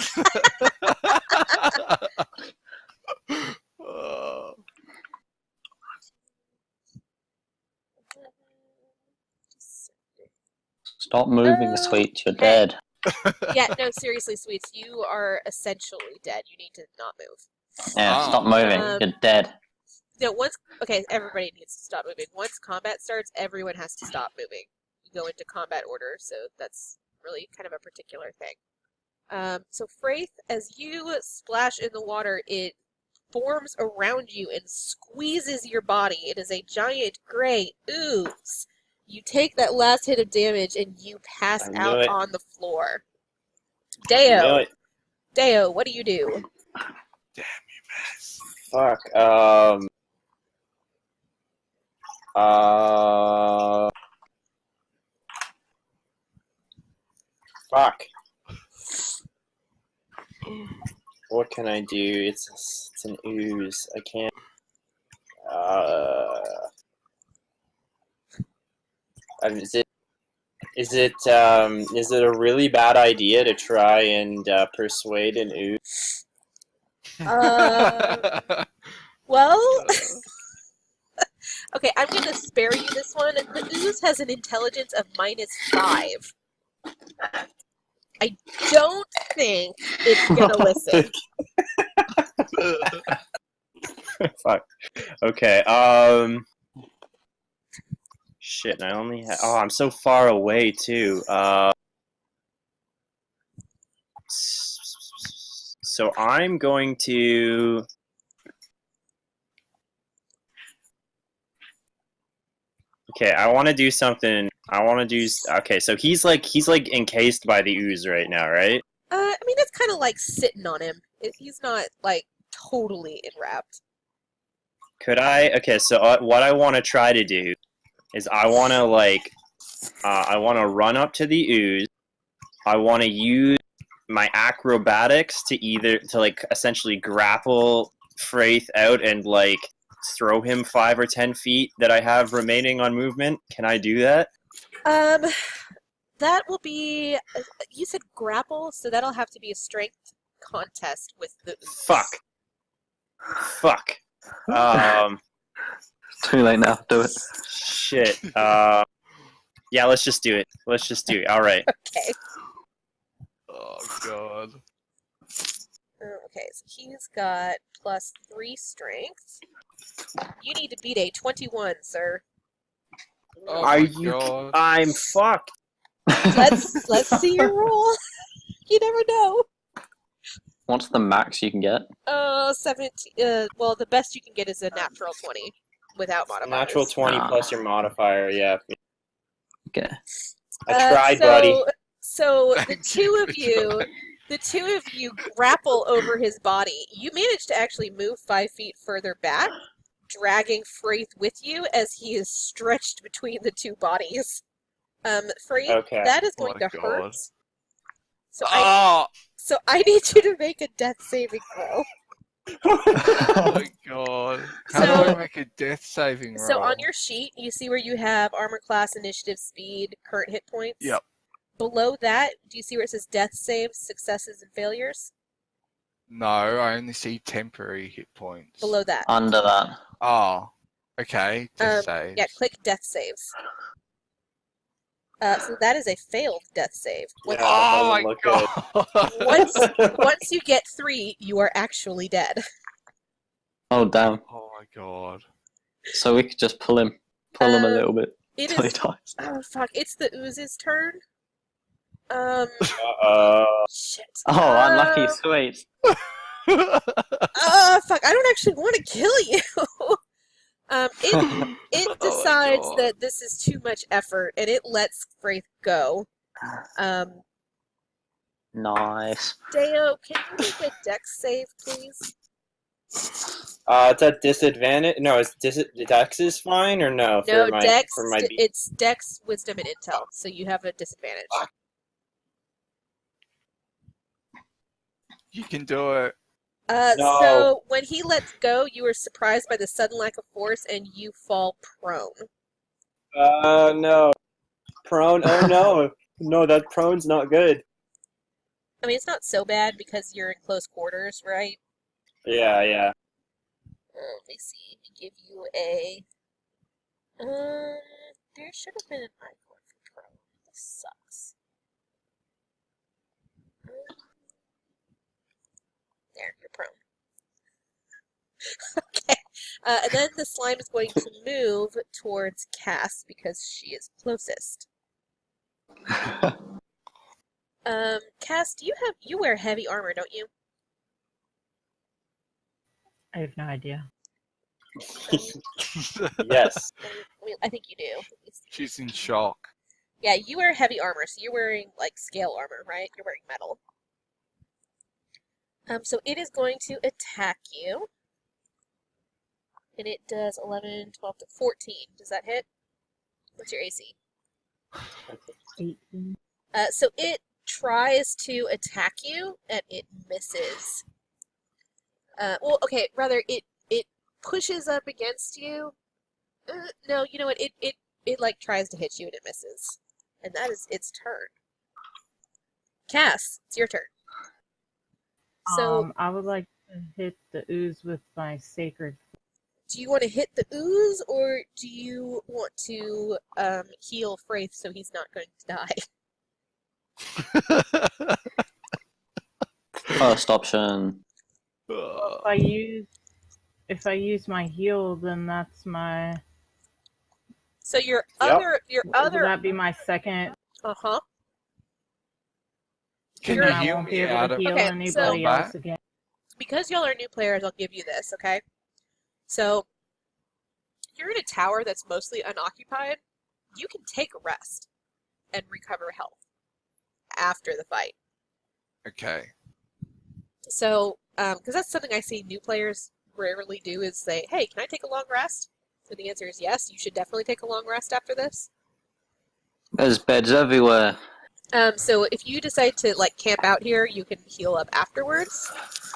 Stop moving, Sweet. You're dead. Yeah, no, seriously, Sweets, you are essentially dead. You need to not move. Yeah, stop moving. You're dead. No, okay, everybody needs to stop moving. Once combat starts, everyone has to stop moving. You go into combat order, so that's really kind of a particular thing. So Fraith, as you splash in the water, it forms around you and squeezes your body. It is a giant gray ooze. You take that last hit of damage and you pass out on the floor. Deo, what do you do? Damn you, man. Fuck. Fuck. What can I do? It's an ooze. I can't. Is it a really bad idea to try and persuade an ooze? Well, okay, I'm going to spare you this one. The ooze has an intelligence of -5. I don't think it's going to listen. Fuck. Okay, shit, I only have... Oh, I'm so far away, too. So I'm going to... Okay, I want to do something. Okay, so he's like encased by the ooze right now, right? I mean, it's kind of like sitting on him. He's not, like, totally enwrapped. Could I... Okay, so what I want to try to do is I want to, run up to the ooze. I want to use my acrobatics to essentially grapple Fraith out and, throw him 5 or 10 feet that I have remaining on movement. Can I do that? That will be... You said grapple, so that'll have to be a strength contest with the ooze. Fuck. It's too late now. Do it. Shit. Yeah, let's just do it. All right. Okay. Oh, God. Okay, so he's got +3 strength. You need to beat a 21, sir. Oh Are my you? God. I'm fucked. Let's see your roll. You never know. What's the max you can get? 17. Well, the best you can get is a natural 20 without modifiers. Natural 20 plus your modifier. Yeah. Okay. I tried, buddy. So the two of you grapple over his body. You manage to actually move 5 feet further back, dragging Fraith with you as he is stretched between the two bodies. Fraith, Okay. that is going to God. hurt. So I need you to make a death saving throw. Oh my God. How do I make a death saving roll? So on your sheet, you see where you have armor class, initiative, speed, current hit points? Yep. Below that, do you see where it says death saves, successes, and failures? No, I only see temporary hit points. Below that. Under that. Oh, okay. Death saves. Yeah, click death saves. So that is a failed death save. Oh my God. Once you get 3, you are actually dead. Oh, damn. Oh my God. So we could just pull him a little bit till he dies. Oh, fuck. It's the ooze's turn. Shit. Oh, unlucky, Sweet. Fuck. I don't actually want to kill you. It decides that this is too much effort, and it lets Fraith go. Nice. Deo, can you make a dex save, please? It's a disadvantage. No, Dex is fine or no? No, Dex. For my It's Dex, Wisdom, and Intel, so you have a disadvantage. You can do it. No. So when he lets go, you are surprised by the sudden lack of force, and you fall prone. No. Prone? Oh no. No, that prone's not good. I mean, it's not so bad because you're in close quarters, right? Yeah. Let me see. Give you a. There should have been an icon for prone. This sucks. There, you're prone. Okay. And then the slime is going to move towards Cass because she is closest. Cass, you wear heavy armor, don't you? I have no idea. Yes. I think you do. She's in shock. Yeah, you wear heavy armor, so you're wearing like scale armor, right? You're wearing metal. So it is going to attack you. And it does 11, 12 to 14. Does that hit? What's your AC? 18. So it tries to attack you, and it misses. Well, okay, rather, it pushes up against you. No, you know what? It like tries to hit you, and it misses. And that is its turn. Cass, it's your turn. So, I would like to hit the ooze with my sacred. do you want to hit the ooze, or do you want to heal Fraith so he's not going to die? First option. If I use my heal, then that's my. So your Yep. Would that be my second? Uh-huh. Can You're- you I heal won't be me able out to of heal Okay, anybody so- else again. Because y'all are new players, I'll give you this, okay? So, you're in a tower that's mostly unoccupied. You can take a rest and recover health after the fight. Okay. So, because that's something I see new players rarely do is say, hey, can I take a long rest? So the answer is yes, you should definitely take a long rest after this. There's beds everywhere. So if you decide to like camp out here, you can heal up afterwards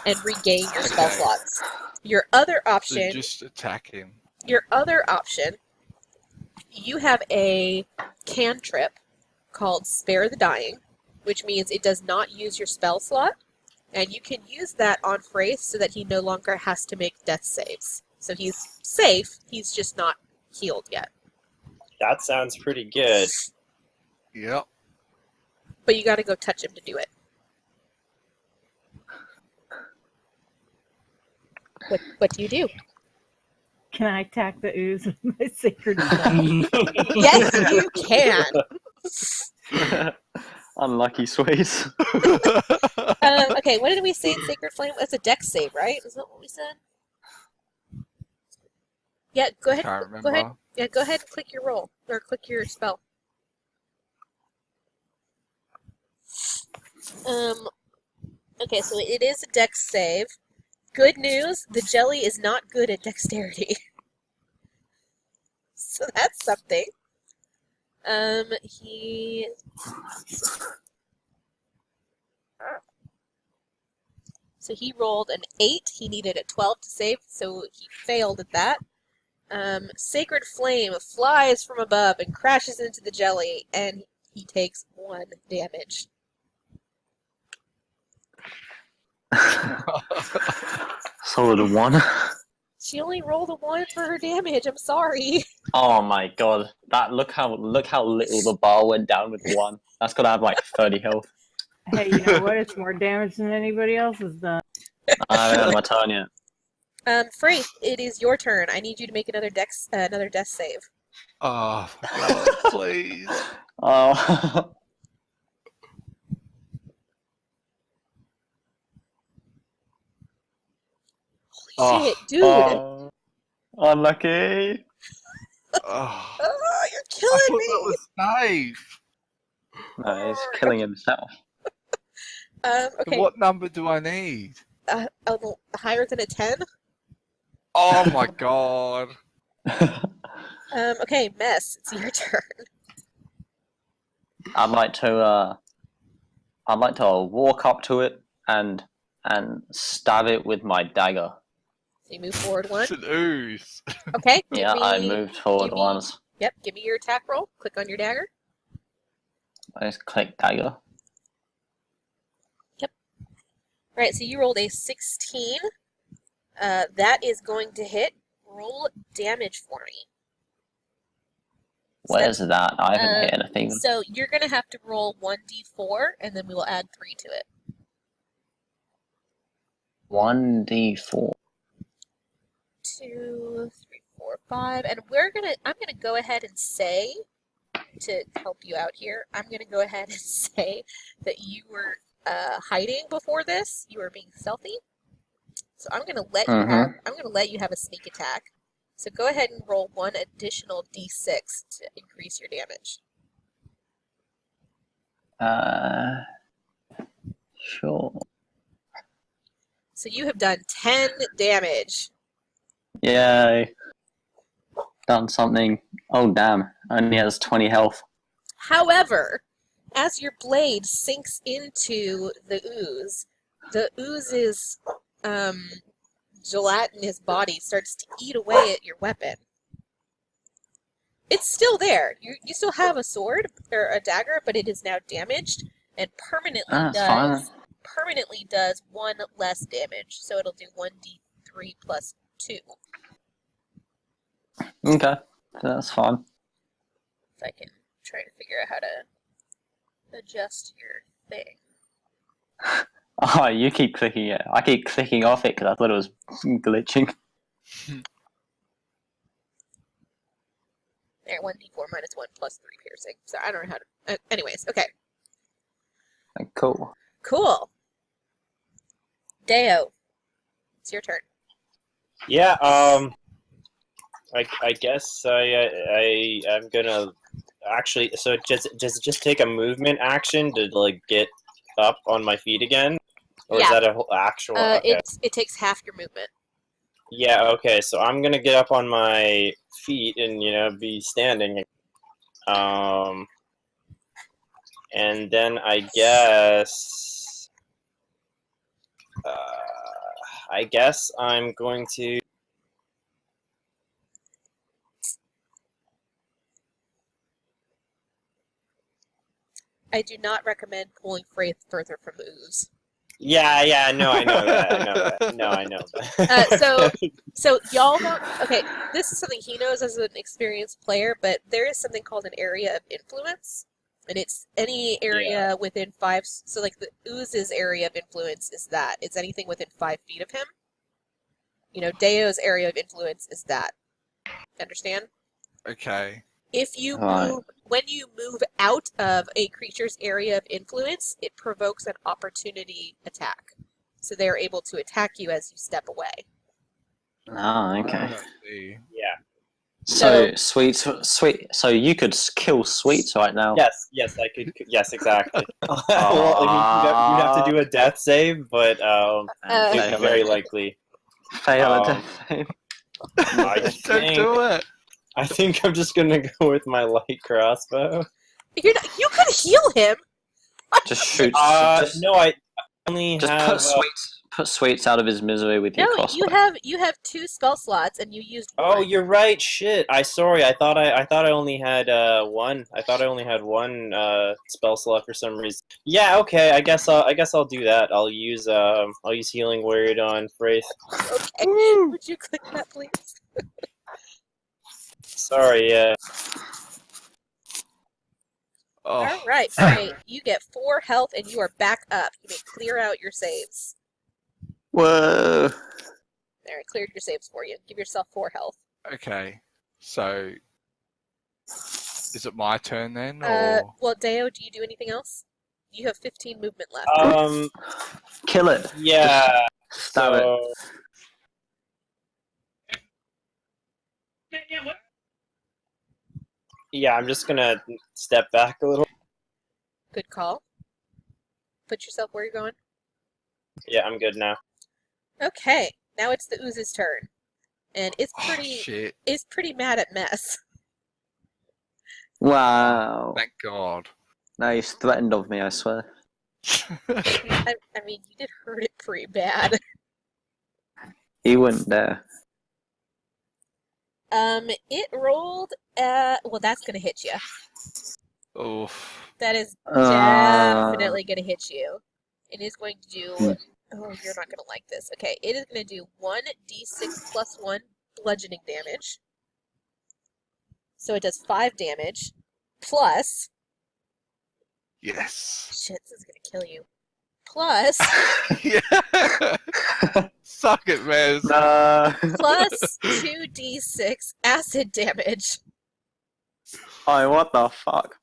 and regain your spell Okay. slots. Your other So option, just attack him. you have a cantrip called Spare the Dying, which means it does not use your spell slot, and you can use that on Fraith so that he no longer has to make death saves. So he's safe, he's just not healed yet. That sounds pretty good. Yep. But you gotta go touch him to do it. What do you do? Can I attack the ooze with my sacred flame? Yes, you can! Unlucky Sways. Okay, what did we say in Sacred Flame? That's a dex save, right? Is that what we said? Yeah, go ahead. Can't Go ahead. remember. Yeah, go ahead and click your roll. Or click your spell. Okay, so it is a dex save. Good news, the jelly is not good at dexterity. So that's something. So he rolled an 8. He needed a 12 to save, so he failed at that. Sacred Flame flies from above and crashes into the jelly, and he takes 1 damage. Solid 1. She only rolled a 1 for her damage. I'm sorry. Oh my god. Look how little the bar went down with 1. That's gotta have like 30 health. Hey, you know what? It's more damage than anybody else has done. I haven't had my turn yet. Fraith, it is your turn. I need you to make another death save. Oh, God, please. Oh. Holy shit, dude! Oh. Unlucky. Oh, Oh, you're I killing thought me! that was safe. No, he's killing himself. Okay, What number do I need? higher than a 10? Oh my god. Okay, Mess, it's your turn. I'd like to walk up to it and stab it with my dagger. So you move forward one. It's an ooze. Okay. Yeah, I moved forward once. Yep, give me your attack roll. Click on your dagger. I just click dagger. Yep. Alright, so you rolled a 16. That is going to hit. Roll damage for me. Where's that? I haven't hit anything. So you're going to have to roll 1d4, and then we will add 3 to it. 1d4. 2, 3, 4, 5, and I'm gonna go ahead and say, to help you out here, I'm gonna go ahead and say that you were hiding before this. You were being stealthy. So I'm gonna let you have a sneak attack. So go ahead and roll 1 additional d6 to increase your damage. Sure. So you have done 10 damage. Yay. Done something. Oh, damn. Only has 20 health. However, as your blade sinks into the ooze's gelatinous body starts to eat away at your weapon. It's still there. You still have a sword or a dagger, but it is now damaged and permanently does 1 less damage. So it'll do 1d3 plus 2. Okay, that's fine. If I can try to figure out how to adjust your thing. Oh, you keep clicking it. I keep clicking off it because I thought it was glitching. There, 1d4 minus 1 plus 3 piercing. So I don't know how to... anyways, okay. Cool. Cool. Deo, it's your turn. Yeah, I guess I'm gonna actually. So just take a movement action to like get up on my feet again, or is that a whole actual? Okay. It takes half your movement. Yeah. Okay. So I'm gonna get up on my feet and be standing. And then I guess I'm going to. I do not recommend pulling further from the ooze. Yeah, no, I know that. No, I know that. So y'all know. Okay, this is something he knows as an experienced player, but there is something called an area of influence, and it's any area within 5. So like the ooze's area of influence is that it's anything within 5 feet of him. Deo's area of influence is that. Understand? Okay. If you move, when you move out of a creature's area of influence, it provokes an opportunity attack. So they're able to attack you as you step away. Oh, okay. Yeah. So Sweet. So you could kill Sweets right now. Yes, I could. Yes, exactly. Well, you'd have to do a death save, but it would be very likely. Fail a death save. Don't do it. I think I'm just gonna go with my light crossbow. You could heal him. Just shoot. No, I only have. Put Sweets out of his misery with your crossbow. No, you have 2 spell slots, and you used 1. Oh, you're right. Shit. I thought I only had 1. I thought I only had 1 spell slot for some reason. Yeah. Okay. I guess I'll do that. I'll use Healing Word on Wraith. Okay. Would you click that, please? Sorry. Yeah. Oh. All right, great. You get 4 health, and you are back up. You may clear out your saves. Whoa. There, I cleared your saves for you. Give yourself 4 health. Okay. So, is it my turn then? Or... Well, Deo, do you do anything else? You have 15 movement left. Kill it. Yeah. Stab it. Yeah, I'm just gonna step back a little. Good call. Put yourself where you're going. Yeah, I'm good now. Okay, now it's the ooze's turn. and it's pretty mad at Mess. Wow. Thank God. Now he's threatened of me, I swear. I mean, you did hurt it pretty bad. He wouldn't dare. It rolled. Well, that's gonna hit you. Oh. That is definitely gonna hit you. It is going to do. Oh, you're not gonna like this. Okay, it is gonna do 1d6 plus 1 bludgeoning damage. So it does 5 damage. Plus. Yes. Shit, this is gonna kill you. Plus. Yeah. Suck it, man. Plus 2d6 acid damage. Oh, what the fuck?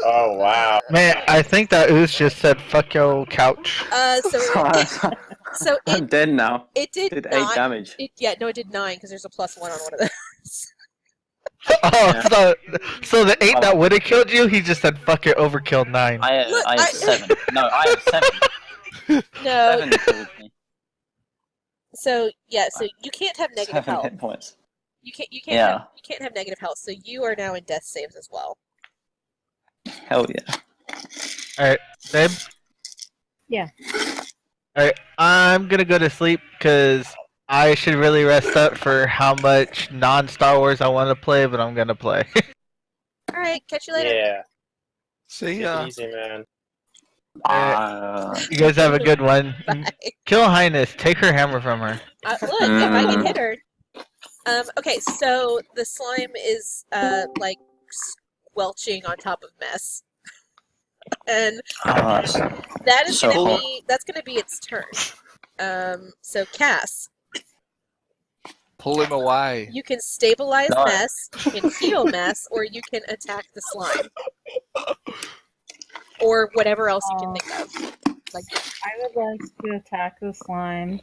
Oh wow. Man, I think that ooze just said "fuck your couch." So I'm dead now. It did 8 damage. It did 9 because there's a +1 on one of those. Oh, Yeah. so the 8 that would have killed you, he just said "fuck it," overkill 9. I had 7. No, I had 7. No. 7 killed me. So you can't have negative 7 health. hit points. You can't have negative health. So you are now in death saves as well. Hell yeah. Alright, babe? Yeah. Alright, I'm gonna go to sleep because I should really rest up for how much non-Star Wars I want to play, but I'm gonna play. All right, catch you later. Yeah. See Take ya. it easy, man. You guys have a good one. Bye. Kill Highness, take her hammer from her. Look, if I can hit her. Okay, so the slime is like squelching on top of Mess, and that's gonna be its turn. So Cass, Pull him away. you can stabilize Mess, you can heal Mess, or you can attack the slime, or whatever else you can think of. Like, I would like to attack the slime.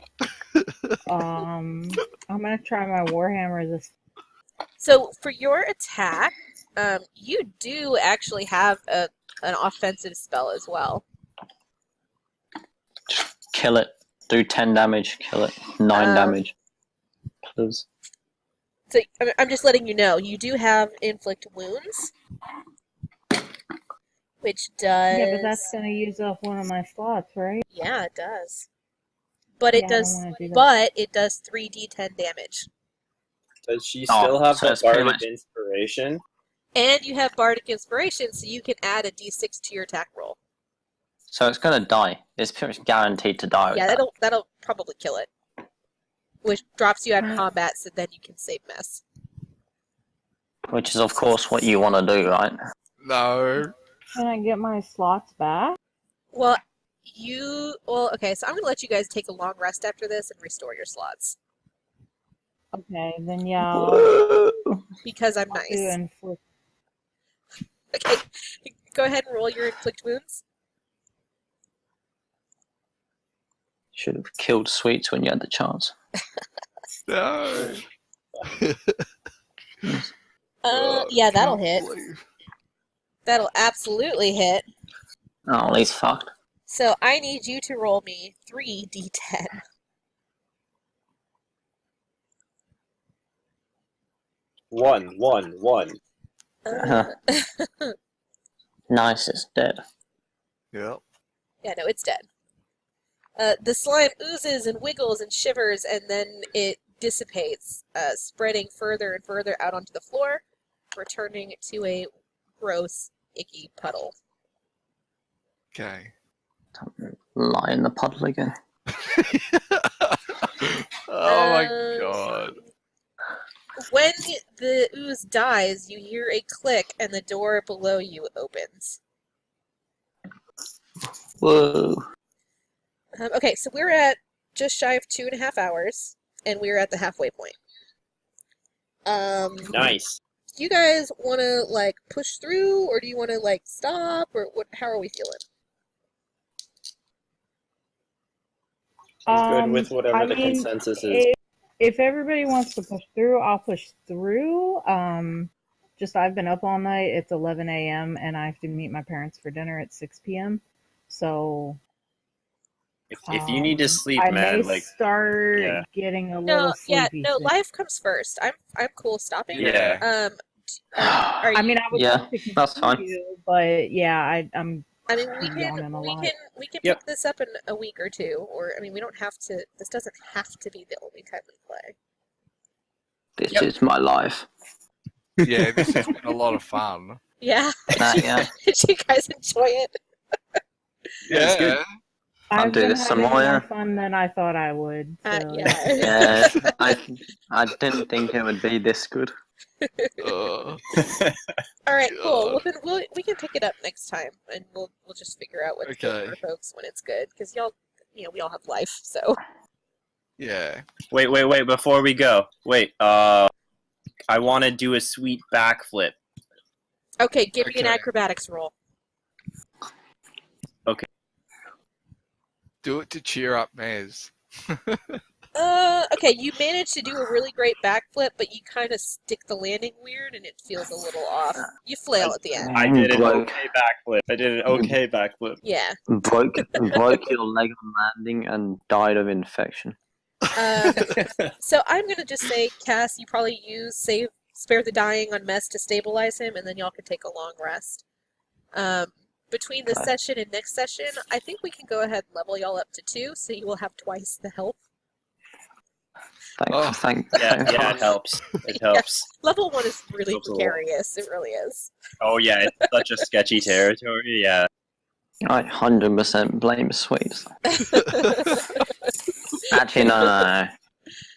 I'm gonna try my warhammer this. So for your attack, you do actually have an offensive spell as well. Kill it. Do 10 damage. Kill it. 9 damage. Please. So I'm just letting you know, you do have inflict wounds, which does. Yeah, but that's gonna use up one of my slots, right? Yeah, it does. But it I does. don't wanna do that. But it does 3d10 damage. Does she still have so the it's pretty bardic much- inspiration? And you have bardic inspiration, so you can add a d6 to your attack roll. So it's gonna die. It's pretty much guaranteed to die. with Yeah, that. that'll probably kill it. Which drops you out of combat, so then you can save Mess. Which is, of course, what you want to do, right? No. Can I get my slots back? Well, okay, so I'm gonna let you guys take a long rest after this and restore your slots. Okay, then yeah, I'll Because I'm do nice. inflict. Okay, go ahead and roll your inflict wounds. Should have killed Sweets when you had the chance. No. Yeah, that'll hit. Can't believe- That'll absolutely hit. Oh, he's fucked. So I need you to roll me 3d10. One. Nice, it's dead. Yep. Yeah, no, it's dead. The slime oozes and wiggles and shivers, and then it dissipates, spreading further and further out onto the floor, returning to a gross, icky puddle. Okay. Lie in the puddle again. Oh my Um, god. When the ooze dies, you hear a click, and the door below you opens. Whoa. Okay, so we're at just shy of 2.5 hours, and we're at the halfway point. Nice. Do you guys want to like push through, or do you want to like stop, or what? How are we feeling? I'm good with whatever the consensus is. If everybody wants to push through, I'll push through. Just I've been up all night. It's 11 a.m. and I have to meet my parents for dinner at 6 p.m. So If you need to sleep, I man, may like start yeah. getting a No, little yeah, sleepy. no. soon. Life comes first. I'm cool stopping. Yeah. Are you? I mean, I would Yeah, love to that's fine. continue, but yeah, I'm I mean, we yawning a lot. can Yep. pick this up in a week or two, or I mean, we don't have to. This doesn't have to be the only time we play. This Yep. is my life. Yeah, this has been a lot of fun. Yeah. Yeah. Did you guys enjoy it? Yeah, it's good. I'll I've do been this some having more, more yeah. fun than I thought I would. So. Yeah. Yeah, I didn't think it would be this good. Uh, All right, cool. Well, God. then we can pick it up next time, and we'll just figure out what's good Okay. for folks when it's good, because y'all, we all have life, so. Yeah. Wait, before we go. Wait, I want to do a sweet backflip. Okay, give me an Okay. acrobatics roll. Do it to cheer up Maz. Okay, you managed to do a really great backflip, but you kind of stick the landing weird, and it feels a little off. You flail at the end. I did an Broke. okay backflip. Yeah. Broke your leg on landing and died of infection. So I'm gonna just say, Cass, you probably use spare the dying on Mess to stabilize him, and then y'all can take a long rest. Between this Okay. session and next session, I think we can go ahead and level y'all up to 2, so you will have twice the health. Oh. Yeah, it helps. It helps. Level 1 is really Helps a lot. precarious. It really is. Oh yeah, it's such a sketchy territory. Yeah. I 100% blame Sweets. Actually, no.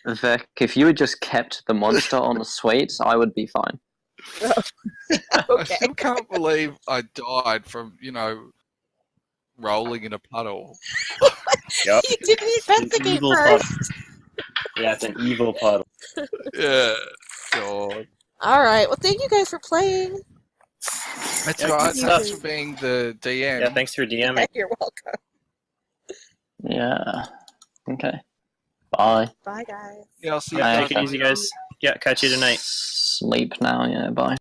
Vic, if you had just kept the monster on the Sweets, I would be fine. I Okay. still can't believe I died from, rolling in a puddle. Yep. You didn't investigate Evil first. Yeah, it's an evil puddle. Yeah. God. Alright, well thank you guys for playing. That's Yeah, right. good Thanks stuff. for being the DM. Yeah, thanks for DMing. You're welcome. Yeah. Okay. Bye. Bye guys. Yeah, I'll see you Yeah, Bye. guys take it easy, later. guys. Yeah, catch you tonight. Sleep now, yeah, bye.